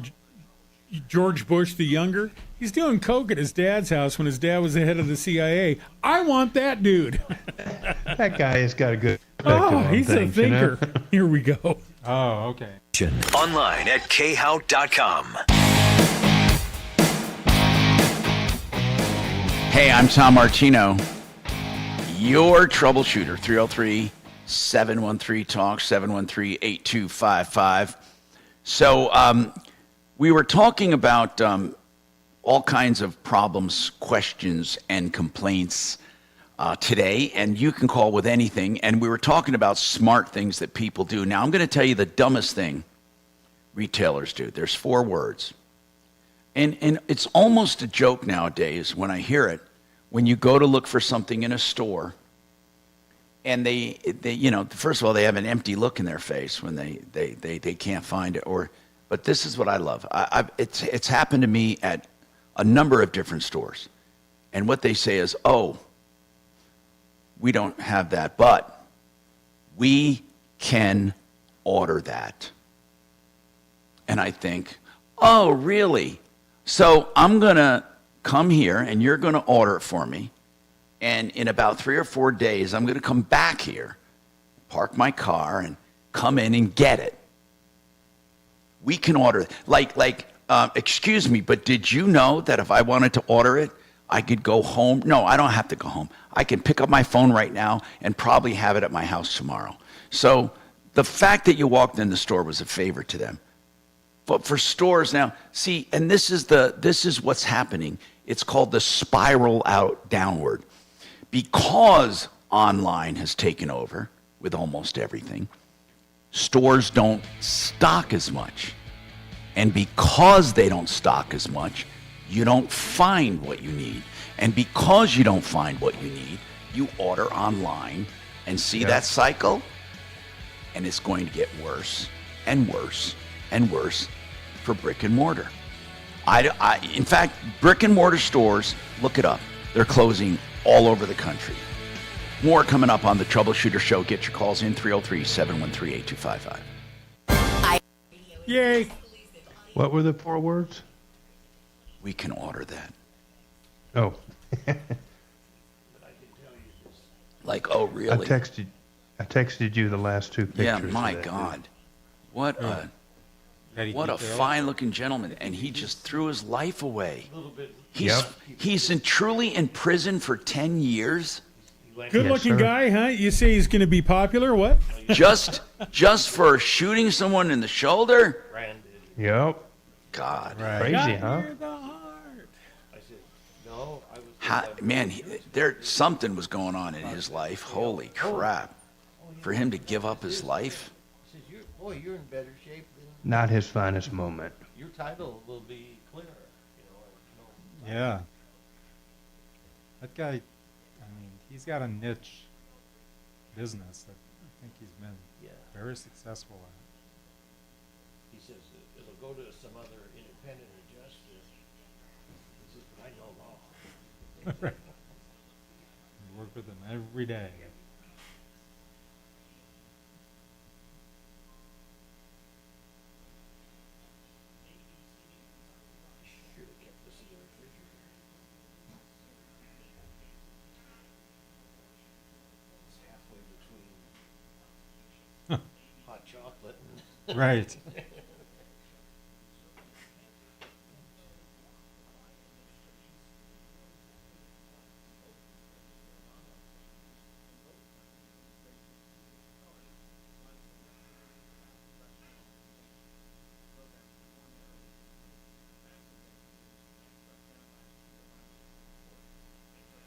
George Bush the younger. He's doing coke at his dad's house when his dad was the head of the CIA. I want that dude. That guy has got a good Oh, he's a thinker. You know? Here we go. Oh, okay. Online at khow.com. Hey, I'm Tom Martino, your troubleshooter, 303-713-TALK, 713-8255. So we were talking about all kinds of problems, questions, and complaints today, and you can call with anything. And we were talking about smart things that people do. Now, I'm going to tell you the dumbest thing retailers do. There's 4 words. And it's almost a joke nowadays when I hear it. When you go to look for something in a store, and they you know, first of all, they have an empty look in their face when they can't find it. But this is what I love. It's happened to me at a number of different stores, and what they say is, "Oh, we don't have that, but we can order that." And I think, "Oh, really? So I'm going to come here and you're going to order it for me. And in about 3 or 4 days, I'm going to come back here, park my car and come in and get it. We can order it." Excuse me, but did you know that if I wanted to order it, I could go home? No, I don't have to go home. I can pick up my phone right now and probably have it at my house tomorrow. So the fact that you walked in the store was a favor to them. But for stores now, see, and this is what's happening. It's called the spiral out downward. Because online has taken over with almost everything, stores don't stock as much. And because they don't stock as much, you don't find what you need. And because you don't find what you need, you order online and see that cycle, and it's going to get worse and worse and worse for brick and mortar. In fact, brick and mortar stores, look it up. They're closing all over the country. More coming up on the Troubleshooter Show. Get your calls in, 303-713-8255. Yay. What were the 4 words? We can order that. Oh. Like, oh, really? I texted you the last 2 pictures. Yeah, my God. What a fine-looking gentleman. And he just threw his life away. He's truly in prison for 10 years. Good-looking guy, huh? You say he's going to be popular? What? just for shooting someone in the shoulder? Yep. God. Right. Crazy, huh? Something was going on in his life. Holy crap. For him to give up his life? You're in better shape than... Not his finest moment. Your title will be clearer. Yeah. That guy, I mean, he's got a niche business that I think he's been very successful at. He says it'll go to some other independent adjuster. He says, but I know law. Right. We work with him every day. Hot chocolate. Right.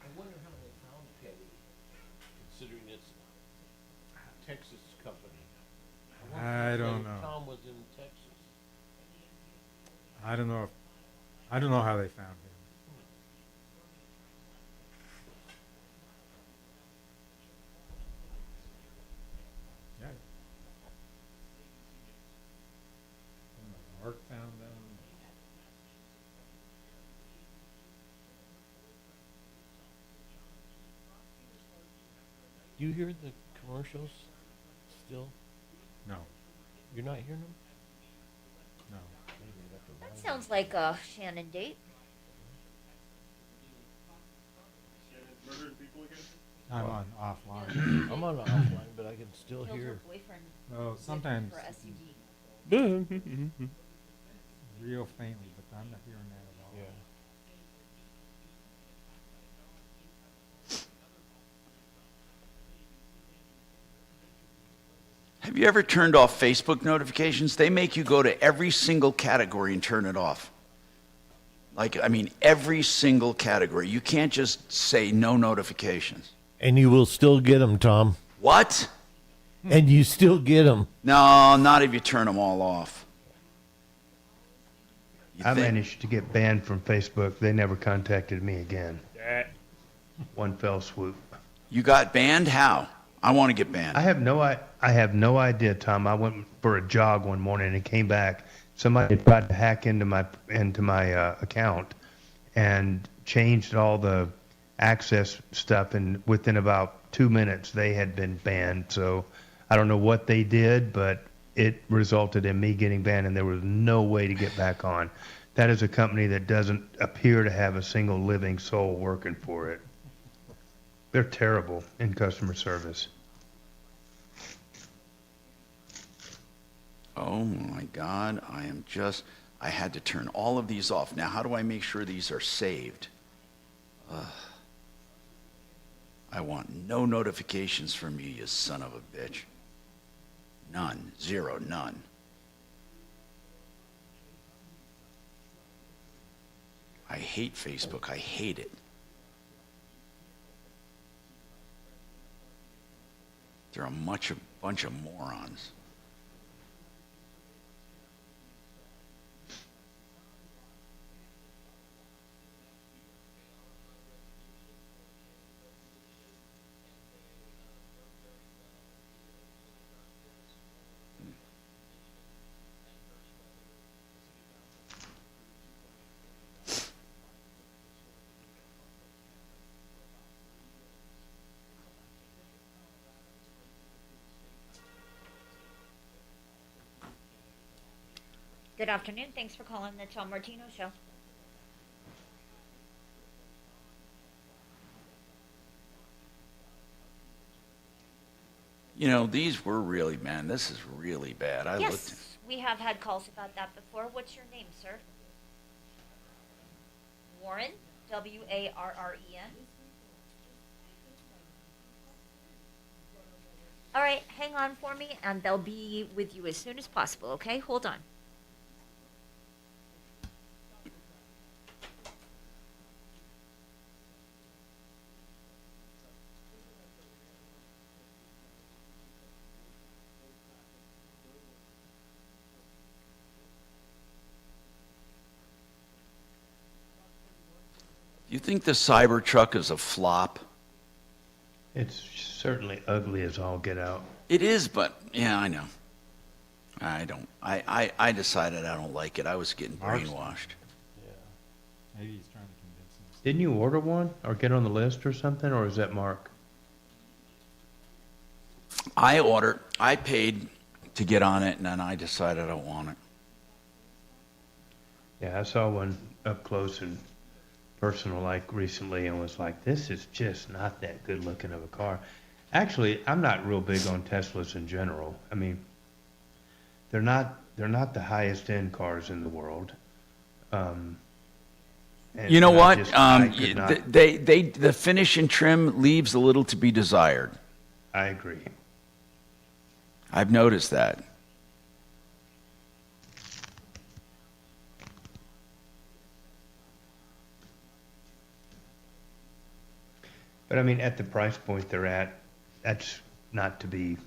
I wonder how they found Petty, considering it's a Texas company. I don't know. Tom was in Texas. I don't know how they found him. Yeah. Mark found them. Do you hear the commercials still? No. You're not hearing them? No. That sounds like a Shannon date. I'm on offline. I'm on offline, but I can still Killed her hear. boyfriend Oh, sometimes for SUV. real faintly, but I'm not hearing that at all. Yeah. Have you ever turned off Facebook notifications? They make you go to every single category and turn it off. Every single category. You can't just say no notifications. And you will still get them, Tom. What? And you still get them. No, not if you turn them all off. I managed to get banned from Facebook. They never contacted me again. One fell swoop. You got banned? How? I want to get banned. I have no idea, Tom. I went for a jog one morning and came back. Somebody tried to hack into my account and changed all the access stuff, and within about 2 minutes they had been banned. So I don't know what they did, but it resulted in me getting banned, and there was no way to get back on. That is a company that doesn't appear to have a single living soul working for it. They're terrible in customer service. Oh my God, I had to turn all of these off. Now, how do I make sure these are saved? I want no notifications from you, you son of a bitch. None. Zero. None. I hate Facebook. I hate it. They're a bunch of morons. Good afternoon. Thanks for calling the Tom Martino Show. These were really, man, this is really bad. Yes, we have had calls about that before. What's your name, sir? Warren, Warren. All right, hang on for me, and they'll be with you as soon as possible, okay? Hold on. Do you think the Cybertruck is a flop? It's certainly ugly as all get out. It is, but yeah, I know. I decided I don't like it. I was getting brainwashed. Yeah. Maybe he's trying to convince him. Didn't you order one or get on the list or something, or is that Mark? I paid to get on it, and then I decided I don't want it. Yeah, I saw one up close and personal like recently and was like, this is just not that good looking of a car. Actually, I'm not real big on Teslas in general. I mean, they're not the highest end cars in the world. You know what? The finish and trim leaves a little to be desired. I agree. I've noticed that. But I mean, at the price point they're at, that's not to be,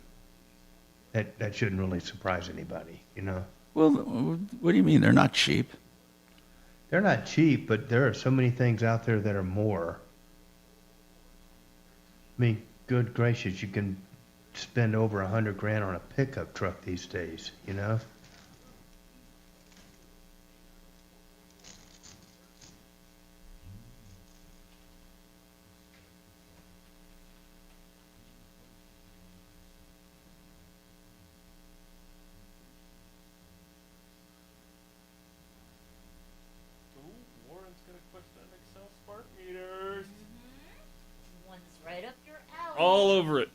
that shouldn't really surprise anybody, Well, what do you mean? They're not cheap. They're not cheap, but there are so many things out there that are more. I mean, good gracious, you can spend over $100,000 on a pickup truck these days, all over it.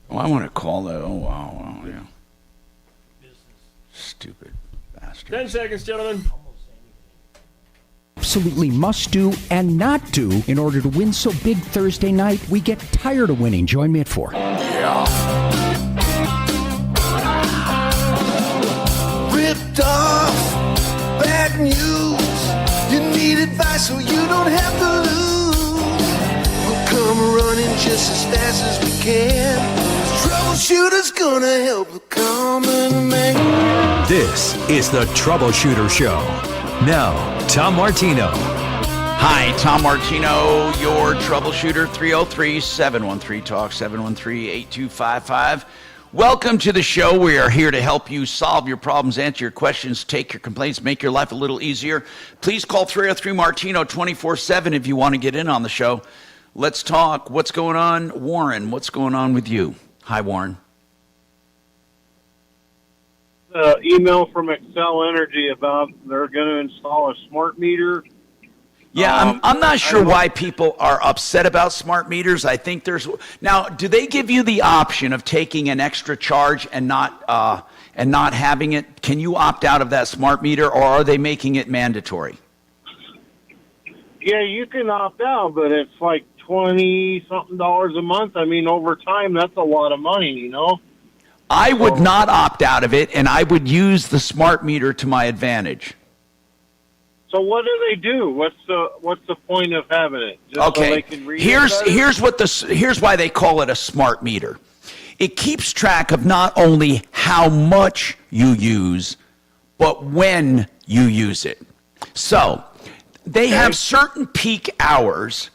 Oh, I want to call that. Oh, wow, yeah. Stupid bastard. 10 seconds, gentlemen. Absolutely must do and not do in order to win so big Thursday night. We get tired of winning. Join me at 4. Ripped off, bad news. You need advice so you don't have to lose. We'll come running just as fast as we can. Troubleshooter's gonna help the common man. This is the Troubleshooter Show. Now, Tom Martino. Hi, Tom Martino, your troubleshooter, 303-713-TALK, 713-8255. Welcome to the show. We are here to help you solve your problems, answer your questions, take your complaints, make your life a little easier. Please call 303-MARTINO 24/7 if you want to get in on the show. Let's talk. What's going on? Warren, what's going on with you? Hi, Warren. Email from Excel Energy about they're going to install a smart meter. Yeah, I'm not sure why people are upset about smart meters. I think now. Do they give you the option of taking an extra charge and not having it? Can you opt out of that smart meter, or are they making it mandatory? Yeah, you can opt out, but it's like $20-something a month. I mean, over time, that's a lot of money, you know. I would not opt out of it, and I would use the smart meter to my advantage. So what do they do? What's the point of having it? Just Okay, so they can read here's why they call it a smart meter. It keeps track of not only how much you use, but when you use it. So they have certain peak hours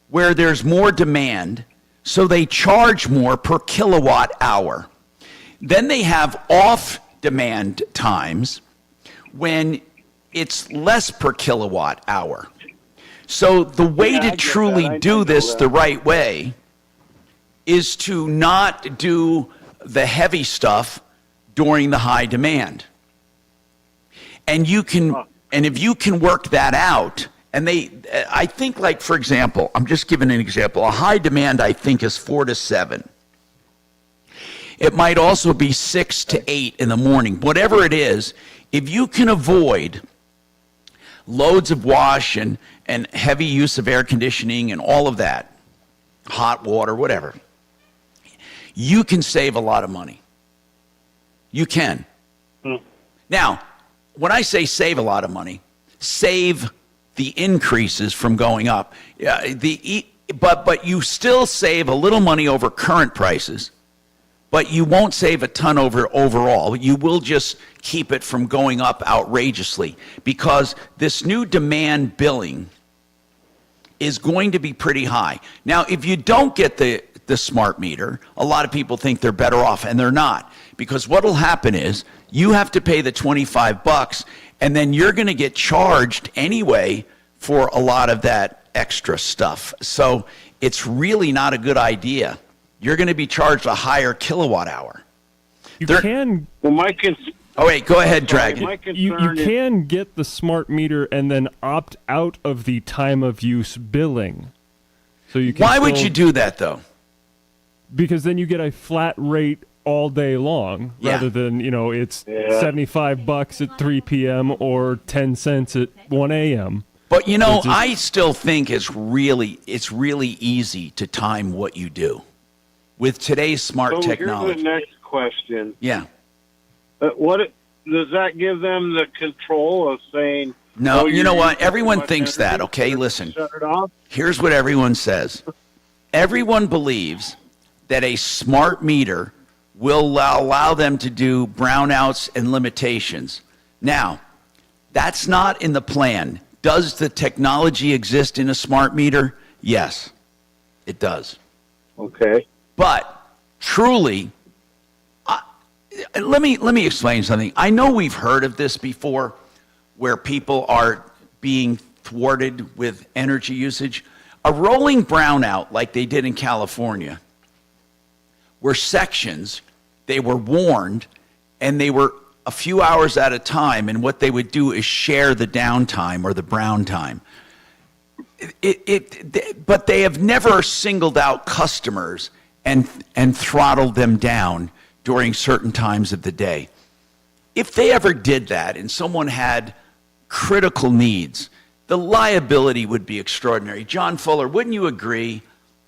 where there's more demand, so they charge more per kilowatt hour. Then they have off-demand times when it's less per kilowatt hour. So the way to truly do this the right way is to not do the heavy stuff during the high demand. And if you can work that out, and I think, like, for example, I'm just giving an example. A high demand, I think, is 4 to 7. It might also be 6 to 8 in the morning. Whatever it is, if you can avoid loads of wash and heavy use of air conditioning and all of that, hot water, whatever, you can save a lot of money. You can. Now, when I say save a lot of money, save the increases from going up. But you still save a little money over current prices, but you won't save a ton overall. You will just keep it from going up outrageously, because this new demand billing is going to be pretty high. Now, if you don't get the smart meter, a lot of people think they're better off, and they're not, because what will happen is you have to pay the $25, and then you're going to get charged anyway for a lot of that extra stuff. So it's really not a good idea. You're going to be charged a higher kilowatt hour. Oh, wait, go ahead, Dragon. You can get the smart meter and then opt out of the time of use billing. So you can Why would you do that, though? Because then you get a flat rate all day long, rather than, it's $75 at 3 p.m. or 10 cents at 1 a.m. But, I still think it's really easy to time what you do with today's smart technology. Here's the next question. Yeah. What does that give them the control of saying? No, you know what? Everyone thinks that. Okay, listen. Shut it off. Here's what everyone says. Everyone believes that a smart meter will allow them to do brownouts and limitations. Now, that's not in the plan. Does the technology exist in a smart meter? Yes, it does. Okay. But truly, let me explain something. I know we've heard of this before, where people are being thwarted with energy usage. A rolling brownout like they did in California were sections, they were warned, and they were a few hours at a time, and what they would do is share the downtime or the brown time. But they have never singled out customers and throttled them down during certain times of the day. If they ever did that and someone had critical needs, the liability would be extraordinary. John Fuller, wouldn't you agree?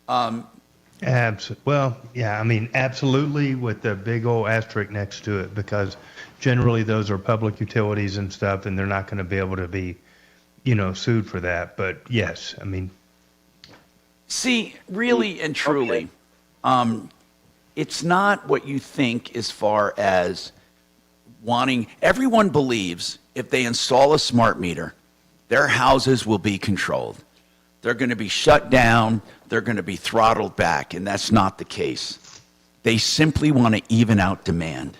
Well, yeah, I mean, absolutely, with the big old asterisk next to it, because generally those are public utilities and stuff, and they're not going to be able to be, sued for that. But yes, I mean. See, really and truly, it's not what you think as far as wanting. Everyone believes if they install a smart meter, their houses will be controlled. They're going to be shut down. They're going to be throttled back, and that's not the case. They simply want to even out demand.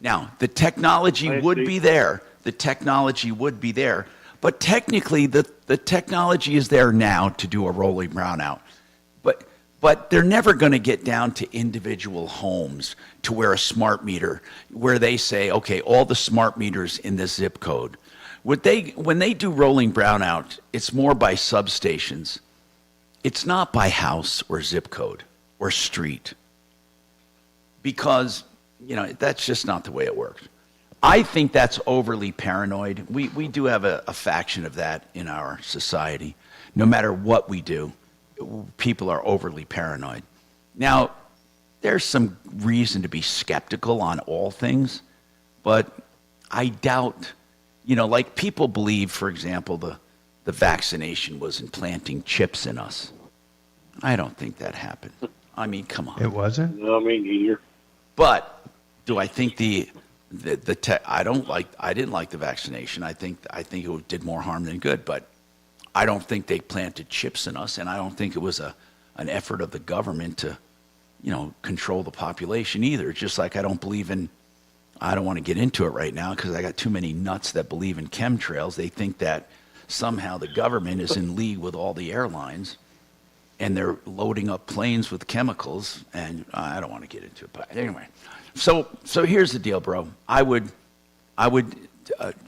Now, the technology would be there. The technology would be there. But technically, the technology is there now to do a rolling brownout. But they're never going to get down to individual homes to where a smart meter, where they say, okay, all the smart meters in this zip code. When they do rolling brownout, it's more by substations. It's not by house or zip code or street. Because, that's just not the way it works. I think that's overly paranoid. We do have a faction of that in our society. No matter what we do, people are overly paranoid. Now, there's some reason to be skeptical on all things, but I doubt, like people believe, for example, the vaccination was implanting chips in us. I don't think that happened. I mean, come on. It wasn't? No, me neither. But do I think I didn't like the vaccination. I think it did more harm than good, but I don't think they planted chips in us, and I don't think it was an effort of the government to, control the population either. Just like I don't want to get into it right now because I got too many nuts that believe in chemtrails. They think that somehow the government is in league with all the airlines, and they're loading up planes with chemicals, and I don't want to get into it. But anyway, so here's the deal, bro. I would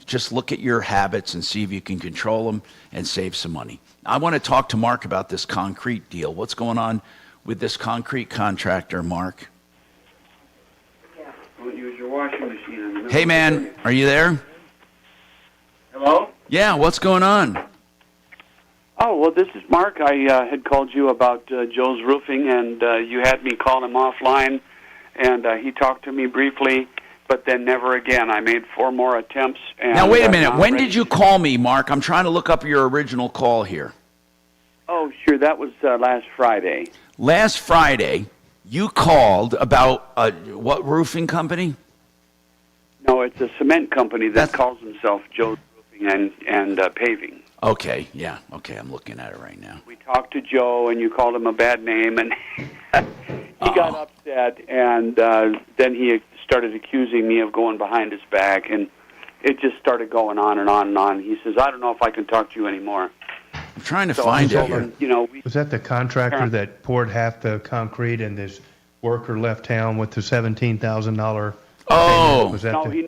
just look at your habits and see if you can control them and save some money. I want to talk to Mark about this concrete deal. What's going on with this concrete contractor, Mark? Yeah. Don't use your washing machine. Hey, man, are you there? Hello? Yeah, what's going on? Oh, well, this is Mark. I had called you about Joe's Roofing, and you had me call him offline, and he talked to me briefly, but then never again. I made 4 more attempts. And, now, wait a minute. When did you call me, Mark? I'm trying to look up your original call here. Oh, sure. That was last Friday. Last Friday, you called about what roofing company? No, it's a cement company that calls himself Joe's Roofing and Paving. Okay, yeah. Okay, I'm looking at it right now. We talked to Joe, and you called him a bad name, and he got upset, and then he started accusing me of going behind his back, and it just started going on and on and on. He says, I don't know if I can talk to you anymore. I'm trying to find it here. Was that the contractor that poured half the concrete and this worker left town with the $17,000? Oh. Was that no, he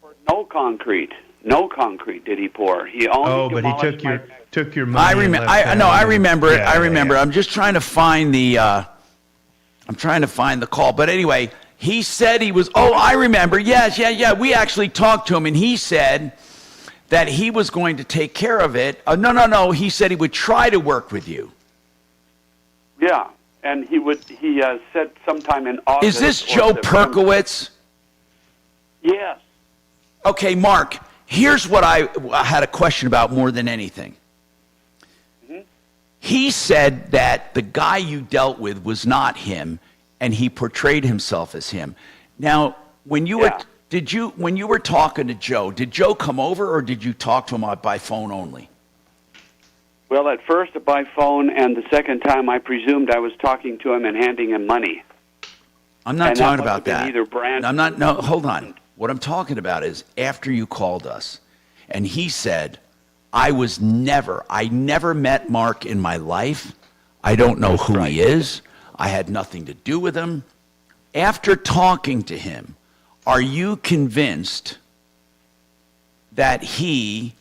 poured no concrete. No concrete did he pour. He only but he took your money. I remember. I remember it. I remember. I'm just trying to find the. I'm trying to find the call. But anyway, he said he was. Oh, I remember. Yes, yeah. We actually talked to him, and he said that he was going to take care of it. No. He said he would try to work with you. Yeah, and he would. He said sometime in August. Is this Joe Perkowitz? Yes. Okay, Mark. Here's what I had a question about more than anything. Mm-hmm. He said that the guy you dealt with was not him, and he portrayed himself as him. Now, when you were talking to Joe, did Joe come over, or did you talk to him by phone only? Well, at first by phone, and the second time I presumed I was talking to him and handing him money. I'm not talking about that. Either brand. I'm not. No, hold on. What I'm talking about is after you called us, and he said, I never met Mark in my life. I don't know who he is. I had nothing to do with him. After talking to him, are you convinced that he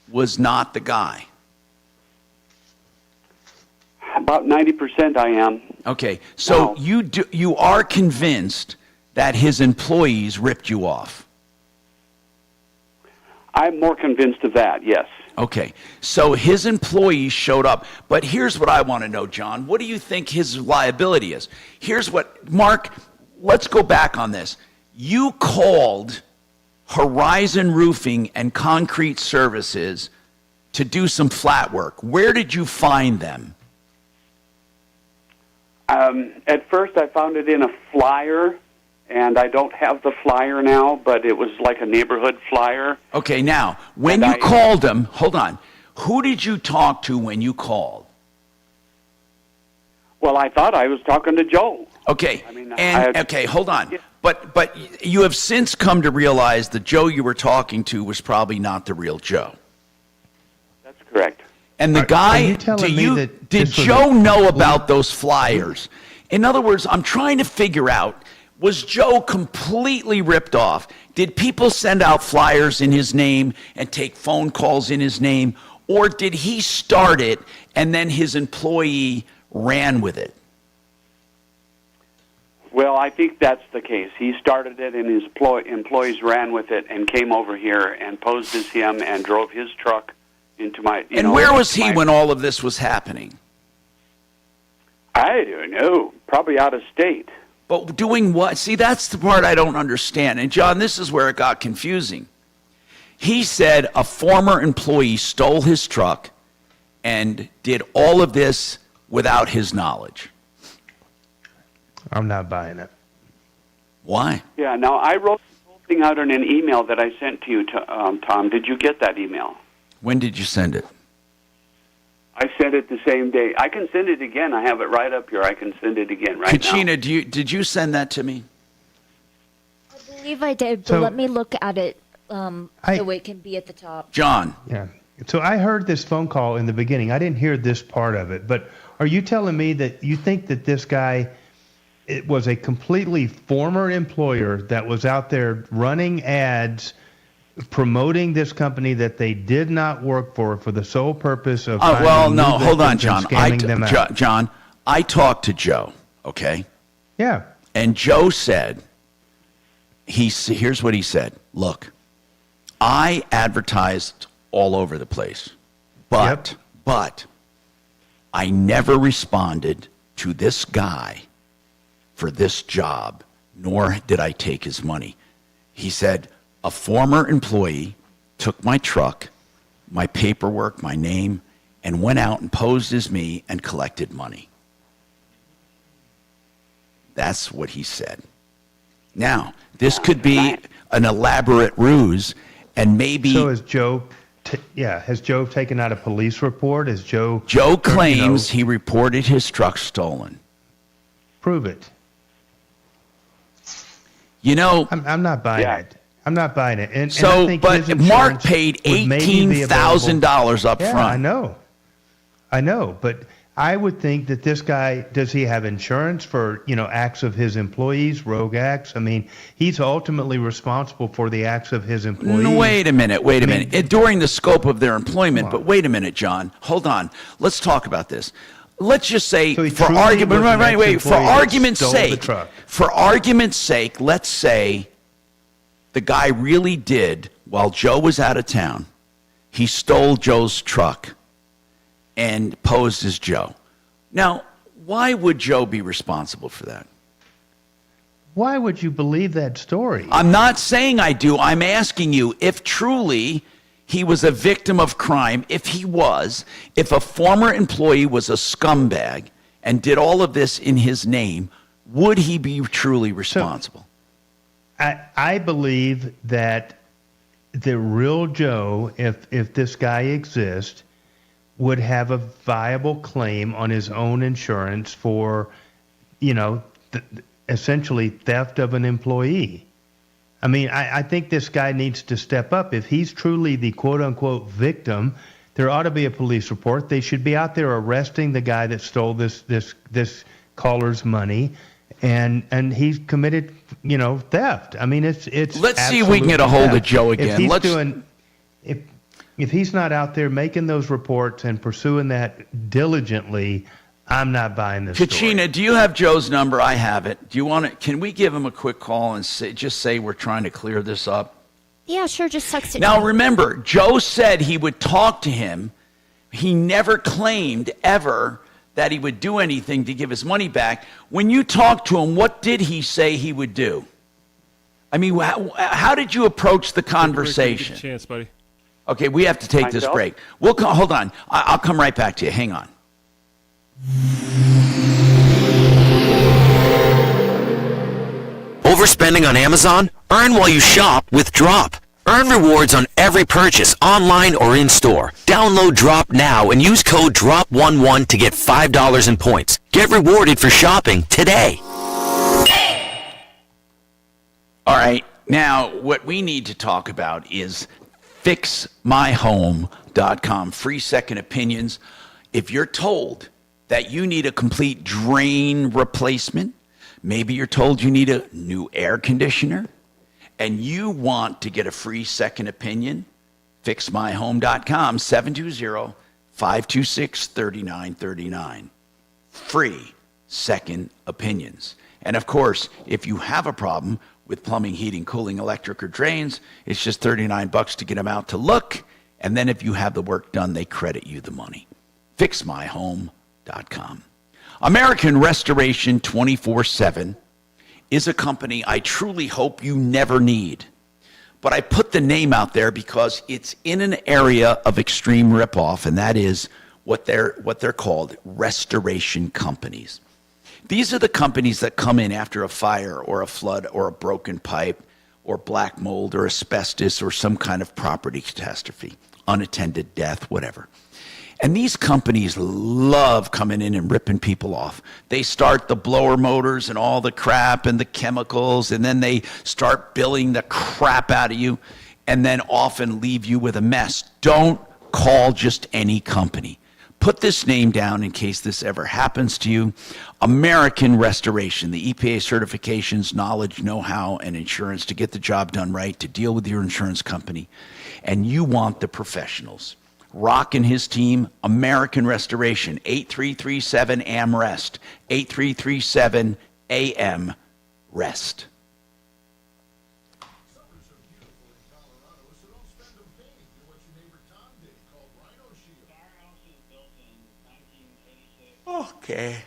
was not the guy? About 90% I am. Okay, so you are convinced that his employees ripped you off? I'm more convinced of that, yes. Okay, so his employees showed up. But here's what I want to know, John. What do you think his liability is? Here's what, Mark, let's go back on this. You called Horizon Roofing and Concrete Services to do some flat work. Where did you find them? At first I found it in a flyer, and I don't have the flyer now, but it was like a neighborhood flyer. Okay, now, when you called them, hold on, who did you talk to when you called? Well, I thought I was talking to Joe. Okay, okay, hold on. But you have since come to realize the Joe you were talking to was probably not the real Joe. That's correct. And the guy, did Joe know about those flyers? In other words, I'm trying to figure out, was Joe completely ripped off? Did people send out flyers in his name and take phone calls in his name? Or did he start it and then his employee ran with it? Well, I think that's the case. He started it, and his employees ran with it and came over here and posed as him and drove his truck into my... And where was he when all of this was happening? I don't know. Probably out of state. But doing what? See, that's the part I don't understand. And, John, this is where it got confusing. He said a former employee stole his truck and did all of this without his knowledge. I'm not buying it. Why? Yeah, now I wrote the whole thing out in an email that I sent to you, Tom. Did you get that email? When did you send it? I sent it the same day. I can send it again. I have it right up here. I can send it again right Katrina, now. did you send that to me? I believe I did, but let me look at it so it can be at the top. John. Yeah. So I heard this phone call in the beginning. I didn't hear this part of it, but are you telling me that you think that this guy it was a completely former employer that was out there running ads promoting this company that they did not work for the sole purpose of hold on, John. John, I talked to Joe, okay? Yeah. And Joe said, here's what he said. Look, I advertised all over the place, but I never responded to this guy for this job, nor did I take his money. He said, a former employee took my truck, my paperwork, my name, and went out and posed as me and collected money. That's what he said. Now, this could be an elaborate ruse, and maybe... So has Joe... has Joe taken out a police report? Has Joe... Joe claims he reported his truck stolen. Prove it. You know... I'm not buying it. I'm not buying it. And so, I think but Mark paid $18,000 up front. I know. But I would think that this guy, does he have insurance for, acts of his employees, rogue acts? I mean, he's ultimately responsible for the acts of his employees. No, wait a minute. During the scope of their employment. But wait a minute, John. Hold on. Let's talk about this. Let's just say, for argument's sake, let's say the guy really did, while Joe was out of town, he stole Joe's truck and posed as Joe. Now, why would Joe be responsible for that? Why would you believe that story? I'm not saying I do. I'm asking you if truly he was a victim of crime, if a former employee was a scumbag and did all of this in his name, would he be truly responsible? I believe that the real Joe, if this guy exists, would have a viable claim on his own insurance for, essentially theft of an employee. I mean, I think this guy needs to step up. If he's truly the quote-unquote victim, there ought to be a police report. They should be out there arresting the guy that stole this caller's money, and he's committed, theft. I mean, it's. Let's see if we can get a hold of Joe again. If he's not out there making those reports and pursuing that diligently, I'm not buying this. Kachina, do you have Joe's number? I have it. Do you want to? Can we give him a quick call and say we're trying to clear this up? Yeah, sure. Just text it. Now remember, Joe said he would talk to him. He never claimed ever that he would do anything to give his money back. When you talked to him, what did he say he would do? I mean, how did you approach the conversation? Chance, buddy. Okay, we have to take this break. Hold on. I'll come right back to you. Hang on. Overspending on Amazon? Earn while you shop with Drop. Earn rewards on every purchase, online or in-store. Download Drop now and use code DROP11 to get $5 in points. Get rewarded for shopping today. All right, now what we need to talk about is FixMyHome.com. Free second opinions. If you're told that you need a complete drain replacement, maybe you're told you need a new air conditioner, and you want to get a free second opinion, FixMyHome.com, 720-526-3939. Free second opinions. And of course, if you have a problem with plumbing, heating, cooling, electric, or drains, it's just $39 to get them out to look. And then if you have the work done, they credit you the money. FixMyHome.com. American Restoration 24/7 is a company I truly hope you never need. But I put the name out there because it's in an area of extreme ripoff, and that is what they're called restoration companies. These are the companies that come in after a fire or a flood or a broken pipe or black mold or asbestos or some kind of property catastrophe, unattended death, whatever. And these companies love coming in and ripping people off. They start the blower motors and all the crap and the chemicals, and then they start billing the crap out of you and then often leave you with a mess. Don't call just any company. Put this name down in case this ever happens to you. American Restoration, the EPA certifications, knowledge, know-how, and insurance to get the job done right, to deal with your insurance company. And you want the professionals. Rock and his team, American Restoration, 8337-AM-REST, 8337-AM-REST. Okay.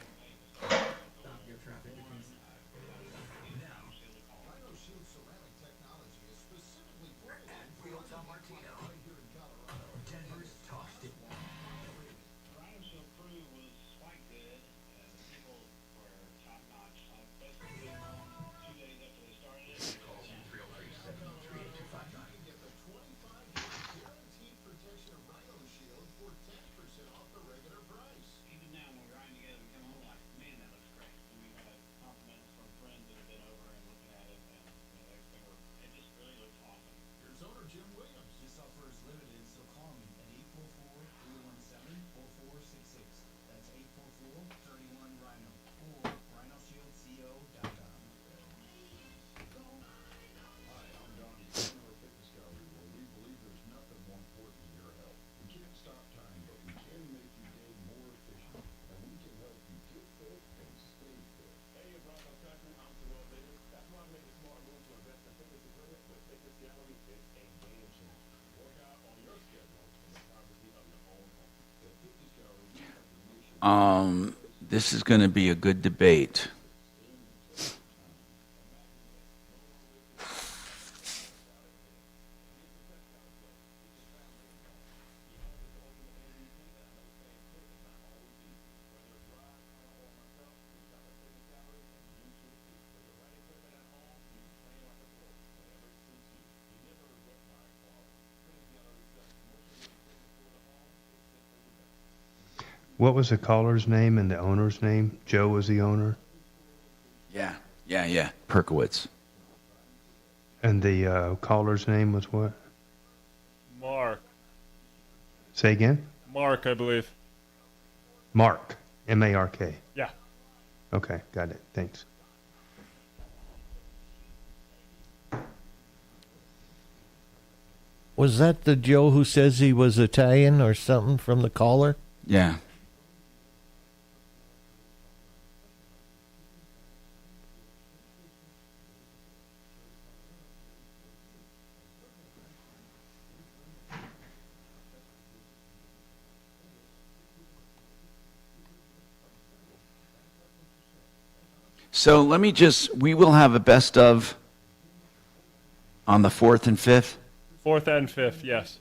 This is going to be a good debate. What was the caller's name and the owner's name? Joe was the owner? Yeah. Perkowitz. And the caller's name was what? Mark. Say again? Mark, I believe. Mark. M-A-R-K. Yeah. Okay, got it. Thanks. Was that the Joe who says he was Italian or something from the caller? Yeah. So we will have a best of on the 4th and 5th. 4th and 5th, yes.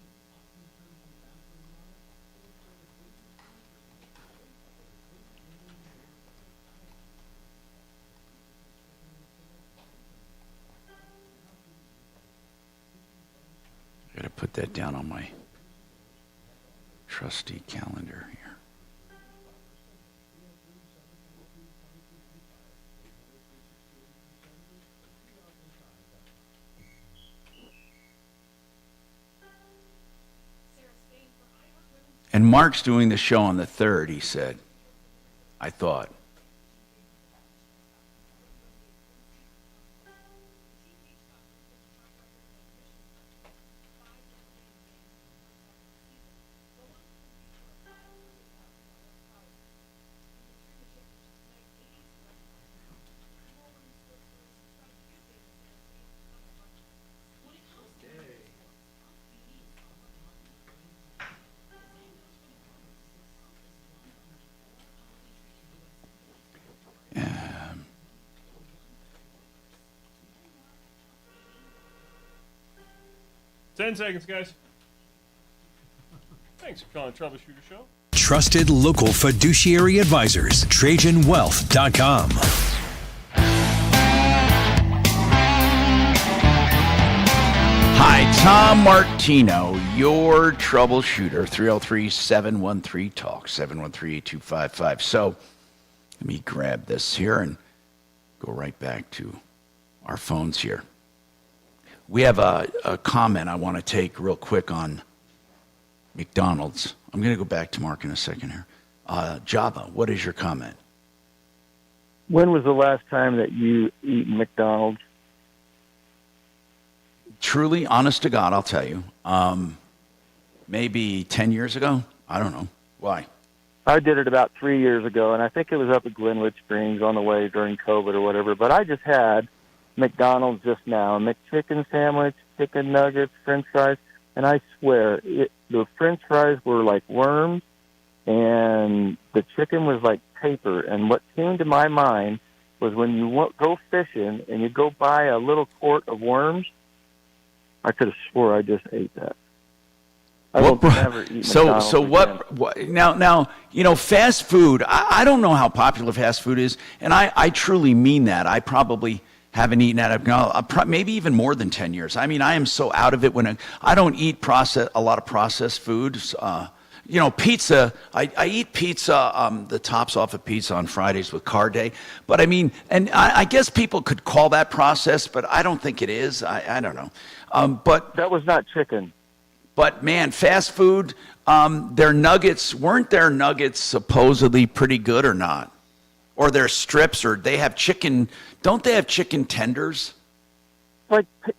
I got to put that down on my trusty calendar here. And Mark's doing the show on the 3rd, he said. I thought. Um, 10 seconds, guys. Thanks for calling Troubleshooter Show. Trusted local fiduciary advisors. TrajanWealth.com. Hi, Tom Martino, your troubleshooter. 303-713-TALK, 713-8255. So let me grab this here and go right back to our phones here. We have a comment I want to take real quick on McDonald's. I'm going to go back to Mark in a second here. Java, what is your comment? When was the last time that you eat McDonald's? Truly, honest to God, I'll tell you. Maybe 10 years ago? I don't know. Why? I did it about 3 years ago, and I think it was up at Glenwood Springs on the way during COVID or whatever. But I just had McDonald's just now, a McChicken sandwich, chicken nuggets, French fries, and I swear the French fries were like worms, and the chicken was like paper. And what came to my mind was when you go fishing and you go buy a little quart of worms, I could have swore I just ate that. I will never eat McDonald's So again. what now, you know, fast food, I don't know how popular fast food is, and I truly mean that. I probably haven't eaten at it, maybe even more than 10 years. I mean, I am so out of it when I don't eat a lot of processed foods. You know, pizza, I eat pizza, the tops off of pizza on Fridays with Car Day. But I mean, and I guess people could call that processed, but I don't think it is. I don't know. But that was not chicken. But man, fast food, weren't their nuggets supposedly pretty good or not? Or their strips, or they have chicken, don't they have chicken tenders?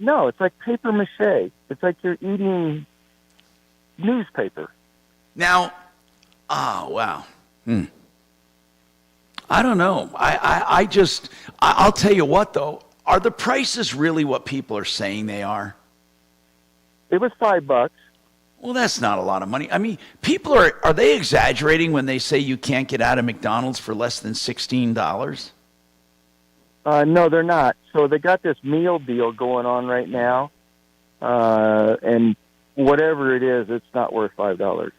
No, it's like paper mache. It's like you're eating newspaper. Now, wow. I don't know. I'll tell you what though, are the prices really what people are saying they are? It was $5. Well, that's not a lot of money. I mean, people are they exaggerating when they say you can't get out of McDonald's for less than $16? No, they're not. So they got this meal deal going on right now, and whatever it is, it's not worth $5.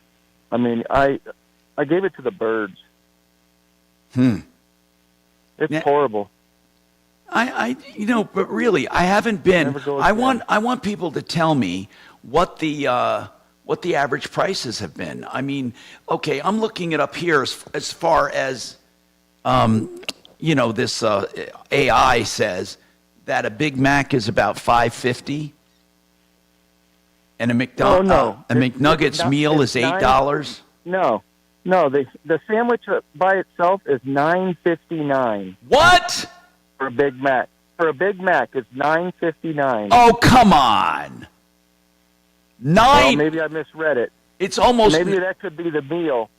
I mean, I gave it to the birds. It's horrible. But really, I haven't been. I want people to tell me what the average prices have been. I mean, okay, I'm looking it up here as far as, this AI says that a Big Mac is about $5.50 and a McNuggets meal is $8? No, the sandwich by itself is $9.59. What? For a Big Mac. For a Big Mac, it's $9.59. Oh, come on. Well, maybe I misread it. It's almost. Maybe that could be the meal,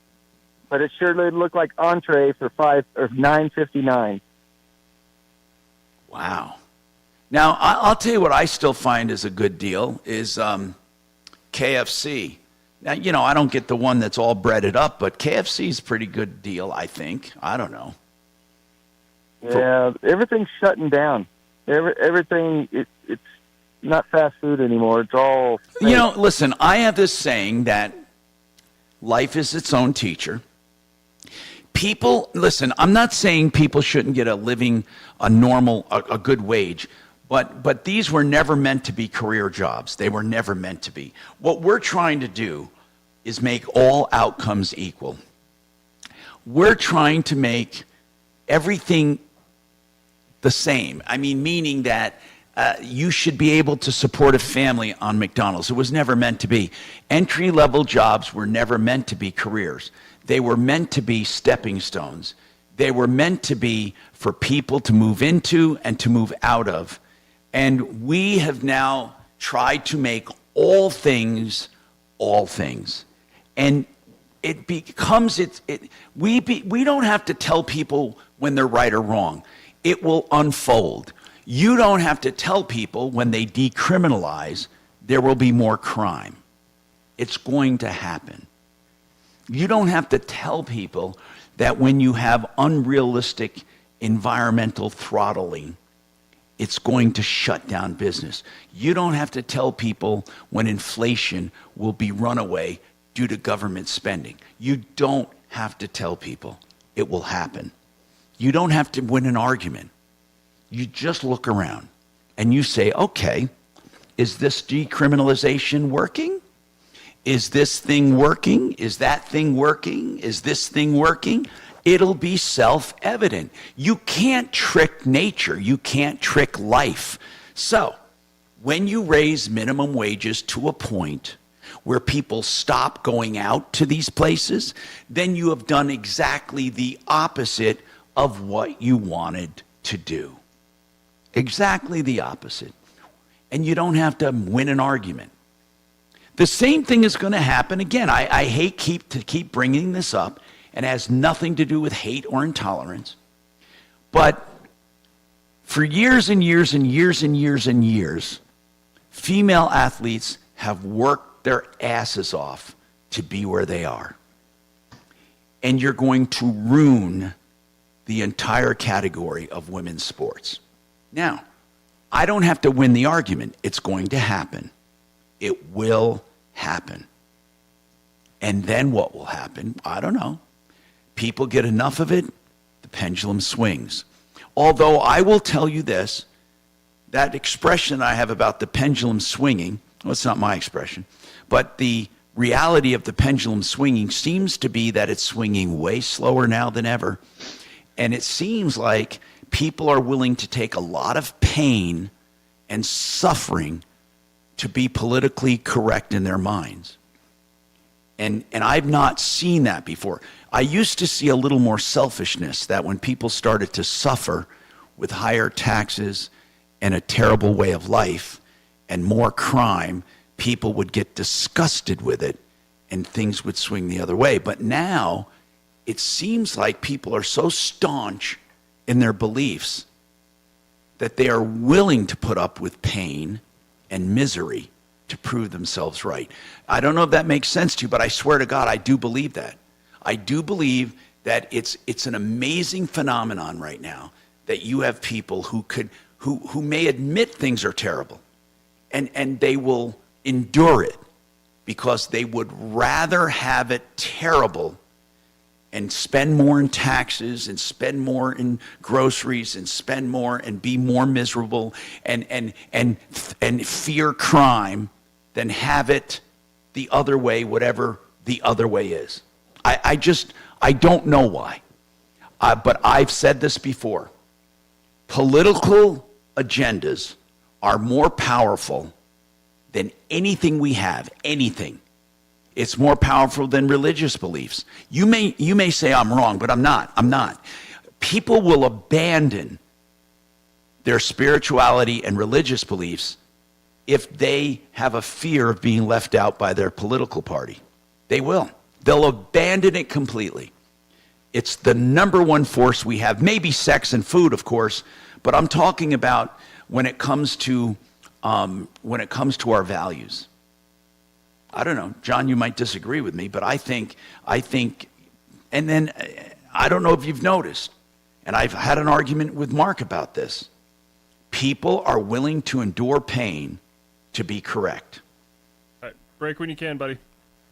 but it sure did look like entree for $9.59. Wow. Now I'll tell you what I still find is a good deal is KFC. Now I don't get the one that's all breaded up, but KFC is a pretty good deal. I think. I don't know. Yeah, everything's shutting down. Everything it's not fast food anymore. It's all fake. Listen, I have this saying that life is its own teacher. Listen, I'm not saying people shouldn't get a good wage, but these were never meant to be career jobs. They were never meant to be. What we're trying to do is make all outcomes equal. We're trying to make everything the same. I mean, meaning that you should be able to support a family on McDonald's. It was never meant to be. Entry-level jobs were never meant to be careers. They were meant to be stepping stones. They were meant to be for people to move into and to move out of. And we have now tried to make all things. And it becomes, we don't have to tell people when they're right or wrong. It will unfold. You don't have to tell people when they decriminalize, there will be more crime. It's going to happen. You don't have to tell people that when you have unrealistic environmental throttling, it's going to shut down business. You don't have to tell people when inflation will be runaway due to government spending. You don't have to tell people. It will happen. You don't have to win an argument. You just look around and you say, okay, is this decriminalization working? Is this thing working? Is that thing working? Is this thing working? It'll be self-evident. You can't trick nature. You can't trick life. So when you raise minimum wages to a point where people stop going out to these places, then you have done exactly the opposite of what you wanted to do. Exactly the opposite. And you don't have to win an argument. The same thing is going to happen again. I hate to keep bringing this up, and it has nothing to do with hate or intolerance. But for years and years and years and years and years, female athletes have worked their asses off to be where they are. And you're going to ruin the entire category of women's sports. Now, I don't have to win the argument. It's going to happen. It will happen. And then what will happen? I don't know. People get enough of it, the pendulum swings. Although I will tell you this, that expression I have about the pendulum swinging, well, it's not my expression, but the reality of the pendulum swinging seems to be that it's swinging way slower now than ever. And it seems like people are willing to take a lot of pain and suffering to be politically correct in their minds. And I've not seen that before. I used to see a little more selfishness, that when people started to suffer with higher taxes and a terrible way of life and more crime, people would get disgusted with it and things would swing the other way. But now it seems like people are so staunch in their beliefs that they are willing to put up with pain and misery to prove themselves right. I don't know if that makes sense to you, but I swear to God, I do believe that. I do believe that it's an amazing phenomenon right now that you have people who may admit things are terrible, and they will endure it because they would rather have it terrible and spend more in taxes and spend more in groceries and spend more and be more miserable and fear crime than have it the other way, whatever the other way is. I don't know why. But I've said this before. Political agendas are more powerful than anything we have, anything. It's more powerful than religious beliefs. You may say I'm wrong, but I'm not. People will abandon their spirituality and religious beliefs if they have a fear of being left out by their political party. They will. They'll abandon it completely. It's the number one force we have. Maybe sex and food, of course, but I'm talking about when it comes to our values. I don't know, John, you might disagree with me, but I think, and then I don't know if you've noticed, and I've had an argument with Mark about this. People are willing to endure pain to be correct. All right, break when you can, buddy.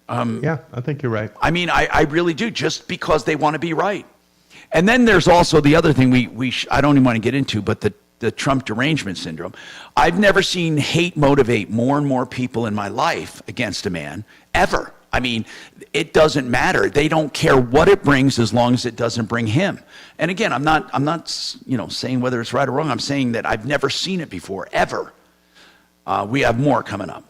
Yeah, I think you're right. I mean, I really do, just because they want to be right. And then there's also the other thing I don't even want to get into, but the Trump derangement syndrome. I've never seen hate motivate more and more people in my life against a man, ever. I mean, it doesn't matter. They don't care what it brings as long as it doesn't bring him. And again, I'm not saying whether it's right or wrong. I'm saying that I've never seen it before, ever. We have more coming up.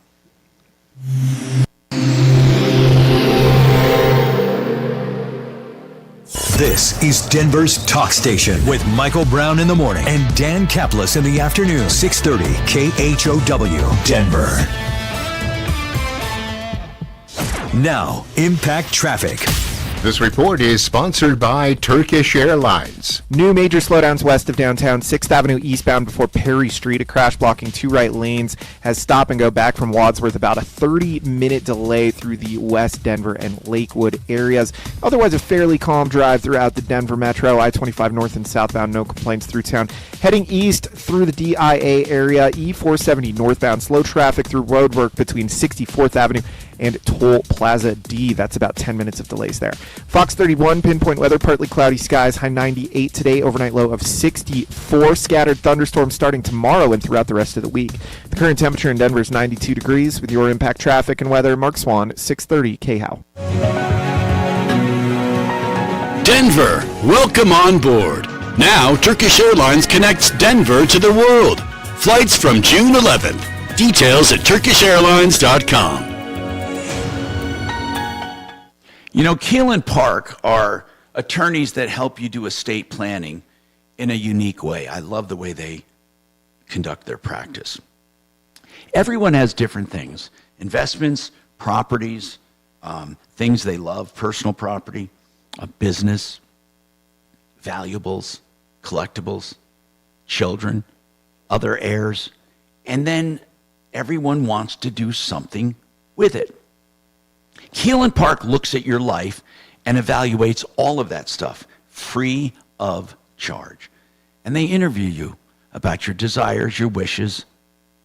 This is Denver's Talk Station with Michael Brown in the morning and Dan Kaplis in the afternoon. 630 KHOW, Denver. Now, Impact Traffic. This report is sponsored by Turkish Airlines. New major slowdowns west of downtown, 6th Avenue eastbound before Perry Street. A crash blocking two right lanes has stop and go back from Wadsworth. About a 30-minute delay through the West Denver and Lakewood areas. Otherwise, a fairly calm drive throughout the Denver metro. I-25 north and southbound, no complaints through town. Heading east through the DIA area, E-470 northbound. Slow traffic through roadwork between 64th Avenue and Toll Plaza D. That's about 10 minutes of delays there. Fox 31, pinpoint weather, partly cloudy skies, high 98 today, overnight low of 64. Scattered thunderstorms starting tomorrow and throughout the rest of the week. The current temperature in Denver is 92 degrees. With your Impact Traffic and weather, Mark Swan, 630 KHOW. Denver, welcome on board. Now, Turkish Airlines connects Denver to the world. Flights from June 11th. Details at turkishairlines.com. You know, Keelan Park are attorneys that help you do estate planning in a unique way. I love the way they conduct their practice. Everyone has different things: investments, properties, things they love, personal property, a business, valuables, collectibles, children, other heirs, and then everyone wants to do something with it. Keelan Park looks at your life and evaluates all of that stuff free of charge. And they interview you about your desires, your wishes,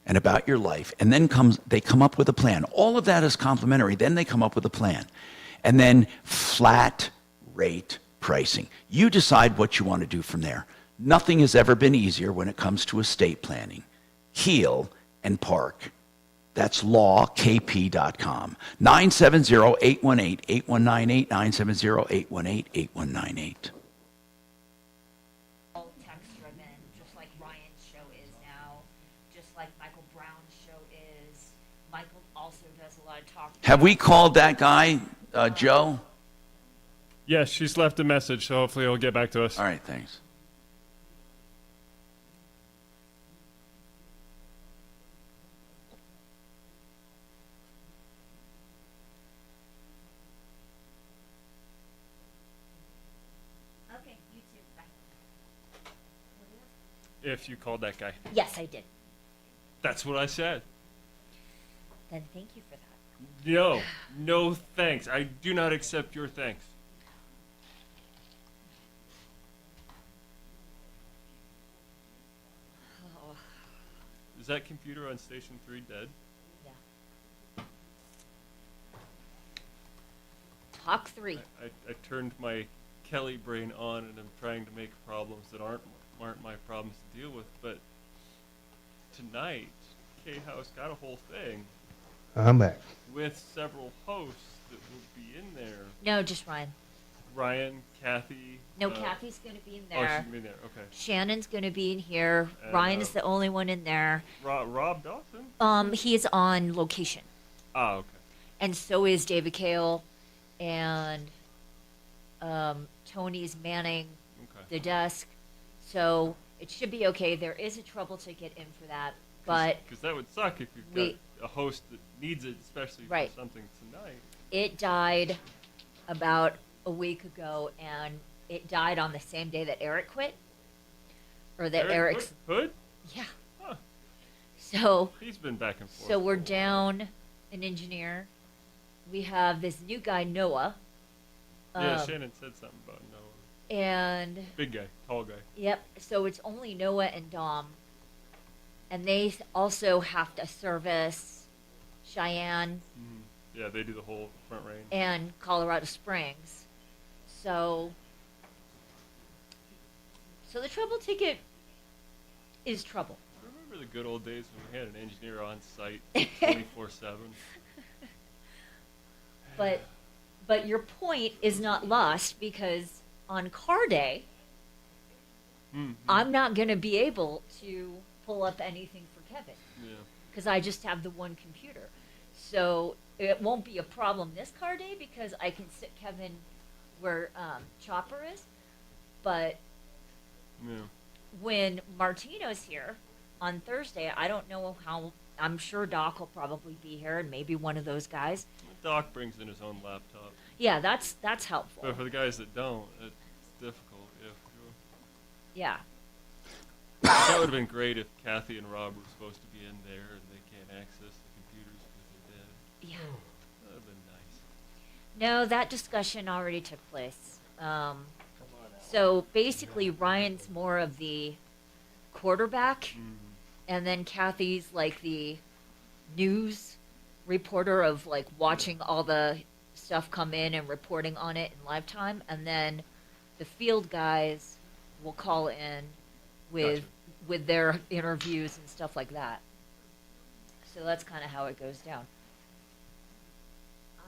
and about your life. And then they come up with a plan. All of that is complimentary. Then they come up with a plan. And then flat rate pricing. You decide what you want to do from there. Nothing has ever been easier when it comes to estate planning. Keel and Park. That's lawkp.com. 970-818-8198, 970-818-8198. Text-driven, just like Ryan's show is now, just like Michael Brown's show is. Michael also does a lot of talk. Have we called that guy, Joe? Yes, she's left a message, so hopefully he'll get back to us. All right, thanks. If you called that guy. Yes, I did. That's what I said. Then thank you for that. No thanks. I do not accept your thanks. Oh. Is that computer on Station 3 dead? Yeah. Talk 3. I turned my Kelly brain on and I'm trying to make problems that aren't my problems to deal with, but tonight K-House got a whole thing. I'm back. With several hosts that will be in there. No, just Ryan. Ryan, Kathy. No, Kathy's going to be in Oh, there. she's going to be in there. Okay. Shannon's going to be in here. And, Ryan is the only one in there. Rob Dawson? He is on location. Oh, okay. And so is David Kale, and Tony's manning the desk. So it should be okay. There is a trouble ticket in for that, but because that would suck if you've got a host that needs it, especially for something tonight. it died about a week ago, and it died on the same day that Eric quit, or that Eric's Hood? Yeah. So he's been back and forth. So we're down an engineer. We have this new guy, Noah. Yeah, Shannon said something about Noah. And big guy, tall guy. Yep. So it's only Noah and Dom, and they also have to service Cheyenne. Yeah, they do the whole Front Range. And Colorado Springs. So the trouble ticket is trouble. Remember the good old days when we had an engineer on site 24/7? But your point is not lost, because on car day, I'm not going to be able to pull up anything for Kevin. Yeah. Because I just have the one computer. So it won't be a problem this car day, because I can sit Kevin where Chopper is. But when Martino's here on Thursday, I don't know how. I'm sure Doc will probably be here, and maybe one of those guys. Doc brings in his own laptop. Yeah, that's helpful. But for the guys that don't, it's difficult. Yeah. That would have been great if Kathy and Rob were supposed to be in there and they can't access the computers because they're dead. Yeah. That would have been nice. No, that discussion already took place. So basically, Ryan's more of the quarterback, and then Kathy's like the news reporter of like watching all the stuff come in and reporting on it in live time, and then the field guys will call in with their interviews and stuff like that. So that's kind of how it goes down.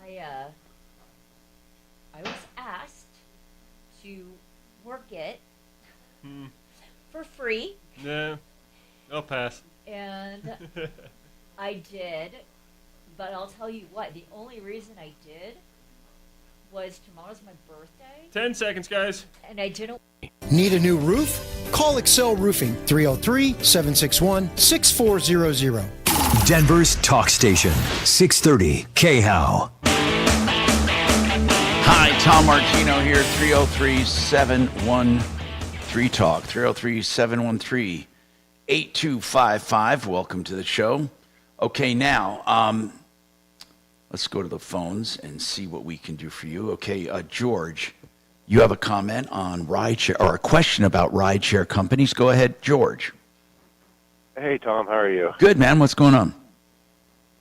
I was asked to work it for free. No, I'll pass. And I did, but I'll tell you what, the only reason I did was tomorrow's my birthday. 10 seconds, guys. And I didn't. Need a new roof? Call Excel Roofing, 303-761-6400. Denver's talk station, 630 KHOW. Hi, Tom Martino here, 303-713-TALK, 303-713-8255. Welcome to the show. Okay, now, let's go to the phones and see what we can do for you. Okay, George, you have a comment on rideshare, or a question about rideshare companies. Go ahead, George. Hey, Tom, how are you? Good, man. What's going on?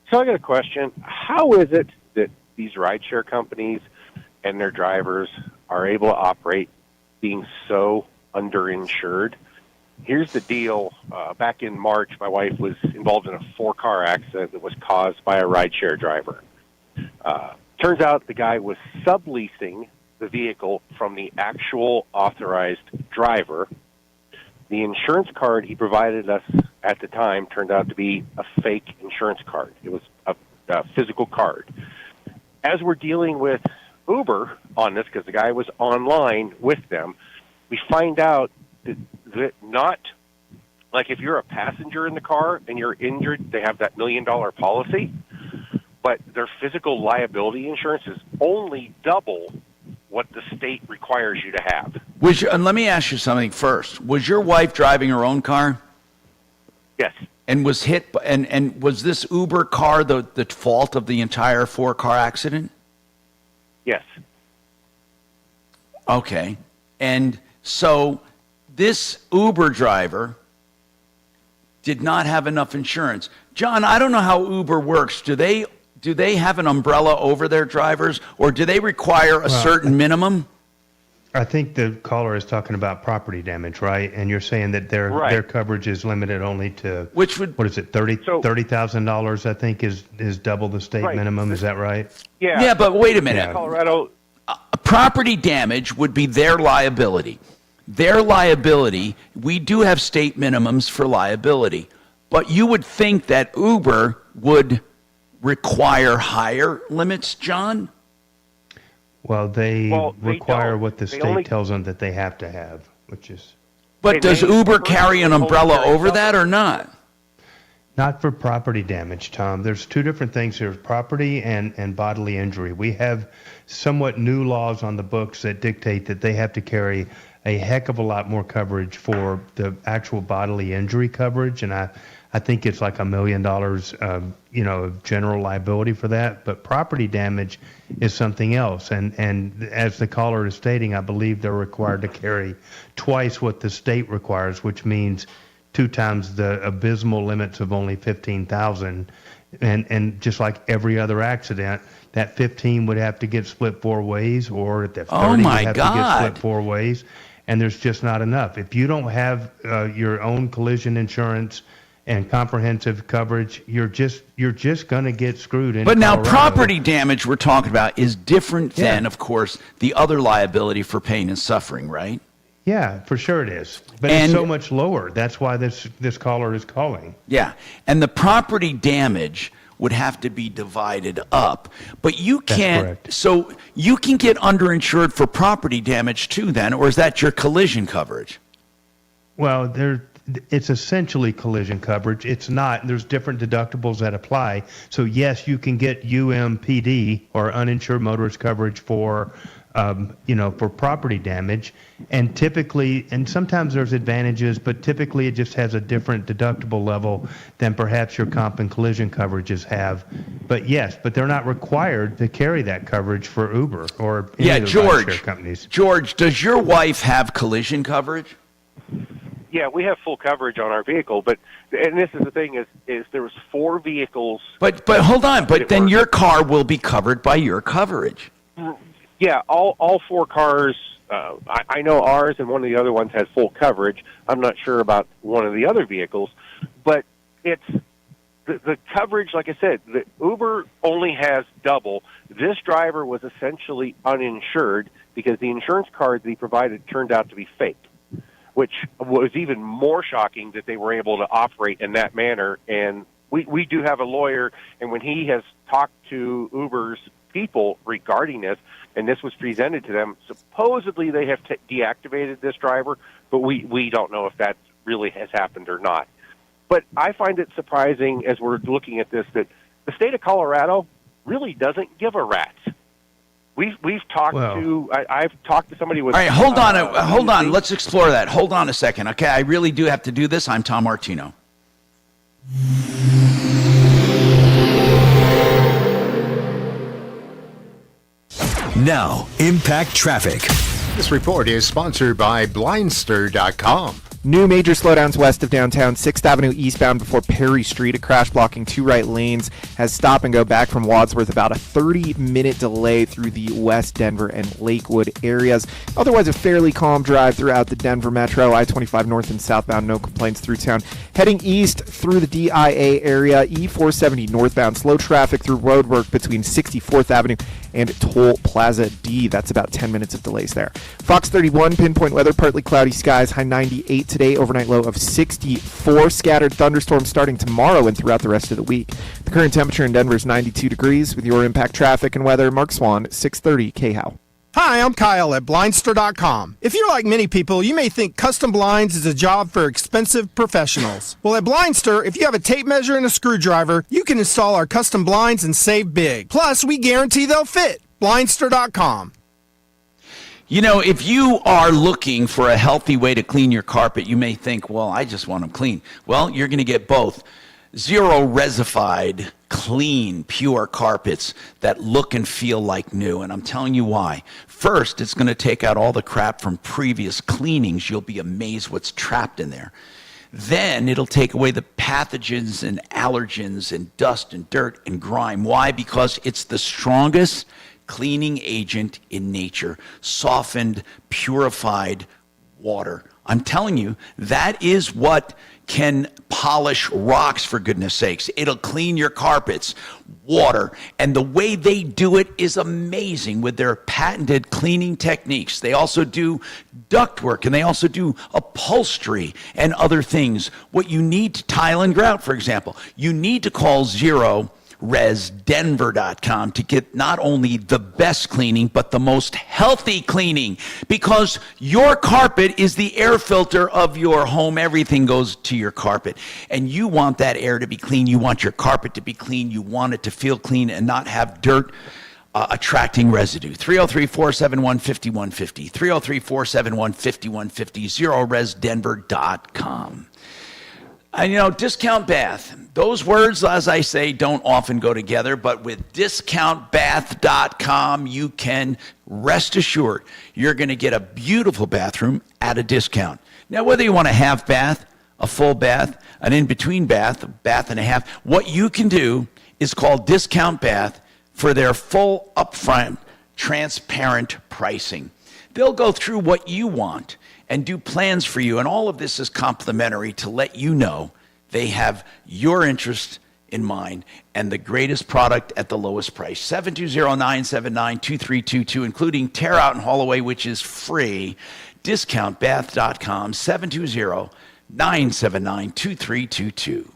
So I got a question. How is it that these rideshare companies and their drivers are able to operate being so underinsured? Here's the deal. Back in March, my wife was involved in a 4-car accident that was caused by a rideshare driver. Turns out the guy was subleasing the vehicle from the actual authorized driver. The insurance card he provided us at the time turned out to be a fake insurance card. It was a physical card. As we're dealing with Uber on this, because the guy was online with them, we find out that not like if you're a passenger in the car and you're injured, they have that $1 million policy, but their physical liability insurance is only double what the state requires you to have. And let me ask you something first. Was your wife driving her own car? Yes. And was hit, and was this Uber car the fault of the entire 4-car accident? Yes. Okay. And so this Uber driver did not have enough insurance. John, I don't know how Uber works. Do they have an umbrella over their drivers, or do they require a certain minimum? I think the caller is talking about property damage, right? And you're saying that their coverage is limited only to what is it, $30,000? I think is double the state minimum. Is that right? Yeah. Yeah, but wait a minute. Colorado. Property damage would be their liability. Their liability, we do have state minimums for liability, but you would think that Uber would require higher limits, John? Well, they require what the state only tells them that they have to have, which is... But does Uber carry an umbrella over that or not? Not for property damage, Tom. There's two different things here, property and bodily injury. We have somewhat new laws on the books that dictate that they have to carry a heck of a lot more coverage for the actual bodily injury coverage, and I think it's like $1 million, of general liability for that. But property damage is something else, and as the caller is stating, I believe they're required to carry twice what the state requires, which means 2 times the abysmal limits of only $15,000, and just like every other accident, that 15 would have to get split 4 ways, or the 30 would have to get split 4 ways, and there's just not enough. If you don't have your own collision insurance and comprehensive coverage, you're just going to get screwed in. But now Colorado. property damage we're talking about is different than, of course, the other liability for pain and suffering, right? Yeah, for sure it is. But it's so much lower. That's why this caller is calling. Yeah. And the property damage would have to be divided up. But you can't. Correct. So you can get underinsured for property damage too then, or is that your collision coverage? Well, it's essentially collision coverage. It's not. There's different deductibles that apply. So yes, you can get UMPD or uninsured motorist coverage for for property damage, and typically, and sometimes there's advantages, but typically it just has a different deductible level than perhaps your comp and collision coverages have. But yes, but they're not required to carry that coverage for Uber or any of the rideshare companies. George, does your wife have collision coverage? Yeah, we have full coverage on our vehicle, and this is the thing is there was 4 vehicles. But hold on, but then your car will be covered by your coverage. Yeah, all 4 cars. I know ours and one of the other ones has full coverage. I'm not sure about one of the other vehicles, but it's the coverage. Like I said, the Uber only has double. This driver was essentially uninsured because the insurance card that he provided turned out to be fake, which was even more shocking that they were able to operate in that manner. And we do have a lawyer, and when he has talked to Uber's people regarding this, and this was presented to them, supposedly they have deactivated this driver, but we don't know if that really has happened or not. But I find it surprising as we're looking at this that the state of Colorado really doesn't give a rat's. We've talked to I've talked to somebody with. All right, hold on. Let's explore that. Hold on a second. Okay, I really do have to do this. I'm Tom Martino. Now, Impact Traffic. This report is sponsored by Blindster.com. New major slowdowns west of downtown, 6th Avenue eastbound before Perry Street. A crash blocking 2 right lanes has stop and go back from Wadsworth. About a 30-minute delay through the West Denver and Lakewood areas. Otherwise, a fairly calm drive throughout the Denver metro. I-25 north and southbound, no complaints through town. Heading east through the DIA area, E470 northbound. Slow traffic through roadwork between 64th Avenue and Toll Plaza D. That's about 10 minutes of delays there. Fox 31, pinpoint weather, partly cloudy skies, high 98 today, overnight low of 64. Scattered thunderstorms starting tomorrow and throughout the rest of the week. The current temperature in Denver is 92 degrees. With your Impact Traffic and weather, Mark Swan, 630 KHOW. Hi, I'm Kyle at Blindster.com. If you're like many people, you may think custom blinds is a job for expensive professionals. Well, at Blindster, if you have a tape measure and a screwdriver, you can install our custom blinds and save big. Plus, we guarantee they'll fit. Blindster.com. You know, if you are looking for a healthy way to clean your carpet, you may think, well, I just want them clean. Well, you're going to get both. Zero resified, clean, pure carpets that look and feel like new. And I'm telling you why. First, it's going to take out all the crap from previous cleanings. You'll be amazed what's trapped in there. Then it'll take away the pathogens and allergens and dust and dirt and grime. Why? Because it's the strongest cleaning agent in nature. Softened, purified water I'm telling you, that is what can polish rocks, for goodness sakes. It'll clean your carpets, water, and the way they do it is amazing with their patented cleaning techniques. They also do ductwork, and they also do upholstery and other things. What you need to tile and grout, for example, you need to call ZeroResDenver.com to get not only the best cleaning, but the most healthy cleaning, because your carpet is the air filter of your home. Everything goes to your carpet, and you want that air to be clean. You want your carpet to be clean. You want it to feel clean and not have dirt attracting residue. 303-471-5150. 303-471-5150. ZeroResDenver.com. And discount bath. Those words, as I say, don't often go together, but with discountbath.com, you can rest assured you're going to get a beautiful bathroom at a discount. Now, whether you want a half bath, a full bath, an in-between bath, a bath and a half, what you can do is call Discount Bath for their full upfront, transparent pricing. They'll go through what you want and do plans for you. And all of this is complimentary to let you know they have your interest in mind and the greatest product at the lowest price. 720-979-2322, including Tear Out and Haul Away, which is free. Discountbath.com, 720-979-2322.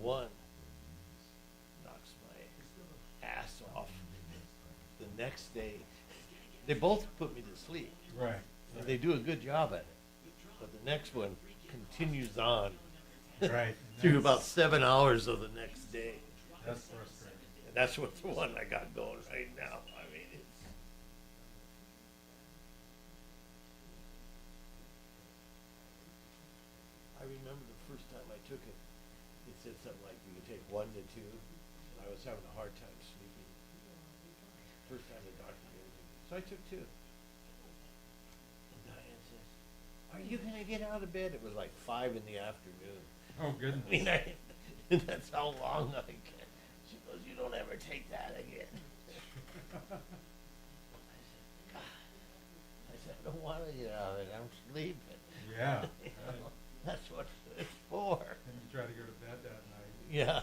One knocks my ass off. The next day, they both put me to sleep. Right. And they do a good job at it. But the next one continues on. Right. Through about 7 hours of the next day. That's frustrating. And that's what the one I got going right now. I mean, I remember the first time I took it. It said something like you could take 1 to 2. I was having a hard time sleeping. First time the doctor gave me. So I took 2. And Diane says, "Are you going to get out of bed?" It was like 5 in the afternoon. Oh, goodness. I mean, that's how long I can. She goes, "You don't ever take that again." I said, "I don't want to get out of it. I'm sleeping." Yeah. That's what it's for. And you try to go to bed that night. Yeah.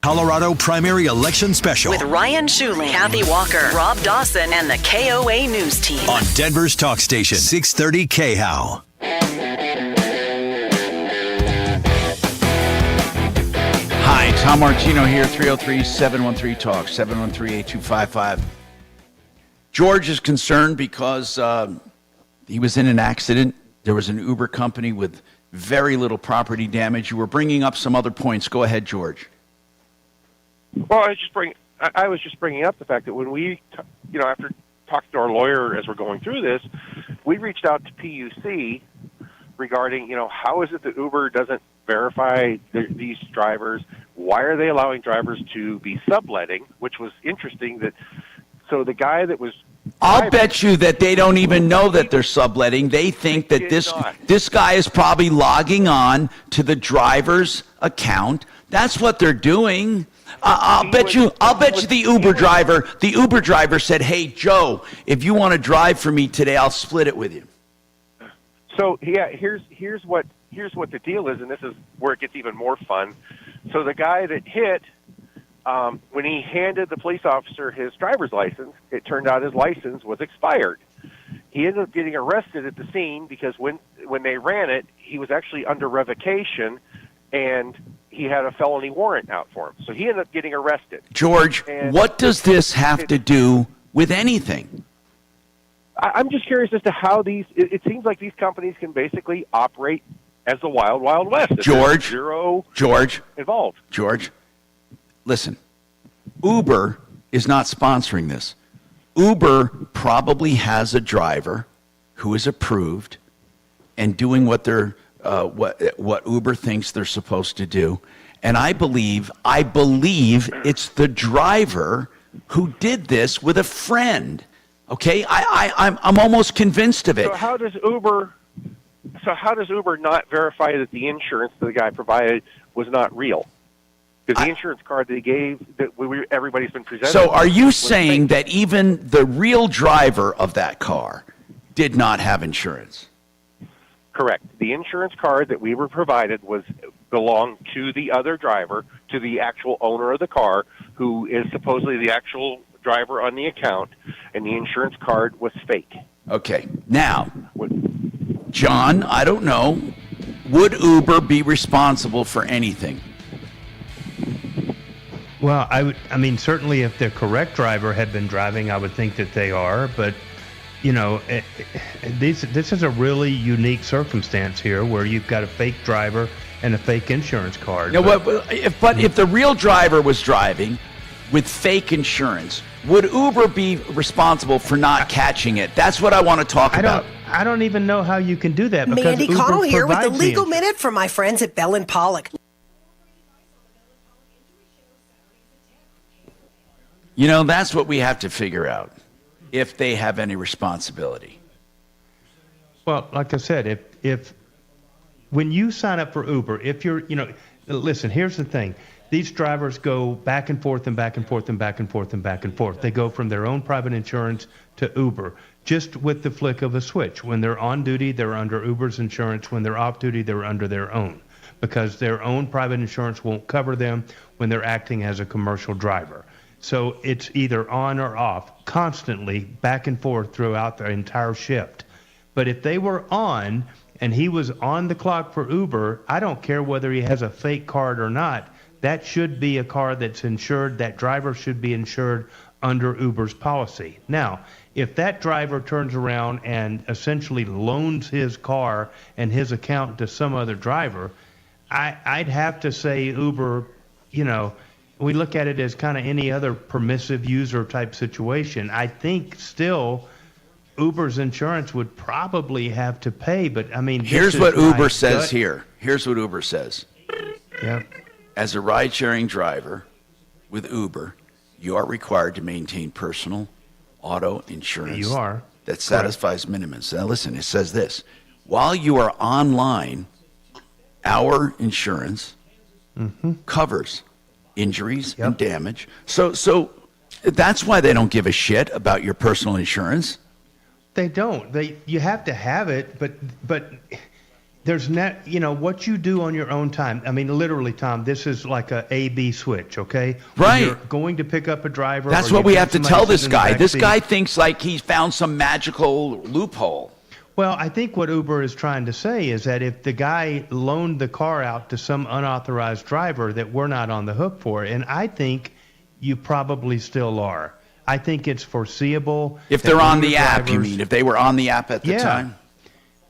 Colorado Primary Election Special with Ryan Schuling, Kathy Walker, Rob Dawson, and the KOA News Team on Denver's talk station 630 KHOW. Hi, Tom Martino here, 303-713-TALK, 713-8255. George is concerned because he was in an accident. There was an Uber company with very little property damage. You were bringing up some other points. Go ahead, George. Well, I was just bringing up the fact that when we, after talking to our lawyer as we're going through this, we reached out to PUC regarding, how is it that Uber doesn't verify these drivers? Why are they allowing drivers to be subletting? Which was interesting. So the guy that was... I'll bet you that they don't even know that they're subletting. They think that this guy is probably logging on to the driver's account. That's what they're doing. I'll bet you the Uber driver said, "Hey, Joe, if you want to drive for me today, I'll split it with you." So here's what the deal is, and this is where it gets even more fun. So the guy that hit, when he handed the police officer his driver's license, it turned out his license was expired. He ended up getting arrested at the scene because when they ran it, he was actually under revocation, and he had a felony warrant out for him. So he ended up getting arrested. George, what does this have to do with anything? I'm just curious as to how it seems like these companies can basically operate as the wild, wild west. George, involved. George, listen, Uber is not sponsoring this. Uber probably has a driver who is approved and doing what Uber thinks they're supposed to do. And I believe it's the driver who did this with a friend. Okay, I'm almost convinced of it. So how does Uber not verify that the insurance that the guy provided was not real? Because the insurance card that he gave, everybody's been presented. So are you saying that even the real driver of that car did not have insurance? Correct. The insurance card that we were provided belonged to the other driver, to the actual owner of the car, who is supposedly the actual driver on the account, and the insurance card was fake. Okay. Now, John, I don't know, would Uber be responsible for anything? Well, certainly if the correct driver had been driving, I would think that they are, but this is a really unique circumstance here where you've got a fake driver and a fake insurance card. No, but if the real driver was driving with fake insurance, would Uber be responsible for not catching it? That's what I want to talk about. I don't even know how you can do that. Mandy Connell here with the Legal Minute from my friends at Bell & Pollock. That's what we have to figure out, if they have any responsibility. Well, like I said, if when you sign up for Uber, if you're, listen, here's the thing. These drivers go back and forth and back and forth and back and forth and back and forth. They go from their own private insurance to Uber, just with the flick of a switch. When they're on duty, they're under Uber's insurance. When they're off duty, they're under their own, because their own private insurance won't cover them when they're acting as a commercial driver. So it's either on or off, constantly back and forth throughout the entire shift. But if they were on and he was on the clock for Uber, I don't care whether he has a fake card or not. That should be a car that's insured. That driver should be insured under Uber's policy. Now, if that driver turns around and essentially loans his car and his account to some other driver, I'd have to say Uber, we look at it as kind of any other permissive user type situation. I think still Uber's insurance would probably have to pay, but here's what Uber says here. Here's what Uber says. Yeah. As a ride-sharing driver with Uber, you are required to maintain personal auto insurance. You are. That satisfies minimums. Now listen, it says this. While you are online, our insurance covers injuries and damage. So that's why they don't give a shit about your personal insurance. They don't. You have to have it, but there's not, what you do on your own time. Literally, Tom, this is like a A-B switch, okay? Right. When you're going to pick up a driver. That's what we have to tell this guy. This guy thinks like he found some magical loophole. Well, I think what Uber is trying to say is that if the guy loaned the car out to some unauthorized driver, that we're not on the hook for it. And I think you probably still are. I think it's foreseeable. If they're on the app, you mean? If they were on the app at the time?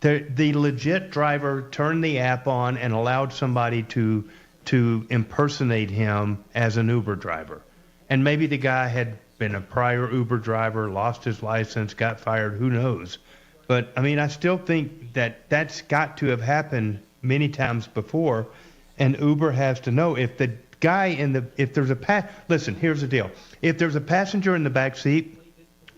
The legit driver turned the app on and allowed somebody to impersonate him as an Uber driver. And maybe the guy had been a prior Uber driver, lost his license, got fired, who knows. But, I mean, I still think that that's got to have happened many times before, and Uber has to know if the guy if there's listen, here's the deal. If there's a passenger in the back seat,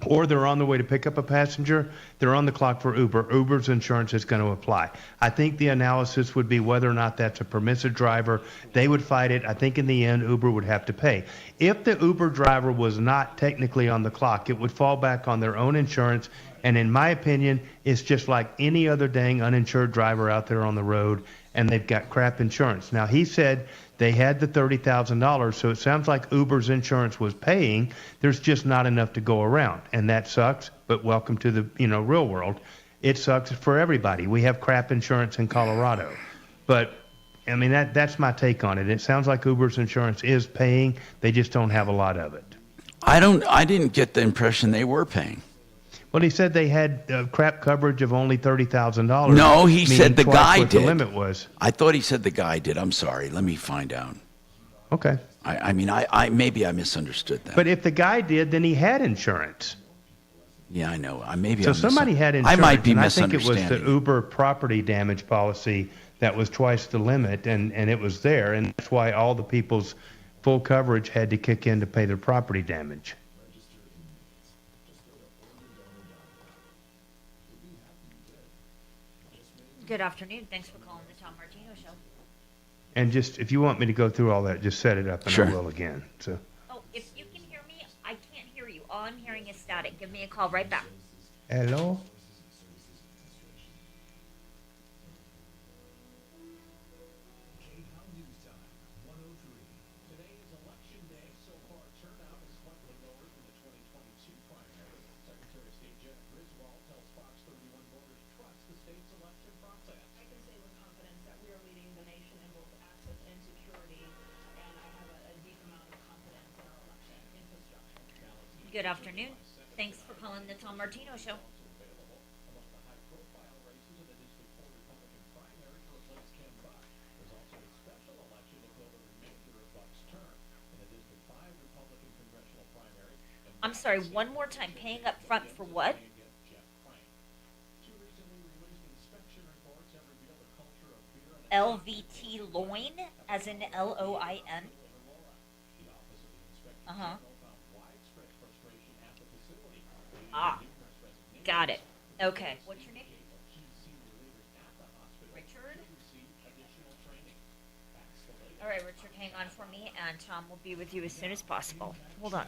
or they're on the way to pick up a passenger, they're on the clock for Uber. Uber's insurance is going to apply. I think the analysis would be whether or not that's a permissive driver. They would fight it. I think in the end, Uber would have to pay. If the Uber driver was not technically on the clock, it would fall back on their own insurance. And in my opinion, it's just like any other dang uninsured driver out there on the road, and they've got crap insurance. Now, he said they had the $30,000, so it sounds like Uber's insurance was paying. There's just not enough to go around, and that sucks, but welcome to the real world. It sucks for everybody. We have crap insurance in Colorado. But, I mean, that's my take on it. It sounds like Uber's insurance is paying. They just don't have a lot of it. I didn't get the impression they were paying. Well, he said they had crap coverage of only $30,000. No, he said the guy did. The limit was. I thought he said the guy did. I'm sorry. Let me find out. Okay. I mean, maybe I misunderstood that. But if the guy did, then he had insurance. Yeah, I know. So somebody had insurance. I might be and misunderstanding. I think it was the Uber property damage policy that was twice the limit, and it was there, and that's why all the people's full coverage had to kick in to pay their property damage. Good afternoon. Thanks for calling the Tom Martino Show. And just, if you want me to go through all that, just set it up and Sure. I will again. So. Oh, if you can hear me, I can't hear you. All I'm hearing is static. Give me a call right back. Hello? Good afternoon. Thanks for calling the Tom Martino Show. I'm sorry, one more time. Paying up front for what? LVT loin, as in LOIN? Uh-huh. Ah, got it. Okay. What's your name? Richard? All right, Richard, hang on for me, and Tom will be with you as soon as possible. Hold on.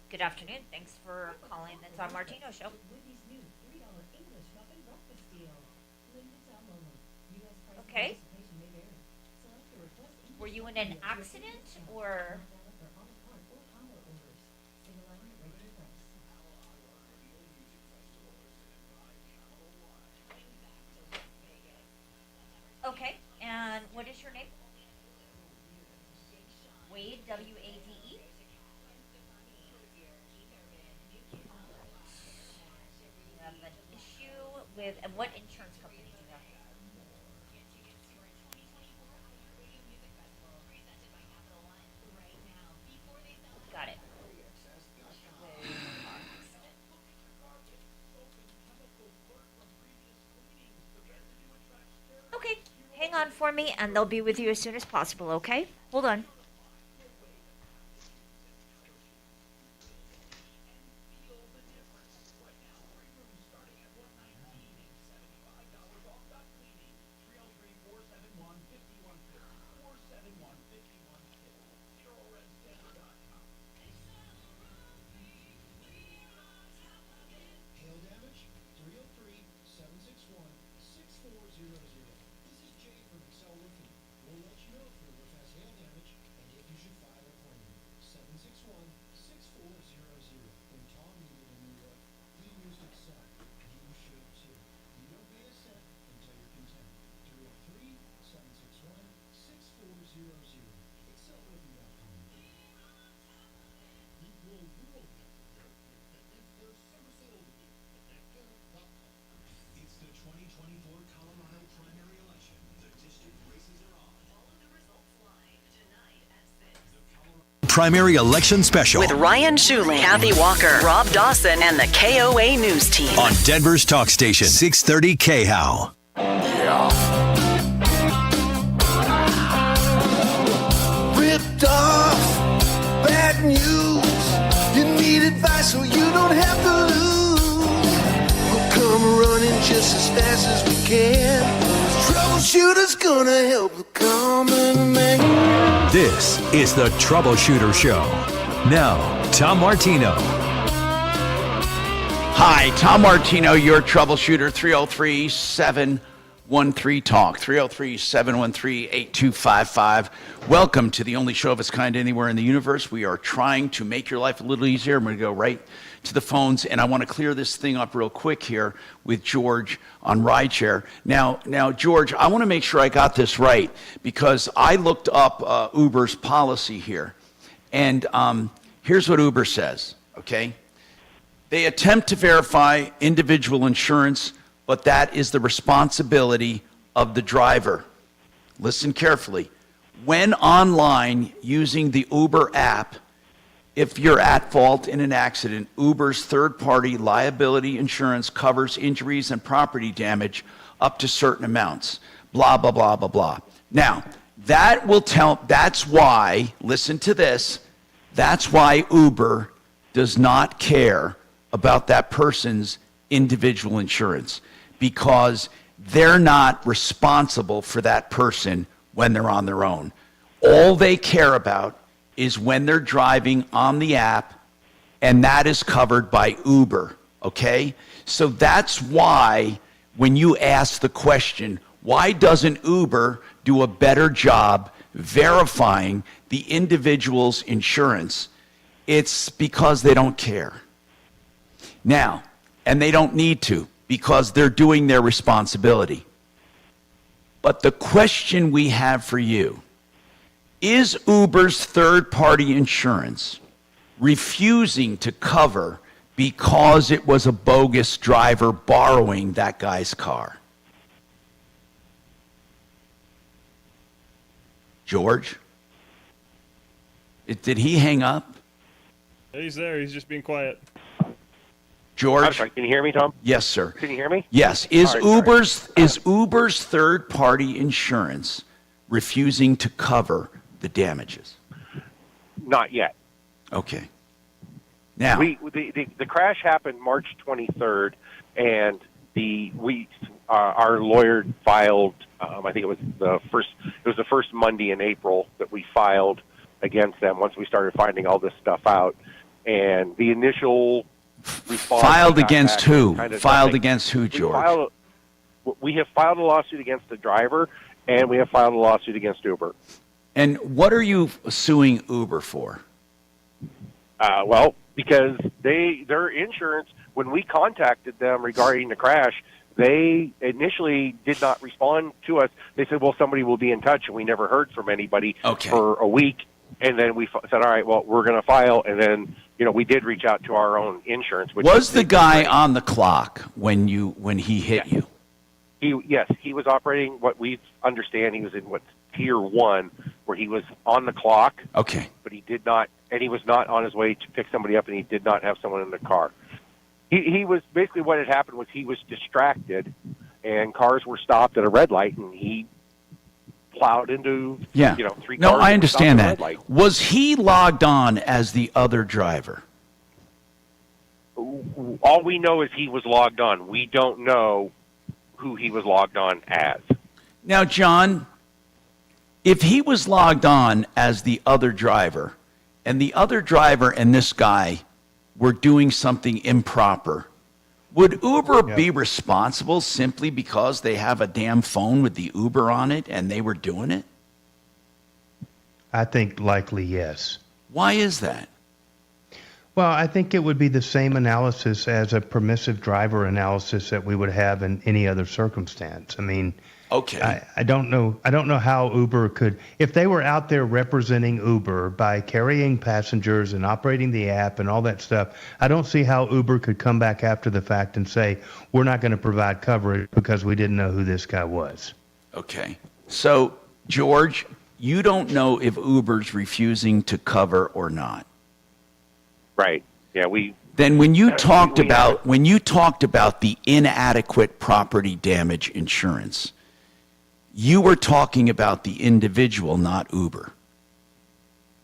Good afternoon. Thanks for calling the Tom Martino Show. Okay. Were you in an accident or? Okay. And what is your name? Wade, W-A-D-E? You have an issue with, and what insurance company do you have? Got it. for me, and they'll be with you as soon as possible, okay? Hold on. Primary Election Special with Ryan Schuling, Kathy Walker, Rob Dawson, and the KOA News Team on Denver's talk station 630 KHOW. Ripped off, bad news. You need advice so you don't have to lose. We'll come running just as fast as we can. Troubleshooter's gonna help the common man. This is the Troubleshooter Show. Now, Tom Martino. Hi, Tom Martino, your troubleshooter, 303-713-TALK, 303-713-8255. Welcome to the only show of its kind anywhere in the universe. We are trying to make your life a little easier. I'm going to go right to the phones, and I want to clear this thing up real quick here with George on rideshare. Now, George, I want to make sure I got this right because I looked up Uber's policy here, and here's what Uber says, okay? They attempt to verify individual insurance, but that is the responsibility of the driver. Listen carefully. When online using the Uber app, if you're at fault in an accident, Uber's third-party liability insurance covers injuries and property damage up to certain amounts. Blah, blah, blah, blah, blah. Now, that's why, listen to this, that's why Uber does not care about that person's individual insurance, because they're not responsible for that person when they're on their own. All they care about is when they're driving on the app, and that is covered by Uber, okay? So that's why when you ask the question, why doesn't Uber do a better job verifying the individual's insurance? It's because they don't care. Now, and they don't need to, because they're doing their responsibility. But the question we have for you, is Uber's third-party insurance refusing to cover because it was a bogus driver borrowing that guy's car? George? Did he hang up? He's there. He's just being quiet. George? I'm sorry, can you hear me, Tom? Yes, sir. Can you hear me? Yes. Is Uber's third-party insurance refusing to cover the damages? Not yet. Okay. Now, the crash happened March 23rd, and our lawyer filed. I think it was the first Monday in April that we filed against them. Once we started finding all this stuff out, and the initial response filed against who? Filed nothing. Against who, George? We have filed a lawsuit against the driver, and we have filed a lawsuit against Uber. And what are you suing Uber for? Well, because their insurance, when we contacted them regarding the crash, they initially did not respond to us. They said, well, somebody will be in touch, and we never heard from anybody for a week. And then we said, all right, well, we're going to file. And then, we did reach out to our own insurance. Was the guy on the clock when he hit you? Yes, he was operating what we understand. He was in tier 1, where he was on the clock. Okay. But he did not, and he was not on his way to pick somebody up, and he did not have someone in the car. He was basically, what had happened was he was distracted, and cars were stopped at a red light, and he plowed into, Yeah. 3 cars. No, I and stopped understand at a that. red light. Was he logged on as the other driver? All we know is he was logged on. We don't know who he was logged on as. Now, John, if he was logged on as the other driver, and the other driver and this guy were doing something improper, would Uber be responsible simply because they have a damn phone with the Uber on it and they were doing it? I think likely yes. Why is that? Well, I think it would be the same analysis as a permissive driver analysis that we would have in any other circumstance. I mean, okay. I don't know how Uber could, if they were out there representing Uber by carrying passengers and operating the app and all that stuff, I don't see how Uber could come back after the fact and say, we're not going to provide coverage because we didn't know who this guy was. Okay. So, George, you don't know if Uber's refusing to cover or not. Right. Yeah, Then when you talked about the inadequate property damage insurance, you were talking about the individual, not Uber.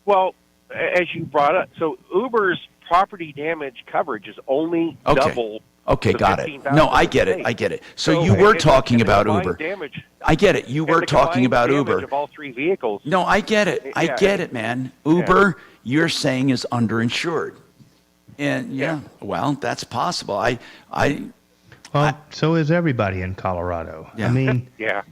Well, as you brought up, so Uber's property damage coverage is only double. Okay, the got it. $15,000 No, I get it. state. I get it. So you were talking about Uber. Damage, I get it. You were talking about Uber. Of all 3 vehicles. No, I get it. I get it, man. Uber, you're saying, is underinsured. And well, that's possible. So is everybody in Colorado. Yeah. I mean, yeah.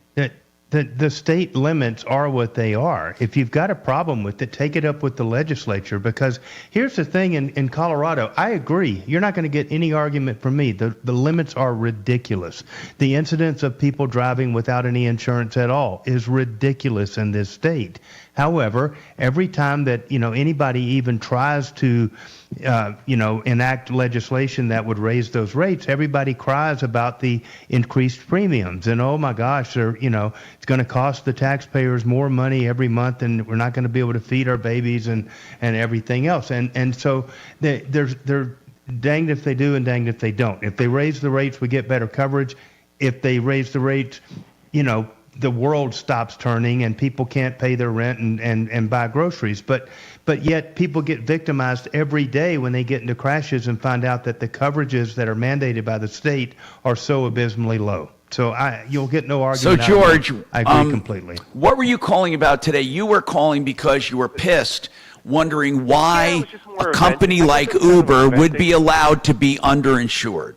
The state limits are what they are. If you've got a problem with it, take it up with the legislature, because here's the thing in Colorado, I agree. You're not going to get any argument from me. The limits are ridiculous. The incidence of people driving without any insurance at all is ridiculous in this state. However, every time that, anybody even tries to, enact legislation that would raise those rates, everybody cries about the increased premiums. And, oh, my gosh, it's going to cost the taxpayers more money every month, and we're not going to be able to feed our babies and everything else. And so they're danged if they do and danged if they don't. If they raise the rates, we get better coverage. If they raise the rates, the world stops turning and people can't pay their rent and buy groceries. But yet people get victimized every day when they get into crashes and find out that the coverages that are mandated by the state are so abysmally low. So you'll get no argument. So, George, I agree completely. What were you calling about today? You were calling because you were pissed, wondering why a company like Uber would be allowed to be underinsured.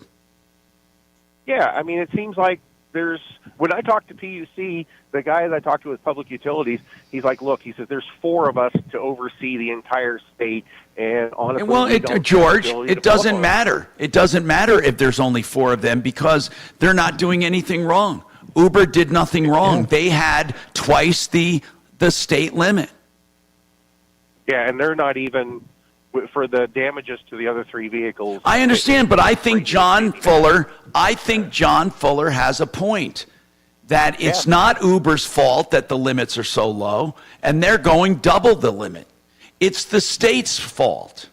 Yeah, I mean, it seems like when I talk to PUC, the guy that I talked to with Public Utilities, he's like, look, he says, there's 4 of us to oversee the entire state, and honestly, George, it doesn't matter. It doesn't matter if there's only 4 of them, because they're not doing anything wrong. Uber did nothing wrong. Yeah. They had twice the state limit. Yeah, and they're not even for the damages to the other 3 vehicles. I understand, but I think John Fuller has a point that it's not Uber's fault that the limits are so low, and they're going double the limit. It's the state's fault.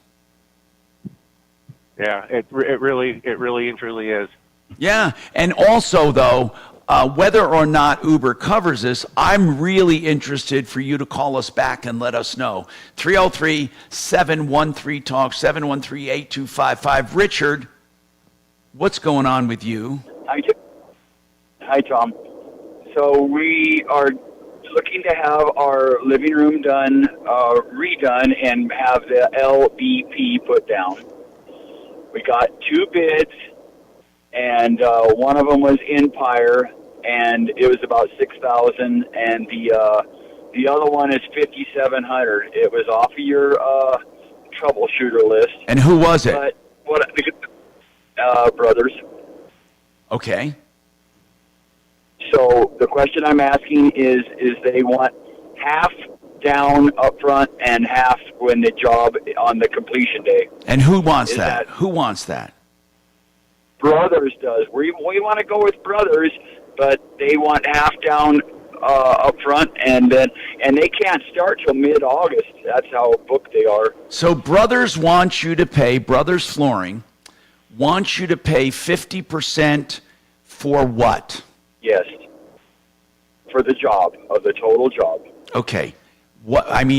Yeah, it really and truly is. Yeah, and also though, whether or not Uber covers this, I'm really interested for you to call us back and let us know. 303-713-TALK, 713-8255. Richard, what's going on with you? Hi, Tom. So we are looking to have our living room redone and have the LVP put down. We got 2 bids, and one of them was Empire, and it was about $6,000, and the other one is $5,700. It was off of your troubleshooter list. And who was it? Brothers. Okay. So the question I'm asking is they want half down up front and half when the job on the completion day. And who wants that? Who wants that? Brothers does. We want to go with Brothers, but they want half down up front, and they can't start till mid-August. That's how booked they are. So Brothers wants you to pay, Brothers Flooring wants you to pay 50% for what? Yes. for the job, of the total job. Okay.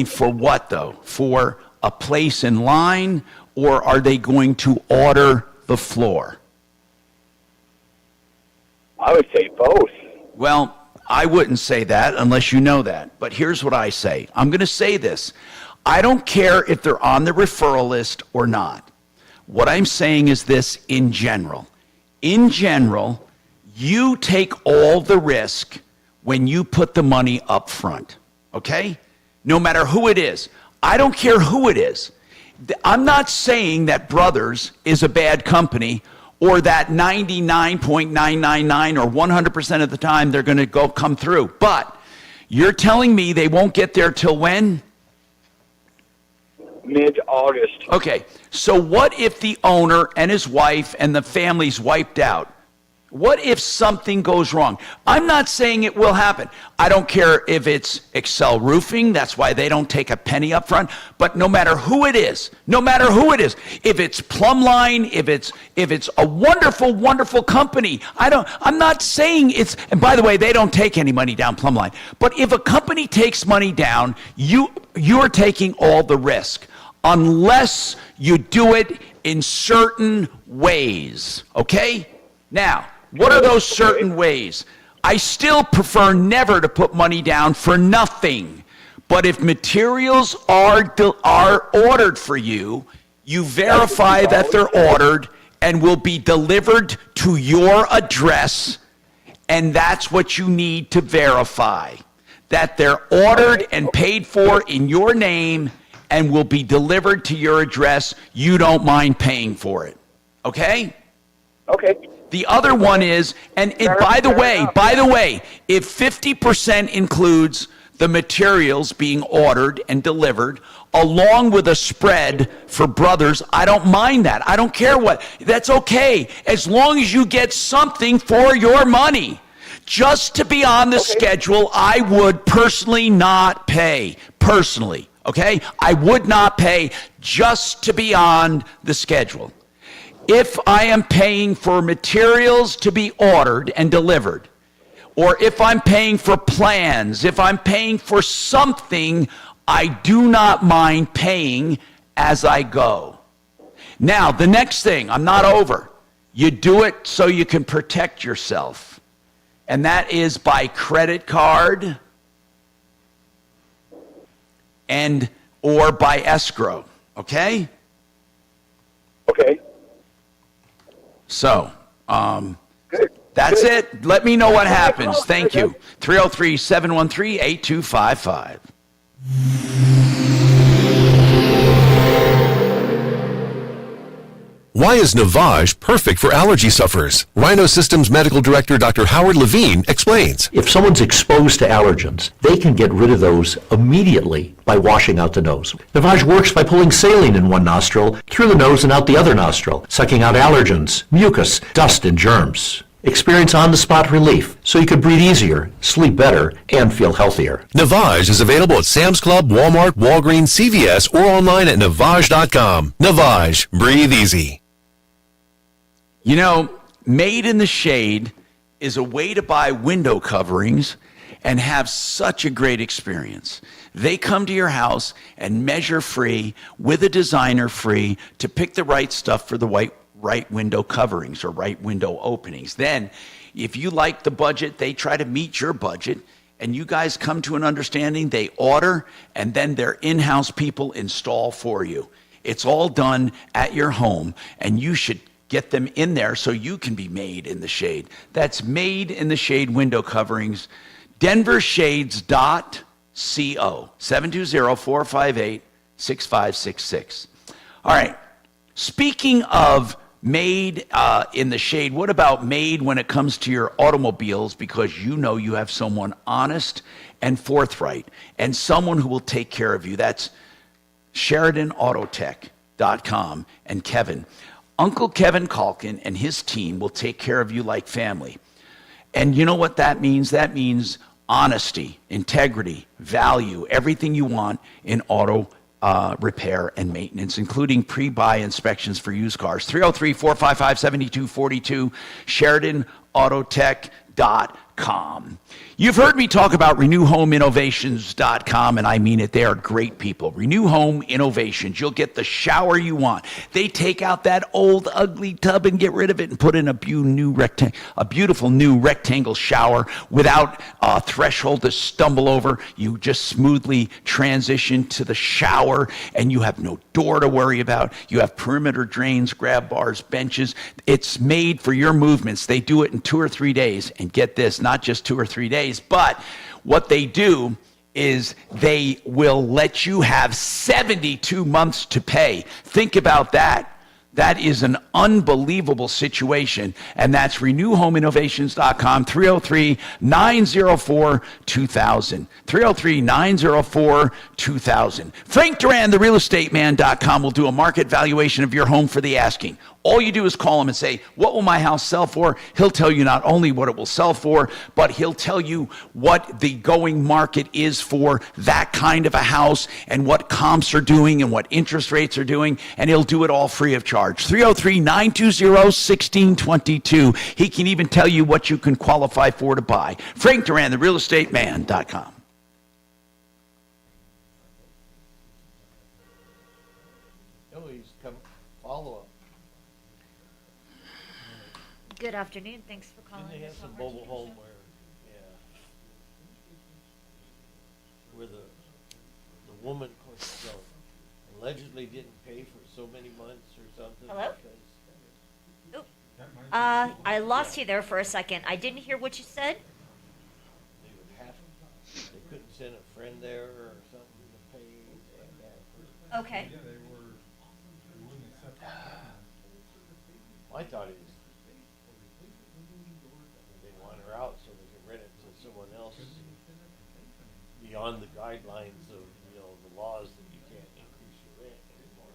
For what though? For a place in line, or are they going to order the floor? I would say both. Well, I wouldn't say that unless you know that. But here's what I say. I'm going to say this. I don't care if they're on the referral list or not. What I'm saying is this in general. In general, you take all the risk when you put the money up front, okay? No matter who it is. I don't care who it is. I'm not saying that Brothers is a bad company or that 99.999 or 100% of the time they're going to come through. But you're telling me they won't get there till when? Mid-August. Okay, so what if the owner and his wife and the family's wiped out? What if something goes wrong? I'm not saying it will happen. I don't care if it's Excel Roofing, that's why they don't take a penny up front, but no matter who it is, if it's Plumline, if it's a wonderful, wonderful company, I'm not saying it's, and by the way, they don't take any money down Plumline, but if a company takes money down, you're taking all the risk, unless you do it in certain ways, okay? Now, what are those certain ways? I still prefer never to put money down for nothing. But if materials are ordered for you, you verify that they're ordered and will be delivered to your address, and that's what you need to verify. That they're ordered and paid for in your name and will be delivered to your address. You don't mind paying for it. Okay? Okay. The other one is, and by the way, if 50% includes the materials being ordered and delivered, along with a spread for Brothers, I don't mind that. I don't care what. That's okay, as long as you get something for your money. Just to be on the schedule, I would personally not pay. Personally, okay? I would not pay just to be on the schedule. If I am paying for materials to be ordered and delivered, or if I'm paying for plans, if I'm paying for something, I do not mind paying as I go. Now, the next thing, I'm not over. You do it so you can protect yourself. And that is by credit card and or by escrow, okay? Okay. So, that's it. Let me know what happens. Thank you. 303-713-8255. Why is Navage perfect for allergy sufferers? Rhino Systems Medical Director Dr. Howard Levine explains. If someone's exposed to allergens, they can get rid of those immediately by washing out the nose. Navage works by pulling saline in one nostril, through the nose and out the other nostril, sucking out allergens, mucus, dust, and germs. Experience on-the-spot relief so you can breathe easier, sleep better, and feel healthier. Navage is available at Sam's Club, Walmart, Walgreens, CVS, or online at Navage.com. Navage. Breathe easy. You know, Made in the Shade is a way to buy window coverings and have such a great experience. They come to your house and measure free with a designer free to pick the right stuff for the right window coverings or right window openings. Then, if you like the budget, they try to meet your budget, and you guys come to an understanding, they order, and then their in-house people install for you. It's all done at your home, and you should get them in there so you can be made in the shade. That's Made in the Shade window coverings. DenverShades.co, 720-458-6566. All right, speaking of made in the shade, what about made when it comes to your automobiles? Because you know you have someone honest and forthright and someone who will take care of you. That's SheridanAutotech.com and Kevin. Uncle Kevin Kalkin and his team will take care of you like family. And you know what that means? That means honesty, integrity, value, everything you want in auto repair and maintenance, including pre-buy inspections for used cars. 303-455-7242, SheridanAutotech.com. You've heard me talk about RenewHomeInnovations.com, and I mean it. They are great people. Renew Home Innovations. You'll get the shower you want. They take out that old, ugly tub and get rid of it and put in a beautiful new rectangle shower without a threshold to stumble over. You just smoothly transition to the shower, and you have no door to worry about. You have perimeter drains, grab bars, benches. It's made for your movements. They do it in 2 or 3 days. And get this, not just 2 or 3 days, but what they do is they will let you have 72 months to pay. Think about that. That is an unbelievable situation, and that's RenewHomeInnovations.com, 303-904-2000, 303-904-2000. Frank Duran, therealestateman.com, will do a market valuation of your home for the asking. All you do is call him and say, what will my house sell for? He'll tell you not only what it will sell for, but he'll tell you what the going market is for that kind of a house and what comps are doing and what interest rates are doing, and he'll do it all free of charge. 303-920-1622. He can even tell you what you can qualify for to buy. Frank Duran, therealestateman.com. Follow-up. Good afternoon. Thanks for calling. Didn't they have some mobile home where the woman allegedly didn't pay for so many months or something? Hello? I lost you there for a second. I didn't hear what you said. They couldn't send a friend there or something to pay. Okay. I thought it was they want her out so they can rent it to someone else beyond the guidelines of the laws that you can't increase your rent anymore.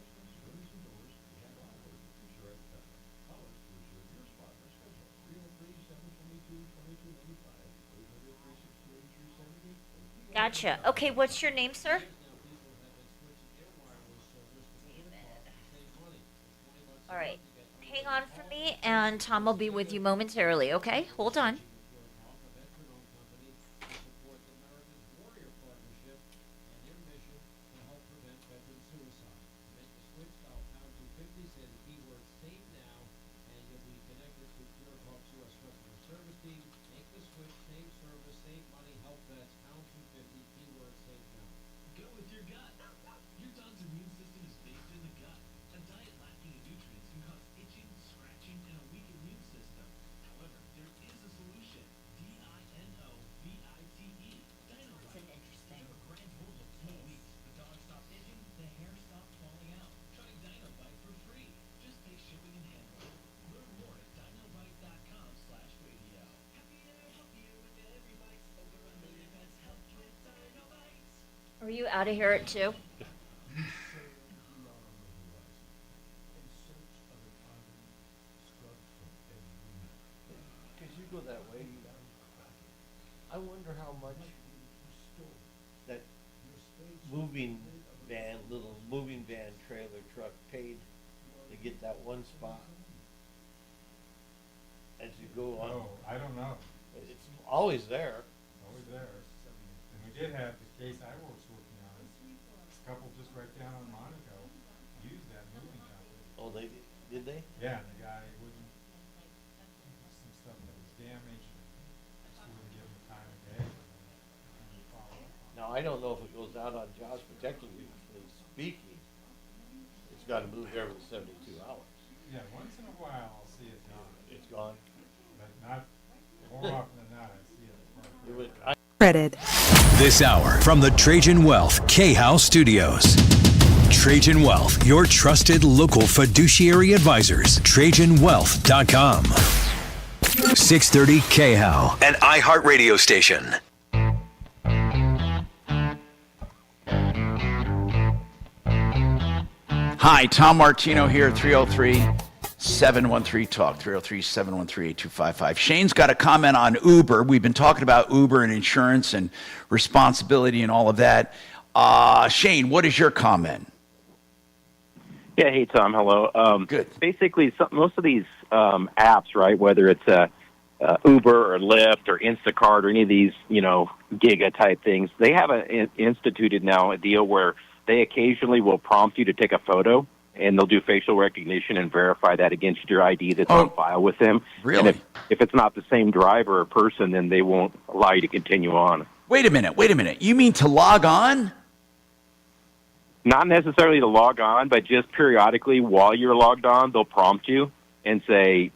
Gotcha. Okay, what's your name, sir? All right. Hang on for me, and Tom will be with you momentarily, okay? Hold on. Are you out of here at 2? Because you go that way, I wonder how much that little moving van trailer truck paid to get that one spot. As you go on. Oh, I don't know. It's always there. Always there. And we did have the case I was working on. A couple just right down on Monaco used that moving company. Oh, they did they? Yeah, the guy wouldn't, some stuff that was damaged, just wouldn't give him the time of day. Now, I don't know if it goes out on jobs, but technically speaking, it's got to move every 72 hours. Yeah, once in a while I'll see it gone. It's gone. But not more often than not, I see it. Credit. This hour from the Trajan Wealth K-House Studios. Trajan Wealth, your trusted local fiduciary advisors. TrajanWealth.com. 630 K-How, an iHeart radio station. Hi, Tom Martino here, 303-713-TALK, 303-713-8255. Shane's got a comment on Uber. We've been talking about Uber and insurance and responsibility and all of that. Shane, what is your comment? Yeah, hey, Tom, hello. Good. Basically, most of these apps, right, whether it's Uber or Lyft or Instacart or any of these, Giga type things, they have instituted now a deal where they occasionally will prompt you to take a photo, and they'll do facial recognition and verify that against your ID that's on file with them. Really? And if it's not the same driver or person, then they won't allow you to continue on. Wait a minute. You mean to log on? Not necessarily to log on, but just periodically while you're logged on, they'll prompt you and say,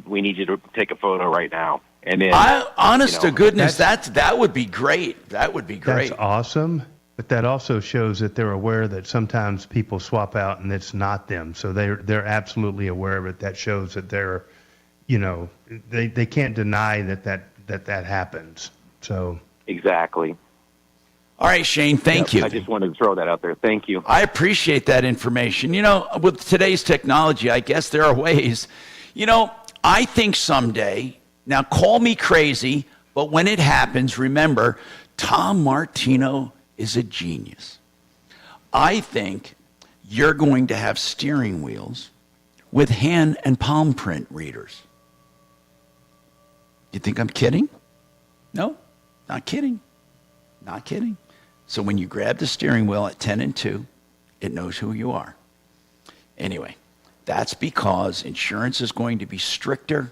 we need you to take a photo right now. And then, honest to goodness, that would be great. That would be great. That's awesome. But that also shows that they're aware that sometimes people swap out and it's not them. So they're absolutely aware of it. That shows that they're, they can't deny that happens. So exactly. All right, Shane, thank you. I just wanted to throw that out there. Thank you. I appreciate that information. With today's technology, I guess there are ways. I think someday, now call me crazy, but when it happens, remember, Tom Martino is a genius. I think you're going to have steering wheels with hand and palm print readers. You think I'm kidding? No, not kidding. Not kidding. So when you grab the steering wheel at 10 and 2, it knows who you are. Anyway, that's because insurance is going to be stricter,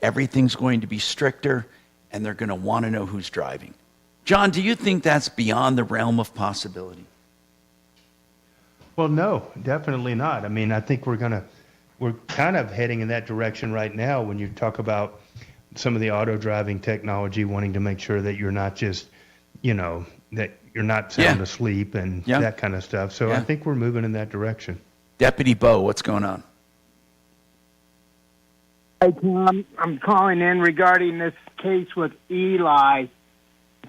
everything's going to be stricter, and they're going to want to know who's driving. John, do you think that's beyond the realm of possibility? Well, no, definitely not. I mean, I think we're kind of heading in that direction right now when you talk about some of the auto driving technology, wanting to make sure that you're not just, that you're not sound asleep and that kind of stuff. So I think we're moving in that direction. Deputy Bo, what's going on? Hi, Tom. I'm calling in regarding this case with Eli,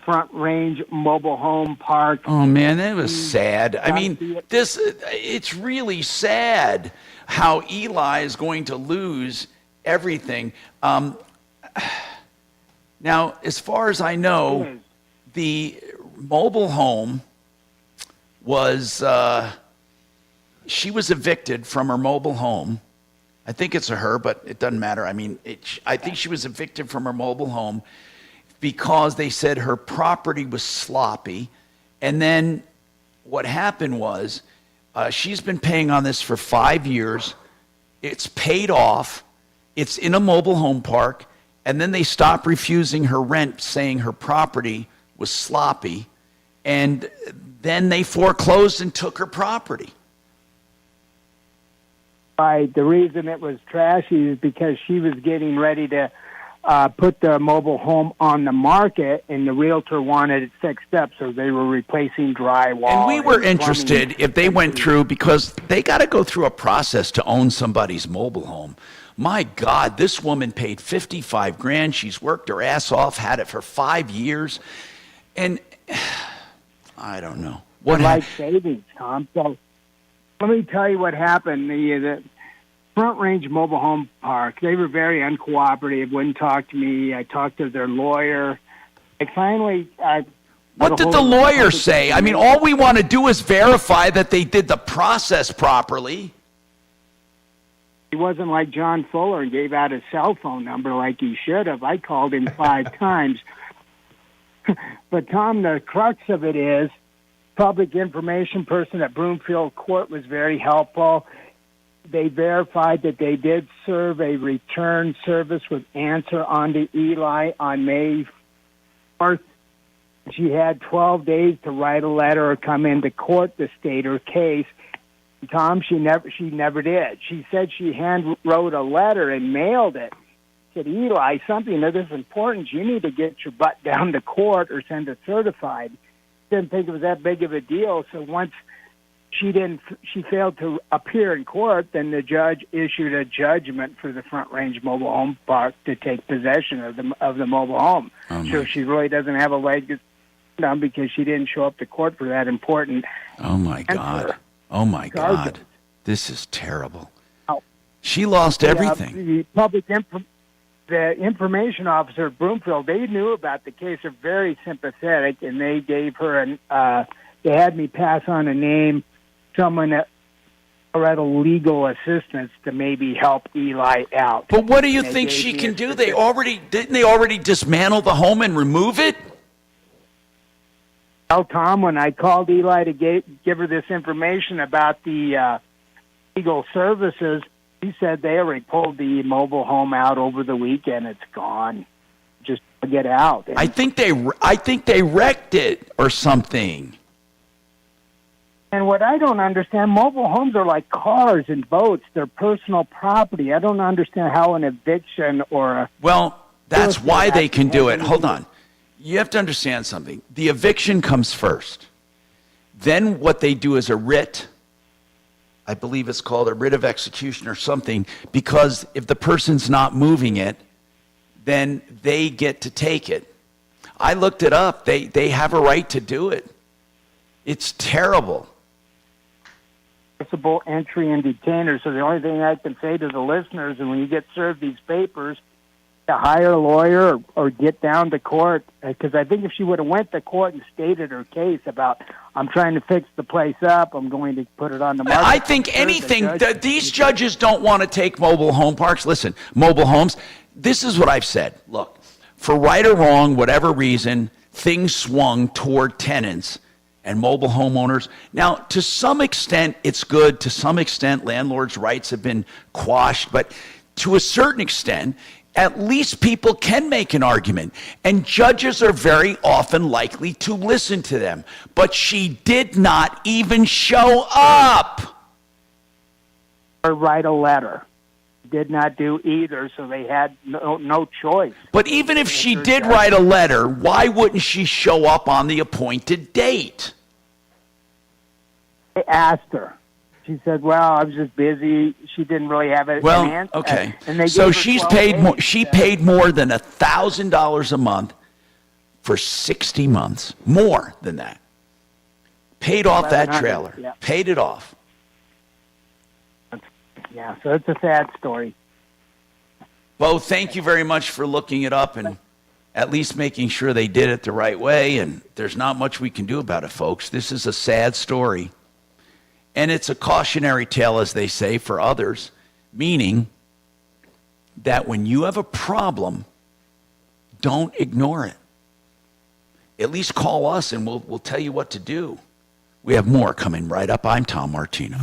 Front Range Mobile Home Park. Oh, man, that was sad. I mean, it's really sad how Eli is going to lose everything. Now, as far as I know, the mobile home was, she was evicted from her mobile home. I think it's a her, but it doesn't matter. I mean, I think she was evicted from her mobile home because they said her property was sloppy. And then what happened was she's been paying on this for 5 years. It's paid off. It's in a mobile home park. And then they stopped refusing her rent, saying her property was sloppy. And then they foreclosed and took her property. Right. The reason it was trashy is because she was getting ready to put the mobile home on the market, and the realtor wanted it fixed up, so they were replacing drywall. And we were interested if they went through, because they got to go through a process to own somebody's mobile home. My God, this woman paid $55,000. She's worked her ass off, had it for 5 years, and I don't know what life savings, Tom. So let me tell you what happened. The Front Range Mobile Home Park, they were very uncooperative, wouldn't talk to me. I talked to their lawyer. What did the lawyer say? I mean, all we want to do is verify that they did the process properly. He wasn't like John Fuller and gave out his cell phone number like he should have. I called him 5 times. But, Tom, the crux of it is public information person at Broomfield Court was very helpful. They verified that they did serve a return service with answer onto Eli on May 4th. She had 12 days to write a letter or come into court to state her case. Tom, she never did. She said she hand wrote a letter and mailed it. Said, Eli, something of this importance, you need to get your butt down to court or send it certified. Didn't think it was that big of a deal. So once she failed to appear in court, then the judge issued a judgment for the Front Range Mobile Home Park to take possession of the mobile home. So she really doesn't have a leg to stand on because she didn't show up to court for that important. Oh my God! Oh my God! This is terrible. She lost everything. The information officer at Broomfield, they knew about the case. They're very sympathetic, and they gave her they had me pass on a name, someone that Colorado legal assistance to maybe help Eli out. But what do you And they think gave she me can a do? Didn't they already dismantle the home and remove it? Well, Tom, when I called Eli to give her this information about the legal services, he said they already pulled the mobile home out over the weekend. It's gone. Just get out. And I think they wrecked it or something. And what I don't understand, mobile homes are like cars and boats. They're personal property. I don't understand how an eviction or a... Well, that's why they can do it. Hold on. You have to understand something. The eviction comes first. Then what they do is a writ. I believe it's called a writ of execution or something, because if the person's not moving it, then they get to take it. I looked it up. They have a right to do it. It's terrible. Possible entry and detainer. So the only thing I can say to the listeners is when you get served these papers, to hire a lawyer or get down to court, because I think if she would have went to court and stated her case about, I'm trying to fix the place up, I'm going to put it on the market. I think anything, these judges don't want to take mobile home parks. Listen, mobile homes, this is what I've said. Look, for right or wrong, whatever reason, things swung toward tenants and mobile homeowners. Now, to some extent, it's good. To some extent, landlords' rights have been quashed. But to a certain extent, at least people can make an argument. And judges are very often likely to listen to them. But she did not even show up. Or write a letter. Did not do either, so they had no choice. But even if she did write a letter, why wouldn't she show up on the appointed date? I asked her. She said, "Well, I was just busy." She didn't really have it. Well, okay. So she's paid more. She paid more than $1,000 a month for 60 months. More than that. Paid off that trailer. Yeah. Paid it off. Yeah, so it's a sad story. Bo, thank you very much for looking it up and at least making sure they did it the right way. And there's not much we can do about it, folks. This is a sad story. And it's a cautionary tale, as they say, for others, meaning that when you have a problem, don't ignore it. At least call us and we'll tell you what to do. We have more coming right up. I'm Tom Martino.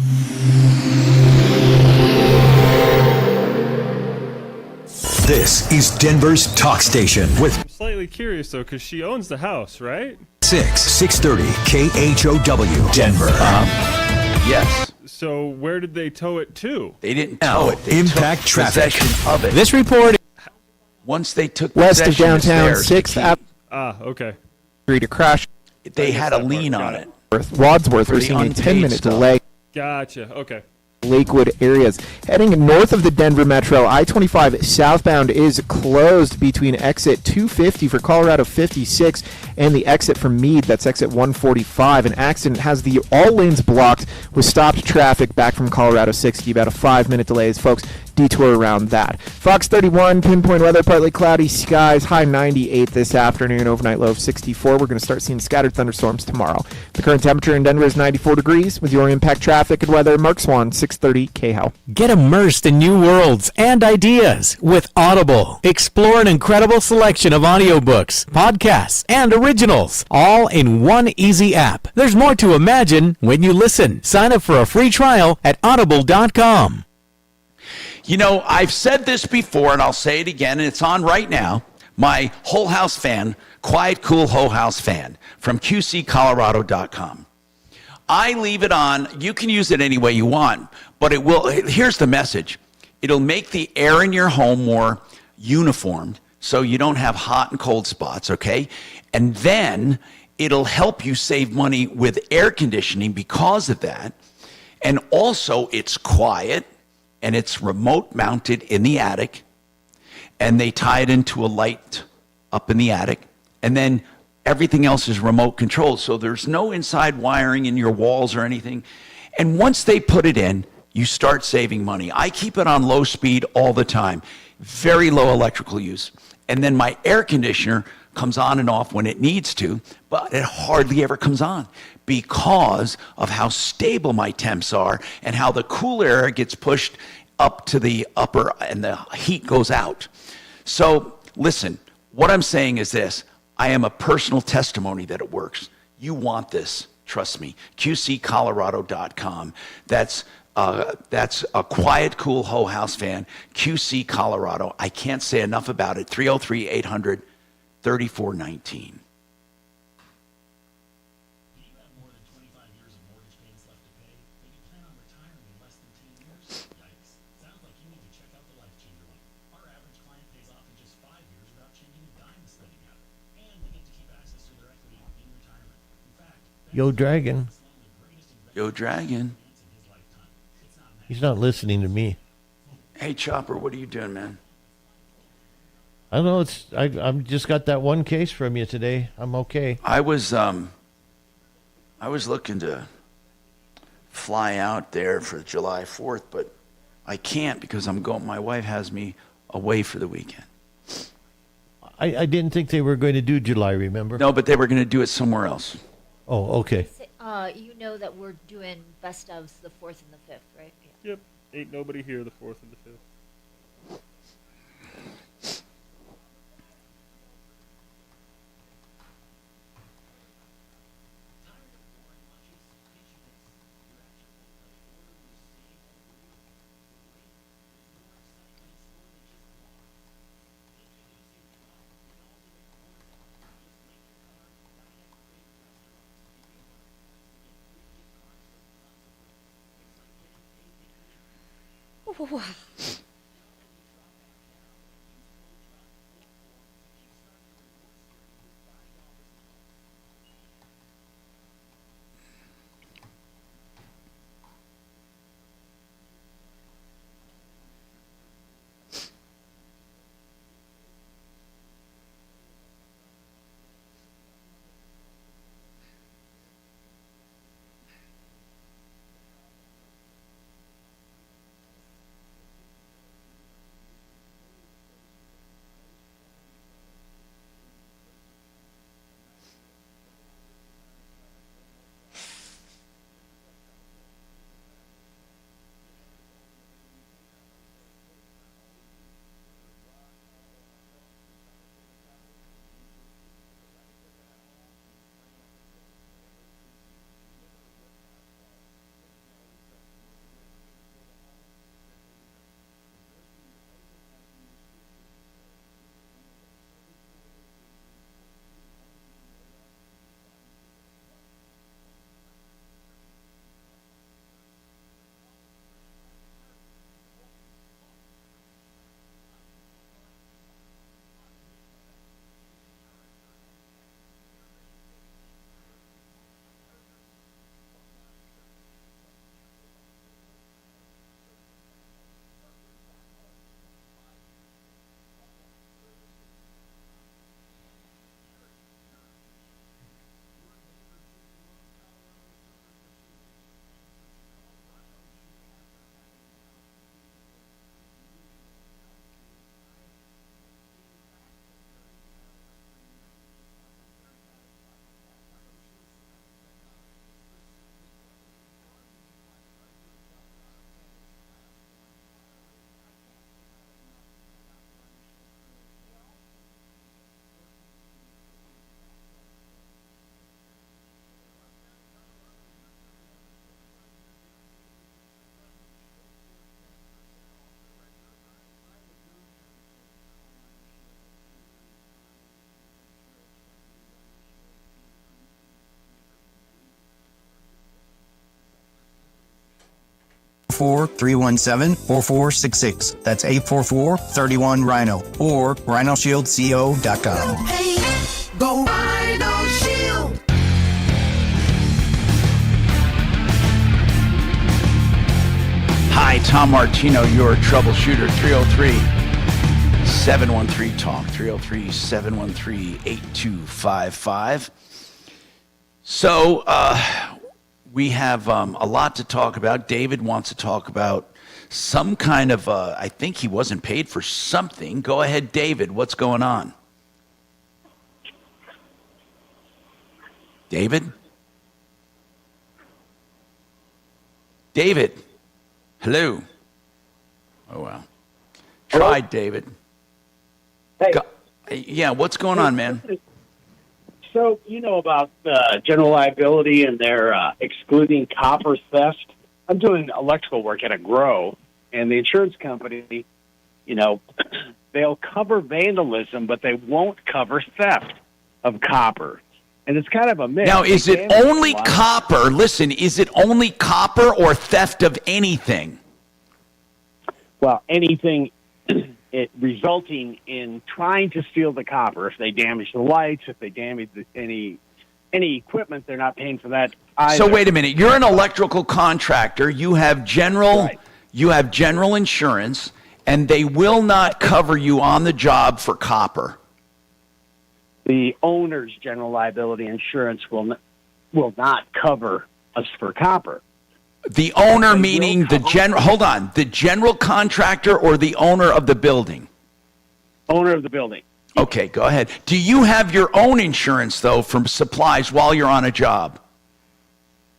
This is Denver's talk station with I'm slightly curious, though, because she owns the house, right? 630 KHOW, Denver. Yes. So where did they tow it to? They didn't tow it. They Impact took traffic. possession of it. This report Once they took west of possession, it's downtown, theirs. 6th Avenue. Okay. To crash. They had a lien on it. Wadsworth For the receiving a unpaid 10-minute stuff. delay. Gotcha. Okay. Lakewood areas. Heading north of the Denver Metro, I-25 southbound is closed between exit 250 for Colorado 56 and the exit from Meade, that's exit 145. An accident has all lanes blocked with stopped traffic back from Colorado 60. About a 5-minute delay as folks detour around that. Fox 31, pinpoint weather, partly cloudy skies, high 98 this afternoon, overnight low of 64. We're going to start seeing scattered thunderstorms tomorrow. The current temperature in Denver is 94 degrees. With your impact traffic and weather, Mark Swan, 630 KHOW. Get immersed in new worlds and ideas with Audible. Explore an incredible selection of audiobooks, podcasts, and originals, all in one easy app. There's more to imagine when you listen. Sign up for a free trial at audible.com. You know, I've said this before, and I'll say it again, and it's on right now. My Whole House fan, Quiet Cool Whole House fan, from QCColorado.com. I leave it on. You can use it any way you want, but it will. Here's the message. It'll make the air in your home more uniformed so you don't have hot and cold spots, okay? And then it'll help you save money with air conditioning because of that. And also, it's quiet. And it's remote mounted in the attic, and they tie it into a light up in the attic, and then everything else is remote controlled, so there's no inside wiring in your walls or anything. And once they put it in, you start saving money. I keep it on low speed all the time, very low electrical use, and then my air conditioner comes on and off when it needs to, but it hardly ever comes on because of how stable my temps are and how the cool air gets pushed up to the upper and the heat goes out. So listen, what I'm saying is this. I am a personal testimony that it works. You want this, trust me. QCcolorado.com. That's a quiet, cool whole house fan. QC Colorado. I can't say enough about it. 303-800-3419. Yo, Dragon. Yo, Dragon. He's not listening to me. Hey, Chopper, what are you doing, man? I don't know. I'm just got that one case from you today. I'm okay. I was looking to fly out there for July 4th, but I can't because my wife has me away for the weekend. I didn't think they were going to do July, remember? No, but they were going to do it somewhere else. Oh, okay. You know that we're doing best ofs the 4th and the 5th, right? Yeah. Yep. Ain't nobody here the 4th and the 5th. Wow. Four 317-4466. That's 844-31-RHINO or rhinosshieldco.com. Hey, go Rhino Shield. Hi, Tom Martino, your troubleshooter. 303-713-TALK. 303-713-8255. So, we have a lot to talk about. David wants to talk about some kind of, I think he wasn't paid for something. Go ahead, David. What's going on? David? David. Hello. Oh, well. Tried, David. Hey. Yeah, what's going on, man? So, you know about general liability and their excluding copper theft. I'm doing electrical work at a grow, and the insurance company, they'll cover vandalism, but they won't cover theft of copper. And it's kind of a myth. Now, is it only copper? Listen, is it only copper or theft of anything? Well, anything resulting in trying to steal the copper. If they damage the lights, if they damage any equipment, they're not paying for that either. So wait a minute. You're an electrical contractor. You have general insurance, and they will not cover you on the job for copper. The owner's general liability insurance will not cover us for copper. The owner meaning the general contractor or the owner of the building? Owner of the building. Okay, go ahead. Do you have your own insurance, though, from supplies while you're on a job?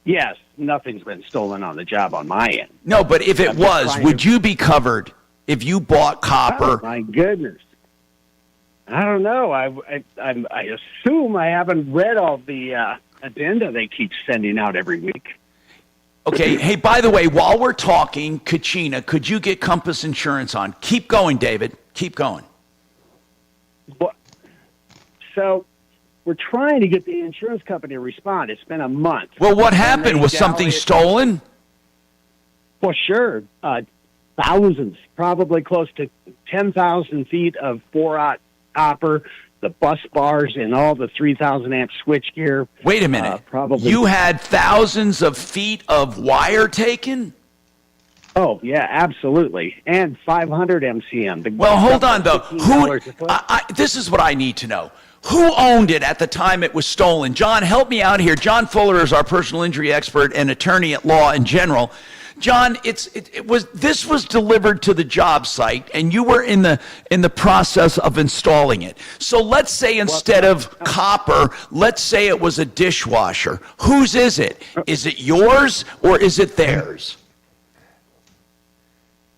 Yes, nothing's been stolen on the job on my end. No, but if it was, would you be covered if you bought copper? Oh, my goodness. I don't know. I assume I haven't read all the addenda they keep sending out every week. Okay. Hey, by the way, while we're talking, Kachina, could you get Compass Insurance on? Keep going, David. Keep going. So we're trying to get the insurance company to respond. It's been a month. Well, what happened? Was something stolen? Well, sure. Thousands, probably close to 10,000 feet of 4-aught copper, the bus bars, and all the 3,000 amp switchgear. Wait a minute. Probably. You had thousands of feet of wire taken? Oh, yeah, absolutely. And 500 MCM. Well, hold on, though. This is what I need to know. Who owned it at the time it was stolen? John, help me out here. John Fuller is our personal injury expert and attorney at law in general. John, this was delivered to the job site, and you were in the process of installing it. So let's say instead of copper, let's say it was a dishwasher. Whose is it? Is it yours or is it theirs?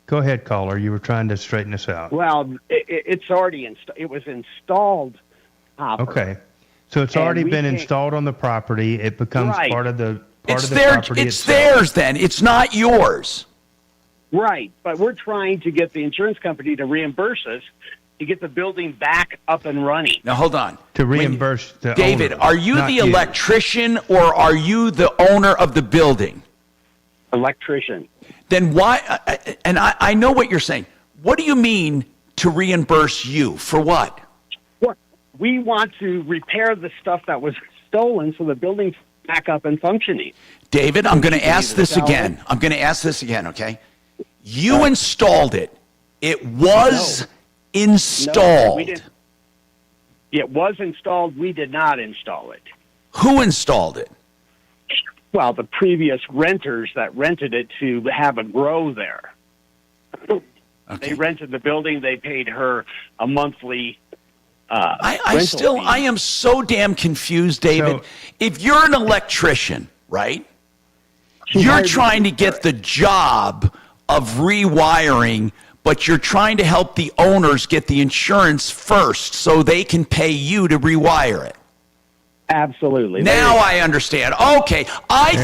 Go ahead, caller. You were trying to straighten this out. Well, it's already installed. It was installed copper. Okay, so it's already been installed on the property. It becomes part of the. It's theirs then. It's not yours. Right, but we're trying to get the insurance company to reimburse us to get the building back up and running. Now, hold on. To reimburse the David, owner, are you the electrician or are you the owner of the building? Electrician. Then why, and I know what you're saying. What do you mean to reimburse you? For what? What? We want to repair the stuff that was stolen so the building's back up and functioning. David, I'm going to ask this again. Okay? You installed it. It was installed. No, we didn't. It was installed. We did not install it. Who installed it? Well, the previous renters that rented it to have a grow there. Okay. They rented the building. They paid her a monthly I am so damn confused, David. If you're an electrician, right, you're trying to get the job of rewiring, but you're trying to help the owners get the insurance first so they can pay you to rewire it. Absolutely. Now I understand. Okay, I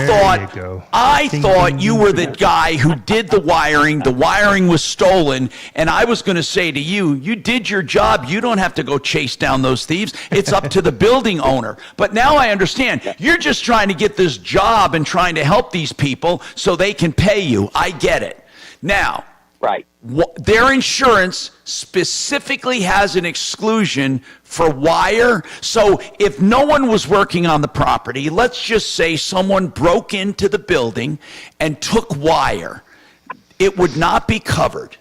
thought you were the guy who did the wiring. The wiring was stolen, and I was going to say to you, you did your job. You don't have to go chase down those thieves. It's up to the building owner. But now I understand. You're just trying to get this job and trying to help these people so they can pay you. I get it. Now, right. Their insurance specifically has an exclusion for wire. So if no one was working on the property, let's just say someone broke into the building and took wire, it would not be covered.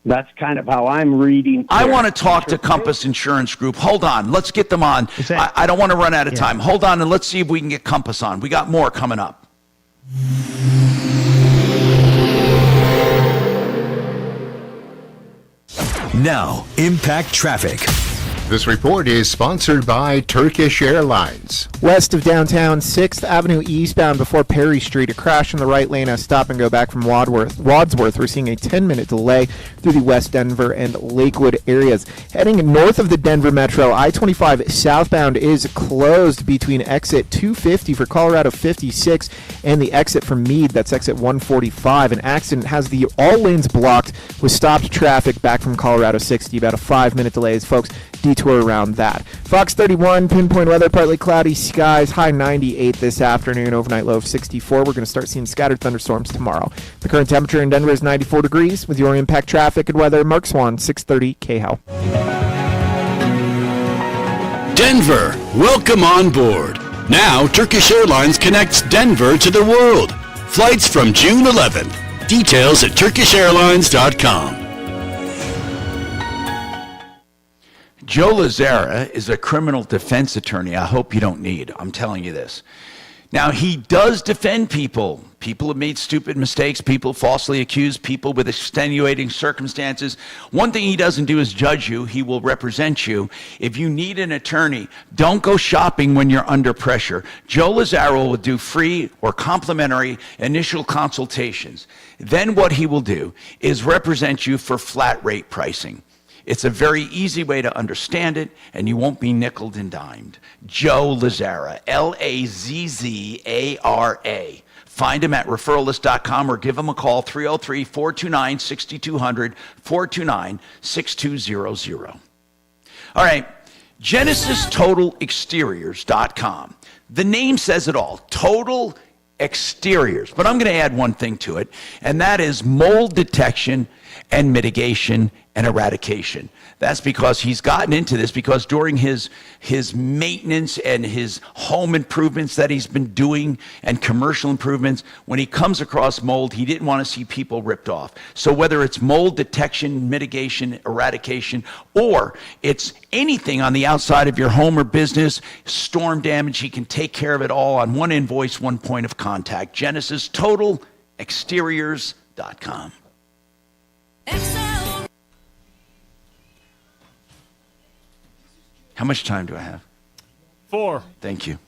That's kind of how I'm reading. I want to talk to Compass Insurance Group. Hold on. Let's get them on. I don't want to run out of time. Hold on and let's see if we can get Compass on. We got more coming up. Now, Impact Traffic. This report is sponsored by Turkish Airlines. West of downtown, 6th Avenue eastbound before Perry Street, a crash in the right lane, a stop and go back from Wadsworth. We're seeing a 10-minute delay through the West Denver and Lakewood areas. Heading north of the Denver Metro, I-25 southbound is closed between exit 250 for Colorado 56 and the exit from Meade. That's exit 145. An accident has all lanes blocked with stopped traffic back from Colorado 60. About a 5-minute delay as folks detour around that. Fox 31, pinpoint weather, partly cloudy skies, high 98 this afternoon, overnight low of 64. We're going to start seeing scattered thunderstorms tomorrow. The current temperature in Denver is 94 degrees. With your impact traffic and weather, Mark Swan, 630 KHOW. Denver, welcome on board. Now, Turkish Airlines connects Denver to the world. Flights from June 11th. Details at turkishairlines.com. Joe Lazzara is a criminal defense attorney I hope you don't need. I'm telling you this. Now, he does defend people. People have made stupid mistakes. People falsely accused. People with extenuating circumstances. One thing he doesn't do is judge you. He will represent you. If you need an attorney, don't go shopping when you're under pressure. Joe Lazzara will do free or complimentary initial consultations. Then what he will do is represent you for flat rate pricing. It's a very easy way to understand it, and you won't be nickeled and dimed. Joe Lazzara, Lazzara. Find him at referralist.com or give him a call, 303-429-6200, 429-6200. All right, GenesisTotalExteriors.com. The name says it all, Total Exteriors. But I'm going to add one thing to it, and that is mold detection and mitigation and eradication. That's because he's gotten into this because during his maintenance and his home improvements that he's been doing and commercial improvements, when he comes across mold, he didn't want to see people ripped off. So whether it's mold detection, mitigation, eradication, or it's anything on the outside of your home or business, storm damage, he can take care of it all on one invoice, one point of contact. GenesisTotalExteriors.com. How much time do I have? 4. Thank you.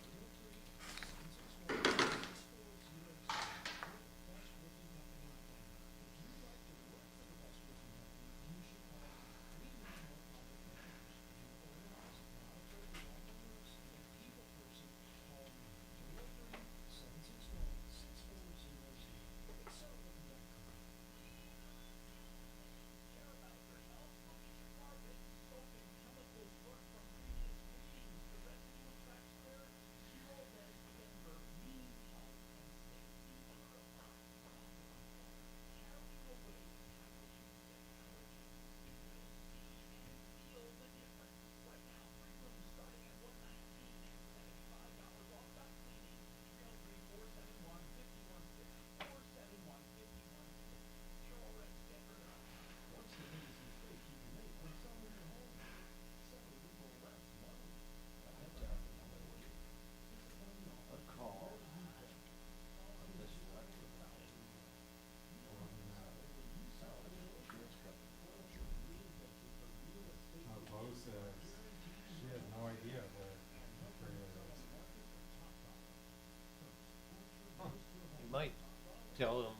Tell them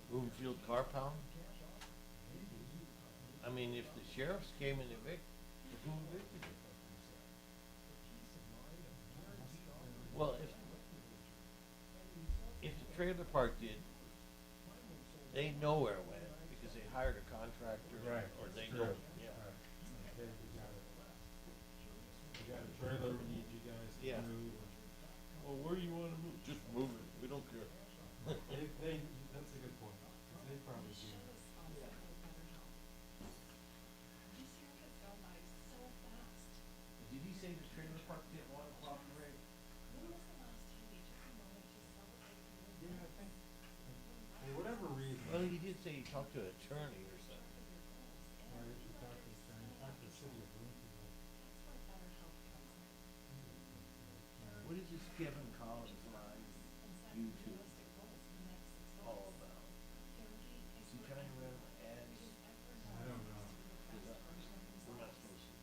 Bloomfield Car Pound. I mean, if the sheriffs came and evicted, who evicted it? Well, if the trailer park did, they know where it went because they hired a contractor, Right. Or they Sure. know. Yeah. Okay, we got a trailer we need you guys to Yeah. move. Well, where do you want to move? Just move it. We don't care. That's a good point. They probably do. Did he say the trailer park didn't want to cooperate? Yeah, I think. For whatever reason. Well, he did say he talked to an attorney or something. Why did you talk to the attorney? Talk to the city of Bloomfield. What is this Kevin Collins line YouTube all about? Is he trying to run ads? I don't know. We're not supposed to.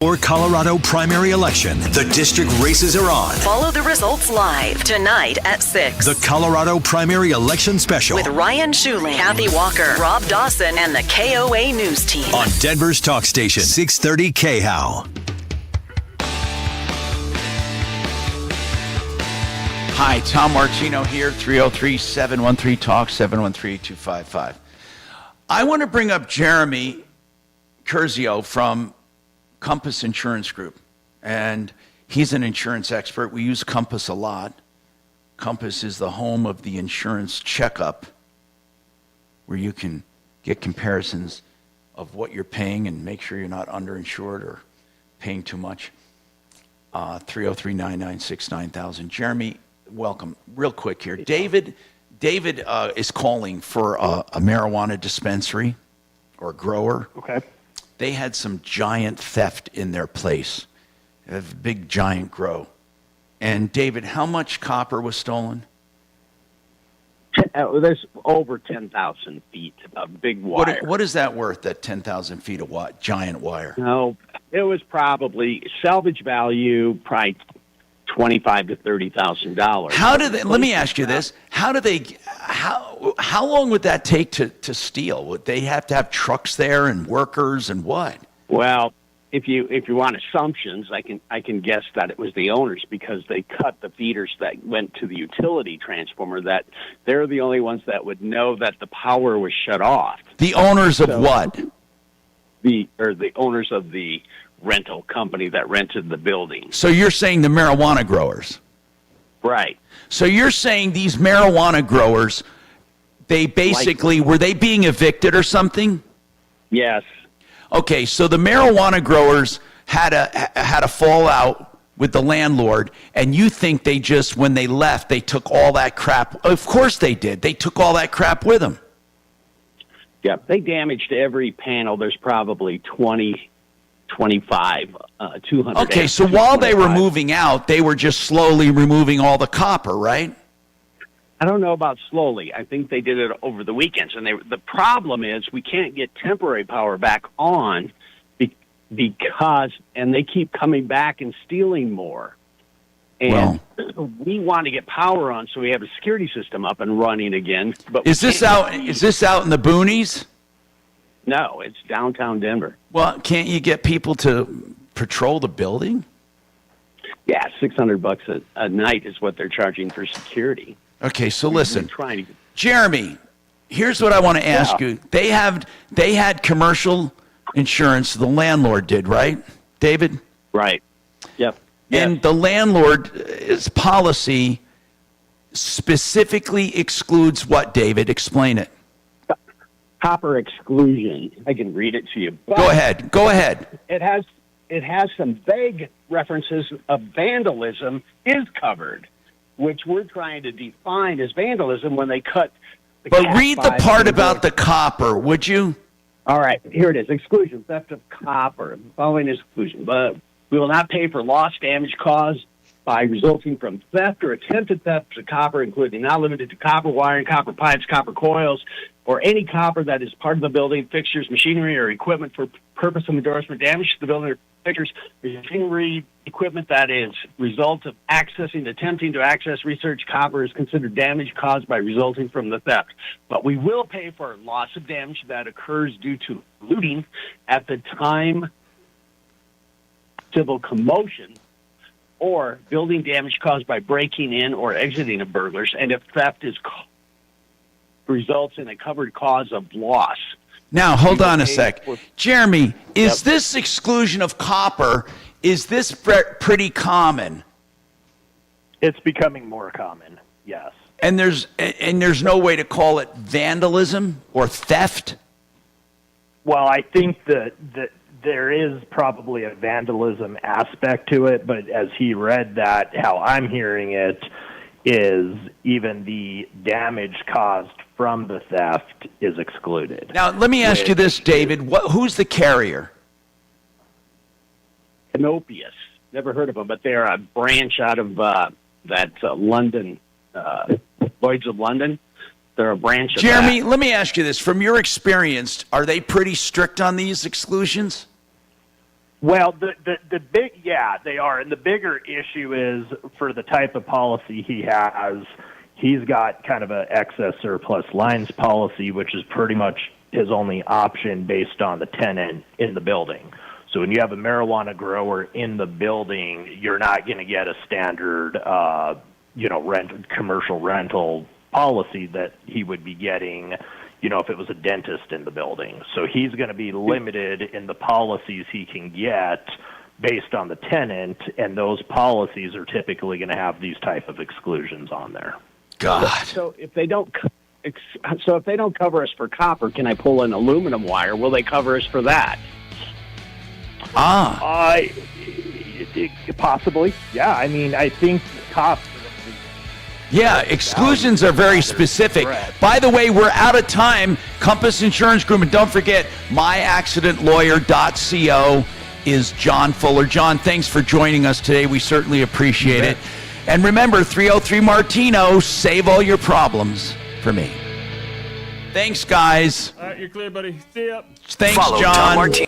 or Colorado primary election, the district races are on. Follow the results live tonight at 6. The Colorado primary election special With Ryan Schuling, Kathy Walker, Rob Dawson, and the KOA News Team. on Denver's talk station, 630 KHOW. Hi, Tom Martino here, 303-713-TALK, 713-255. I want to bring up Jeremy Curzio from Compass Insurance Group, and he's an insurance expert. We use Compass a lot. Compass is the home of the insurance checkup, where you can get comparisons of what you're paying and make sure you're not underinsured or paying too much. 303-996-9000. Jeremy, welcome. Real quick here. David is calling for a marijuana dispensary or grower. Okay. They had some giant theft in their place. They have a big giant grow. And David, how much copper was stolen? There's over 10,000 feet of big wire. What is that worth, that 10,000 feet of giant wire? No, it was probably salvage value, probably $25,000 to $30,000. How do they? Let me ask you this: how long would that take to steal? Would they have to have trucks there and workers and what? Well, if you want assumptions, I can guess that it was the owners, because they cut the feeders that went to the utility transformer. That they're the only ones that would know that the power was shut off. The owners of what? The owners of the rental company that rented the building. So you're saying the marijuana growers? Right. So you're saying these marijuana growers, they basically, were they being evicted or something? Yes. Okay, so the marijuana growers had a fallout with the landlord, and you think they just, when they left, they took all that crap? Of course they did. They took all that crap with them. Yeah, they damaged every panel. There's probably 20, 25, 200. Okay, so while they were moving out, they were just slowly removing all the copper, right? I don't know about slowly. I think they did it over the weekends. And the problem is we can't get temporary power back on because they keep coming back and stealing more. And we want to get power on so we have a security system up and running again. But Is this out in the boonies? No, it's downtown Denver. Well, can't you get people to patrol the building? Yeah, $600 a night is what they're charging for security. Okay, so listen, Jeremy, here's what I want to ask you. They had commercial insurance, the landlord did, right, David? Right. Yep. And the landlord's policy specifically excludes what, David? Explain it. Copper exclusion. I can read it to you. Go ahead. It has some vague references of vandalism is covered, which we're trying to define as vandalism when they cut the But read the part about the copper, would you? All right, here it is. Exclusion, theft of copper. Following is exclusion. But we will not pay for loss, damage caused by resulting from theft or attempted theft of copper, including not limited to copper wiring, copper pipes, copper coils, or any copper that is part of the building, fixtures, machinery, or equipment for purpose of endorsement. Damage to the building or fixtures, machinery, equipment that is result of attempting to access research copper is considered damage caused by resulting from the theft. But we will pay for loss of damage that occurs due to looting at the time civil commotion, or building damage caused by breaking in or exiting of burglars, and if theft results in a covered cause of loss. Now, hold on a sec. Jeremy, is this exclusion of copper, is this pretty common? It's becoming more common, yes. And there's no way to call it vandalism or theft? Well, I think that there is probably a vandalism aspect to it, but as he read that, how I'm hearing it is even the damage caused from the theft is excluded. Now, let me ask you this, David. Who's the carrier? Canopius. Never heard of them, but they're a branch out of London, Lloyd's of London. They're a branch of Jeremy, let me ask you this. From your experience, are they pretty strict on these exclusions? Well, the big, yeah, they are. And the bigger issue is for the type of policy he has, he's got kind of an excess surplus lines policy, which is pretty much his only option based on the tenant in the building. So when you have a marijuana grower in the building, you're not going to get a standard, commercial rental policy that he would be getting, if it was a dentist in the building. So he's going to be limited in the policies he can get based on the tenant, and those policies are typically going to have these type of exclusions on there. God. So if they don't cover us for copper, can I pull an aluminum wire? Will they cover us for that? Possibly. Yeah. I mean, I think cops. Yeah, exclusions are very specific. By the way, we're out of time. Compass Insurance Group, and don't forget, myaccidentlawyer.co is John Fuller. John, thanks for joining us today. We certainly appreciate it. And remember, 303 Martino, save all your problems for me. Thanks, guys. All right, you're clear, buddy. See ya. Thanks, Follow John. Tom Martino